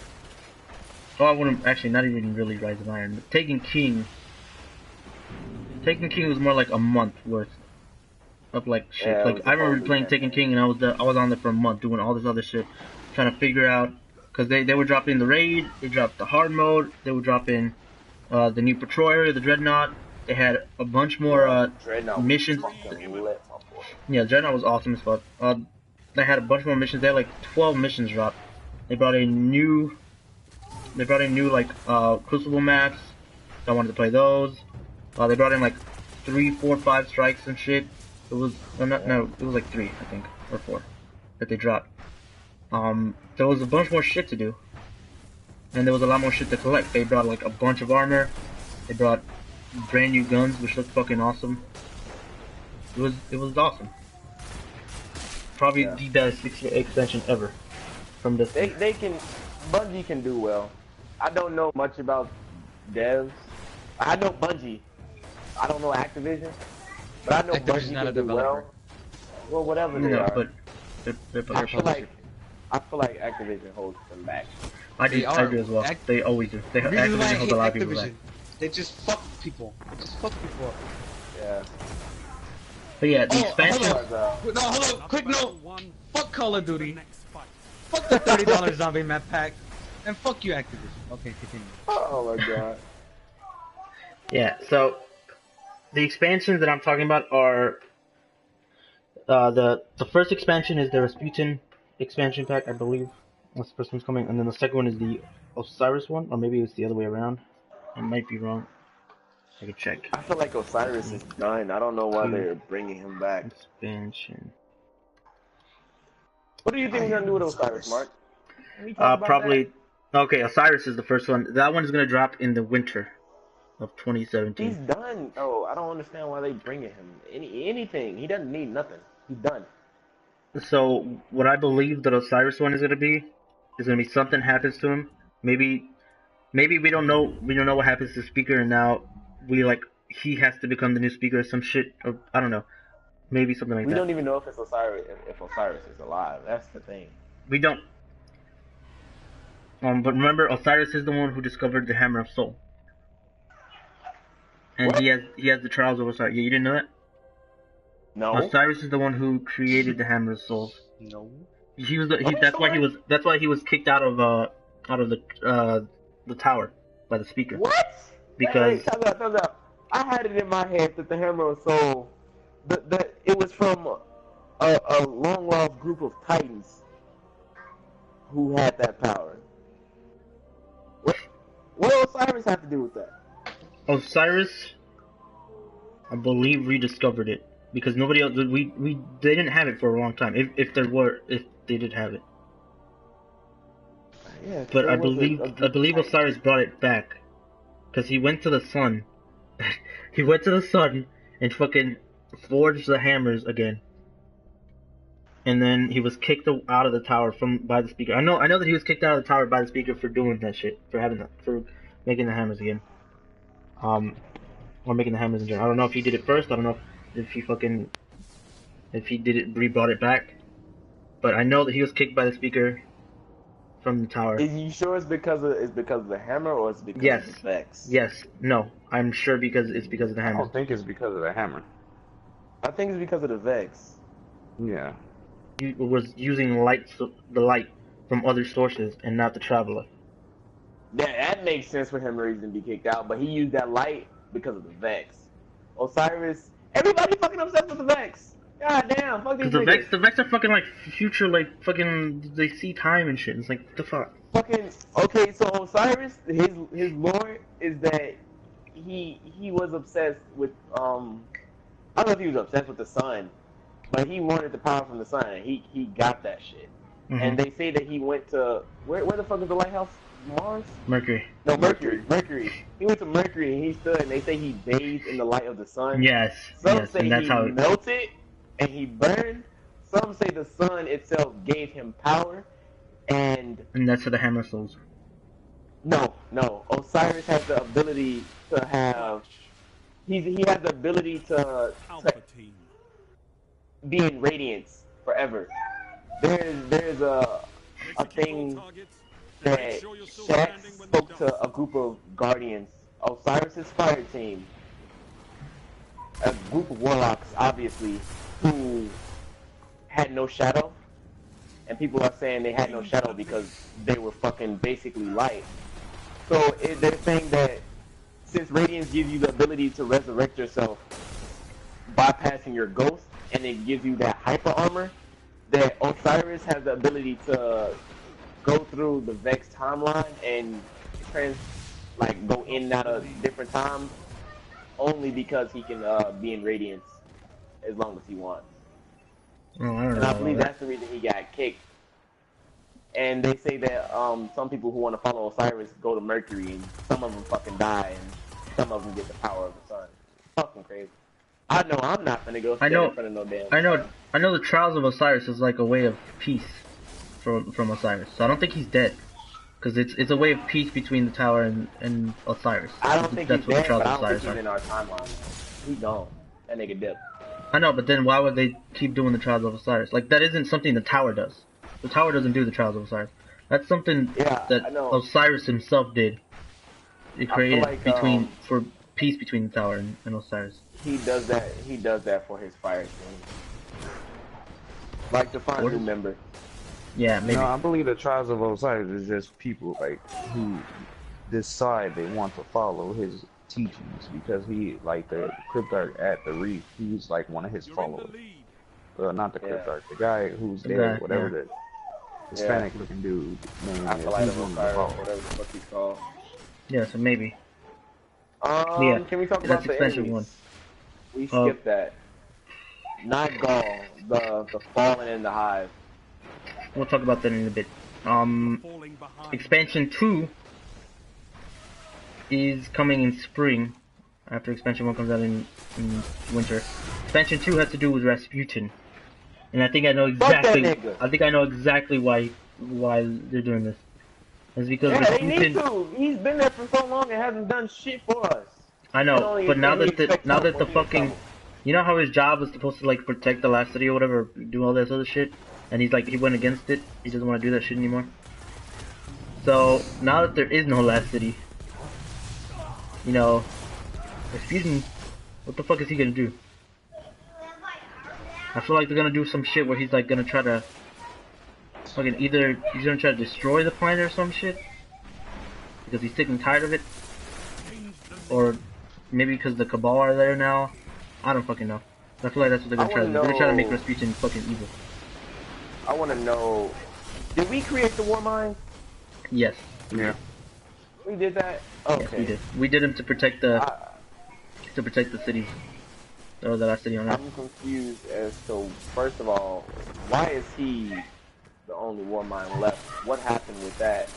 Oh, I wouldn't actually not even really Rise of Iron, but Taken King was more like a month worth of like shit. Yeah, like I remember playing Taken King and I was on there for a month doing all this other shit, trying to figure out because they were dropping the raid, they dropped the hard mode, they were dropping the new patrol area, the Dreadnought. They had a bunch more missions. Yeah, Dreadnought was awesome as fuck. They had a bunch more missions. They had like 12 missions dropped. They brought in new like Crucible maps. I wanted to play those. They brought in like 3, 4, 5 strikes and shit. It was it was like 3 I think or 4 that they dropped. There was a bunch more shit to do, and there was a lot more shit to collect. They brought like a bunch of armor. They brought brand new guns, which looked fucking awesome. It was awesome. Probably the best extension ever from this. Bungie can do well. I don't know much about devs, I know Bungie. I don't know Activision, but I know Activision's Bungie not a can do developer. well, whatever they No, are. but they're They're I a feel publisher. like Activision holds them back. I They do are. as well. They always do. They The reason why I Activision holds hate a lot of people back. Activision, they just fuck people. They just fuck people up. Yeah. But yeah, the Oh, expansion. hold on. No, hold on. Quick note. One, Fuck Call of Duty. next fight. Fuck the $30 zombie map pack. And fuck you, Activision. Okay, continue. Oh my god. Yeah, so the expansions that I'm talking about are the first expansion is the Rasputin expansion pack, I believe. That's the first one's coming, and then the second one is the Osiris one, or maybe it's the other way around. I might be wrong. I can check. I feel like Osiris is done. I don't know why they're bringing him back. Expansion. What do you think we're gonna do with Osiris, Mark? Can we talk about Probably. Okay, Osiris is the first one. That one is gonna drop in the winter of that? 2017. He's done. Oh, I don't understand why they bringing him anything. He doesn't need nothing. He's done. So what I believe that Osiris one is gonna be something happens to him. Maybe we don't know what happens to the speaker, and now he has to become the new speaker or some shit. Or I don't know. Maybe something like We that. don't even know if it's Osiris. If Osiris is alive, that's the thing. We don't. But remember, Osiris is the one who discovered the Hammer of Soul, and What? he has the trials of Osiris. Yeah, you didn't know that? No. Osiris is the one who created the Hammer of Souls. No. He was that's why he was kicked out of the tower by the speaker. What? Because Wait, time out. I had it in my head that the Hammer of Soul, it was from a long lost group of Titans who had that power. What does Osiris have to do with that? Osiris, I believe, rediscovered it because nobody else. They didn't have it for a long time. If they did have it. Yeah, But I believe Osiris brought it back because he went to the sun. He went to the sun and fucking forged the hammers again. And then he was kicked out of the tower by the speaker. I know that he was kicked out of the tower by the speaker for doing that shit, for making the hammers again. Or making the hammers in general. I don't know if he did it first. I don't know if he brought it back. But I know that he was kicked by the speaker from the tower. Is you sure it's because of the hammer or it's because Yes. of the Vex? Yes. No. I'm sure it's because of the I hammer. don't think it's because of the hammer. I think it's because of the Vex. Yeah. He was using the light from other sources and not the traveler. That makes sense for him to be kicked out, but he used that light because of the Vex. Osiris, everybody fucking obsessed with the Vex. God damn, fuck these Because the niggas. Vex are fucking like future, like fucking, they see time and shit. It's like, what the fuck? Fucking okay, so Osiris, his lore is that he was obsessed with I don't know if he was obsessed with the sun, but he wanted the power from the sun. And he got that shit. Mhm. And they say that he went to where the fuck is the lighthouse? Mars? Mercury. No, Mercury. He went to Mercury and he stood, and they say he bathed in the light of the sun. Yes. Some Yes. say And that's he how. melted and he burned. Some say the sun itself gave him power. And And that's how the hammer souls. no. Osiris has the ability to have. He has the ability to Palpatine. be in radiance forever. There's a thing Targets. that Make sure you're still Shaq standing when spoke they to a group of guardians, Osiris's fire team, a group of warlocks, obviously, who had no shadow, and people are saying they had no shadow because they were fucking basically light. So they're saying that since radiance gives you the ability to resurrect yourself, bypassing your ghost, and it gives you that hyper armor, that Osiris has the ability to go through the Vex timeline and go in and out of different times only because he can be in radiance as long as he wants. Oh, I don't And know. I believe that's the reason he got kicked. And they say that some people who want to follow Osiris go to Mercury, and some of them fucking die, and some of them get the power of the sun. Fucking crazy. I know I'm not gonna go stand in front of no damn. I know the trials of Osiris is like a way of peace from Osiris. So I don't think he's dead. Because it's a way of peace between the tower and Osiris. I don't think That's he's what the dead, Trials but I of don't think Osiris he's are. in our timeline. He gone. That nigga dipped. I know, but then why would they keep doing the Trials of Osiris? Like, that isn't something the tower does. The tower doesn't do the Trials of Osiris. That's something Yeah, I that know. Osiris himself did. It created like, for peace between the tower and Osiris. He does that. He does that for his fire team. Like to find a new member. Yeah, maybe. No, I believe the Trials of Osiris is just people like who decide they want to follow his teachings because he, like the Cryptarch at the Reef, he's like one of his You're in followers. the lead. Well, not the Cryptarch, the guy who's The there, guy, whatever yeah. the Hispanic looking dude name is. Acolyte He's of one of the Osiris, followers. whatever the fuck he's called. Yeah, so maybe. Yeah, Can we talk that's about the expansion enemies? one. We skipped that. Not Gaul, the Fallen in the Hive. We'll talk about that in a bit. Falling behind. Expansion 2 is coming in spring, after expansion 1 comes out in winter. Expansion 2 has to do with Rasputin. And I think I know exactly nigga. I think I know exactly why they're doing this. It's because Yeah, they need Rasputin, to. He's been there for so long and hasn't done shit for us. I know, but now that the fucking fucking, you know how his job was supposed to like protect the last city or whatever, do all this other shit, and he's like, he went against it. He doesn't want to do that shit anymore. So now that there is no last city, you know, Rasputin, what the fuck is he gonna do? I feel like they're gonna do some shit where he's like gonna try to fucking either he's gonna try to destroy the planet or some shit because he's sick and tired of it, or maybe because the Cabal are there now. I don't fucking know. I feel like that's what they're gonna try to do. They're gonna try to make Rasputin fucking evil. I want to know, did we create the War Mine? Yes. Yeah. We did that? Okay. Yes, we did. We did him to protect the cities. Or the last city on Earth. I'm confused as to, first of all, why is he the only War Mine left? What happened with that?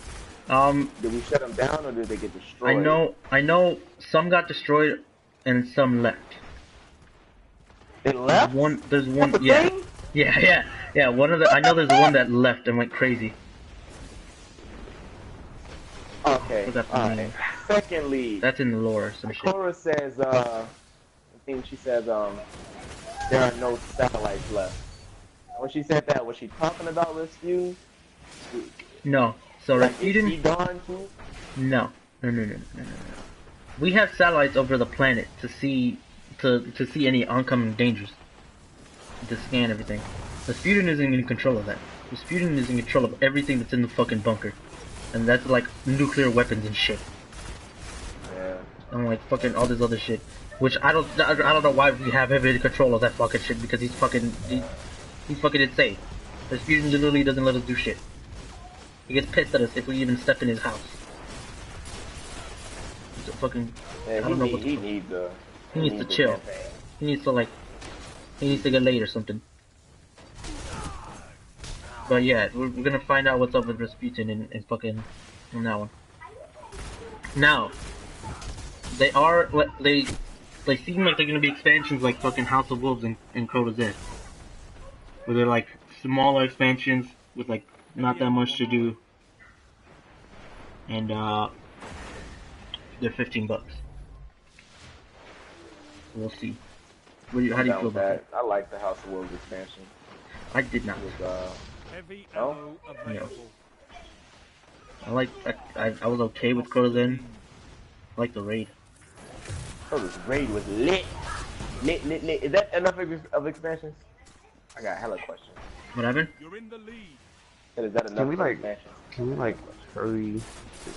Did we shut them down or did they get destroyed? I know some got destroyed and some left. They left? There's one, That's a yeah. thing? Yeah, one of the, I know there's one that left and went crazy. Okay, What's that alright. Secondly, That's in the lore or some shit. Cora says, I think she says, there are no satellites left. When she said that, was she talking about Rasputin? No. So Like, is Rasputin, he gone too? no. We have satellites over the planet to see any oncoming dangers. To scan everything. Rasputin isn't in control of that. Rasputin is in control of everything that's in the fucking bunker. And that's like nuclear weapons and shit. Yeah. And like fucking all this other shit. Which I don't know why we have him in control of that fucking shit, because he's fucking insane. Rasputin literally doesn't let us do shit. He gets pissed at us if we even step in his house. He's a fucking, Yeah, I don't know what he the fuck. needs He needs to the chill. campaign. He needs to get laid or something. But yeah, we're gonna find out what's up with Rasputin in fucking on that one. Now, they seem like they're gonna be expansions like fucking House of Wolves and Crota Z. Where they're like smaller expansions with like not that much to do. And they're $15. We'll see. How do you feel about that? I like the House of Wolves expansion. I did not. It was, Heavy Oh? ammo available. I was okay with Crota Z. I like the raid. oh, this raid was lit. Lit. Is that enough of expansions? I got hella questions. What happened? You're in the lead. Is that enough Can we, of like- expansions? Can we like hurry?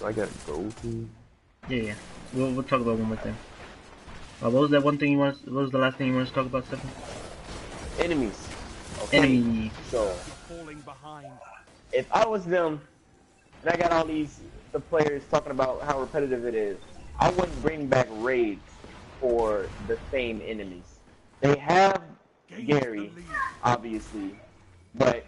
Like that gold thing? Yeah. We'll talk about one more thing. What was that one thing you want? What was the last thing you wanted to talk about, Stephen? Enemies. Okay. Enemy. So, Falling behind. if I was them, and I got all the players talking about how repetitive it is, I wouldn't bring back raids for the same enemies. They have Gary, obviously, but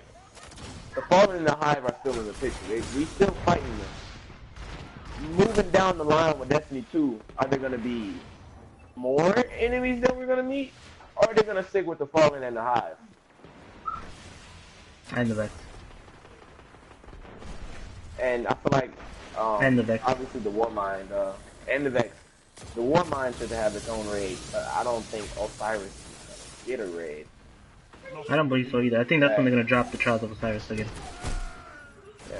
the Fallen and the Hive are still in the picture. We still fighting them. Moving down the line with Destiny 2, are there going to be more enemies that we're going to meet? Or are they going to stick with the Fallen and the Hive? And the rest. And I feel like, And the Vex. obviously the Warmind, and the Vex. The Warmind should have its own raid. I don't think Osiris get a raid. I don't believe so either. I think that's when they're gonna drop the Trials of Osiris again. Yeah.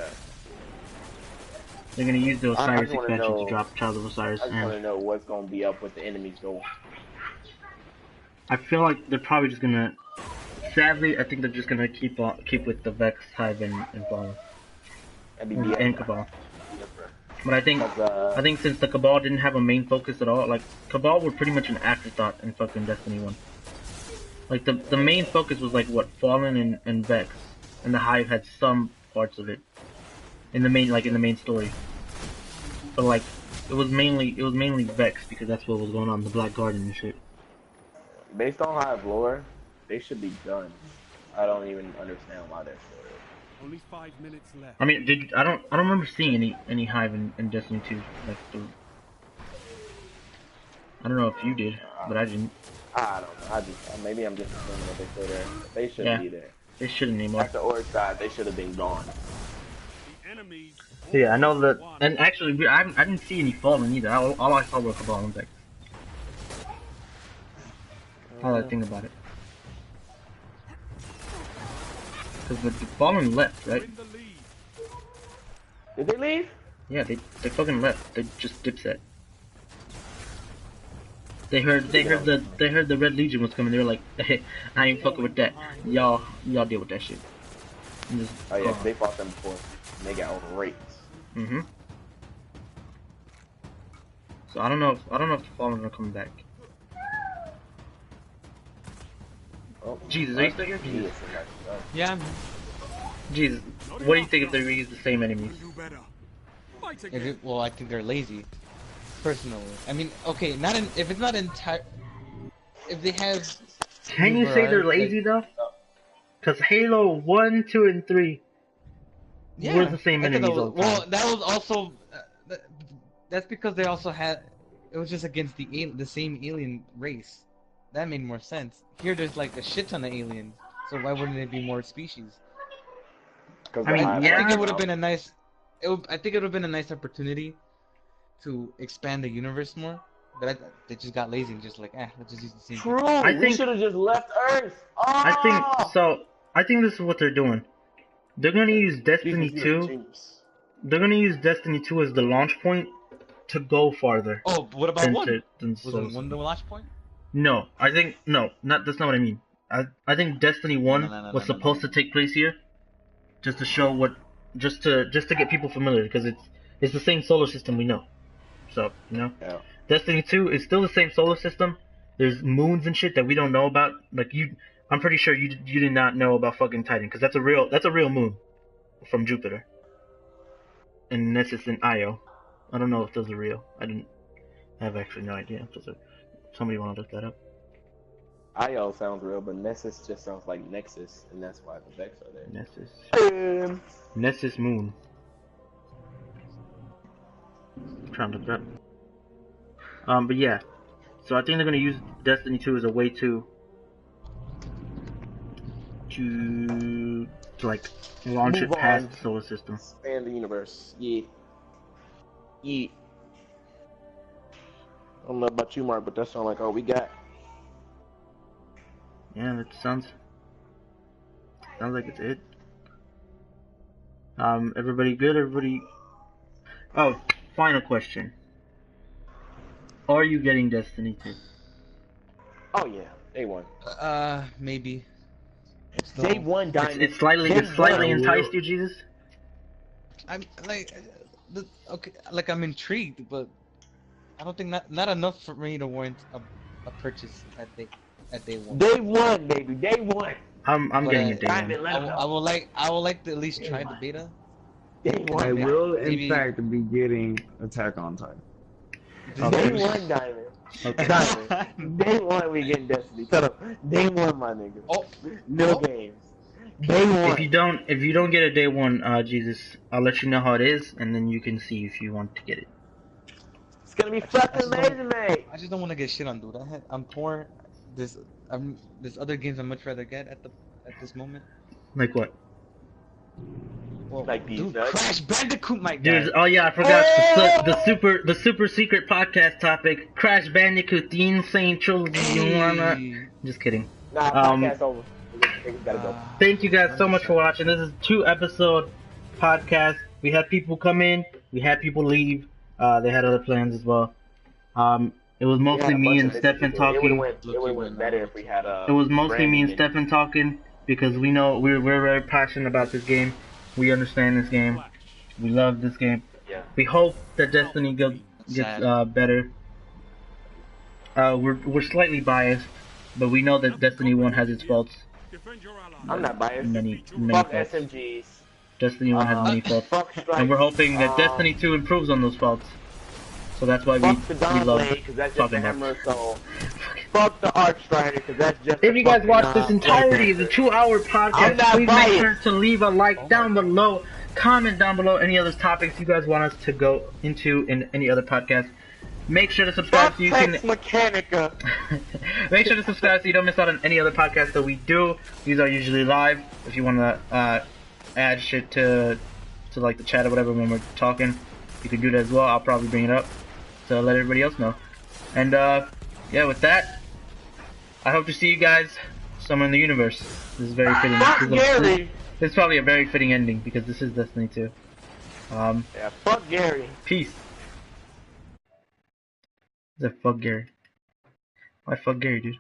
They're gonna use the I Osiris just wanna expansion know- to drop Trials of Osiris, I just want to and know what's gonna be up with the enemy's goal. I feel like they're probably just gonna. Sadly, I think they're just gonna keep with the Vex, Hive, and Fallen, and Cabal. But I think since the Cabal didn't have a main focus at all, like Cabal were pretty much an afterthought in fucking Destiny 1. Like the main focus was like what Fallen and Vex, and the Hive had some parts of it in the main story. But like it was mainly Vex because that's what was going on, the Black Garden and shit. Based on Hive lore, they should be done. I don't even understand why they're still there. Only 5 minutes left. I mean, I don't remember seeing any Hive in Destiny 2. Like I don't know if you did, but I didn't. I don't know. Maybe I'm just assuming that they're still there. They shouldn't be there. They shouldn't anymore. At the Orc side, they should have been gone. The enemies. Yeah, I know that. And actually, I didn't see any Fallen either. All I saw were Cabal and Vex. Now that I think about it. Because the Fallen left, right? Win the lead. Did they leave? Yeah, they fucking left. They just dipset. They heard the Red Legion was coming. They were like, hey, I ain't fucking with that. Y'all deal with that shit. Oh yeah, they fought them before. And they got raped. Mhm. So I don't know if the Fallen are coming back. Oh, Jesus, are you still here? Jesus. Yeah, I'm Jesus. What do you think if they reuse the same enemies? Do better. Fight again. well, I think they're lazy. Personally, I mean, okay, if it's not entire, if they have. Can you say they're lazy though? Because Halo 1, 2, and 3 were the same enemies all the time. Well, that was also. That's because they also had. It was just against the same alien race. That made more sense. Here, there's like a shit ton of aliens, so why wouldn't it be more species? I mean, I yeah. think it would have been a nice. I think it would have been a nice opportunity to expand the universe more, but they just got lazy and just like, let's just use the same. True. I We think- should have just left Earth. Oh! I think this is what they're doing. They're gonna use Destiny 2. They're gonna use Destiny 2 as the launch point to go farther. Oh, what about one? Than Was Souls. it one the launch point? No, I think that's not what I mean. I think Destiny 1 was supposed to take place here, just to show just to get people familiar, because it's the same solar system we know. So Yeah. Destiny 2 is still the same solar system. There's moons and shit that we don't know about. Like I'm pretty sure you did not know about fucking Titan, because that's a real moon from Jupiter. And Nessus and Io. I don't know if those are real. I have actually no idea if those are. Somebody want to look that up? IO sounds real, but Nessus just sounds like Nexus, and that's why the Vex are there. Nessus. Nessus Moon. I'm trying to look that up. But yeah. So I think they're gonna use Destiny 2 as a way to like launch Move it past on. the solar system. Expand the universe. Yeah. Yeah. I don't know about you, Mark, but that sounds like all we got. Yeah, that sounds like it's it. Everybody good? Everybody. Oh, final question. Are you getting Destiny 2? Oh yeah, day one. Maybe. Day one, Diamond. It's slightly enticed you, Jesus? I'm like, okay, like I'm intrigued, but I don't think not enough for me to warrant a purchase at day one. Day one, baby. Day one. I'm But, getting it day Diamond, one. let him I know. would like to at least try the beta. Day I one. will, in Maybe- fact, be getting Attack on Titan. Okay. Day one, Diamond. Okay. Diamond. Day one, we getting Destiny. Shut up. Day one, my nigga. Oh, No games. Day one. If you don't get a day one, Jesus, I'll let you know how it is, and then you can see if you want to get it. It's gonna be fucking amazing, mate. I just don't want to get shit on, dude. I'm poor. There's other games I'd much rather get at this moment. Like what? Well, Like these dude, nuts. Crash Bandicoot, my guy. Dude, oh yeah, I forgot the super secret podcast topic. Crash Bandicoot, the insane trilogy. You wanna? Hey. Just kidding. Nah, podcast over. Niggas gotta go. Thank you guys so much for watching. This is a 2-episode podcast. We had people come in, we had people leave. They had other plans as well. It was mostly me and Stefan talking. It would have went better if we had It was mostly me and Stefan talking because we know we're very passionate about this game. We understand this game. We love this game. Yeah. We hope that Destiny gets better. We're slightly biased, but we know that Destiny 1 has its faults. Defend your ally. I'm not biased. Many Fuck faults. SMGs. Destiny 1 has many faults. Fuck Strike. And we're hoping that Destiny 2 improves on those faults. So that's why Fuck the we Dawn love Blade, because that's just a talking hammer about. of soul. Fuck the Archstrider, because that's just If a you guys fucking, watch this entirety of the 2-hour I'm podcast, not please biased. make sure to leave a like down below. Comment down below any other topics you guys want us to go into in any other podcast. Make sure to subscribe Fuck so you Tex can. Mechanica. Make sure to subscribe so you don't miss out on any other podcasts that we do. These are usually live. If you want to add shit to like the chat or whatever when we're talking, you can do that as well. I'll probably bring it up to let everybody else know. And yeah, with that, I hope to see you guys somewhere in the universe. This is very fitting. Fuck Gary. This is probably a very fitting ending because this is Destiny 2. Yeah, fuck Gary. Peace. The fuck Gary. Why fuck Gary, dude?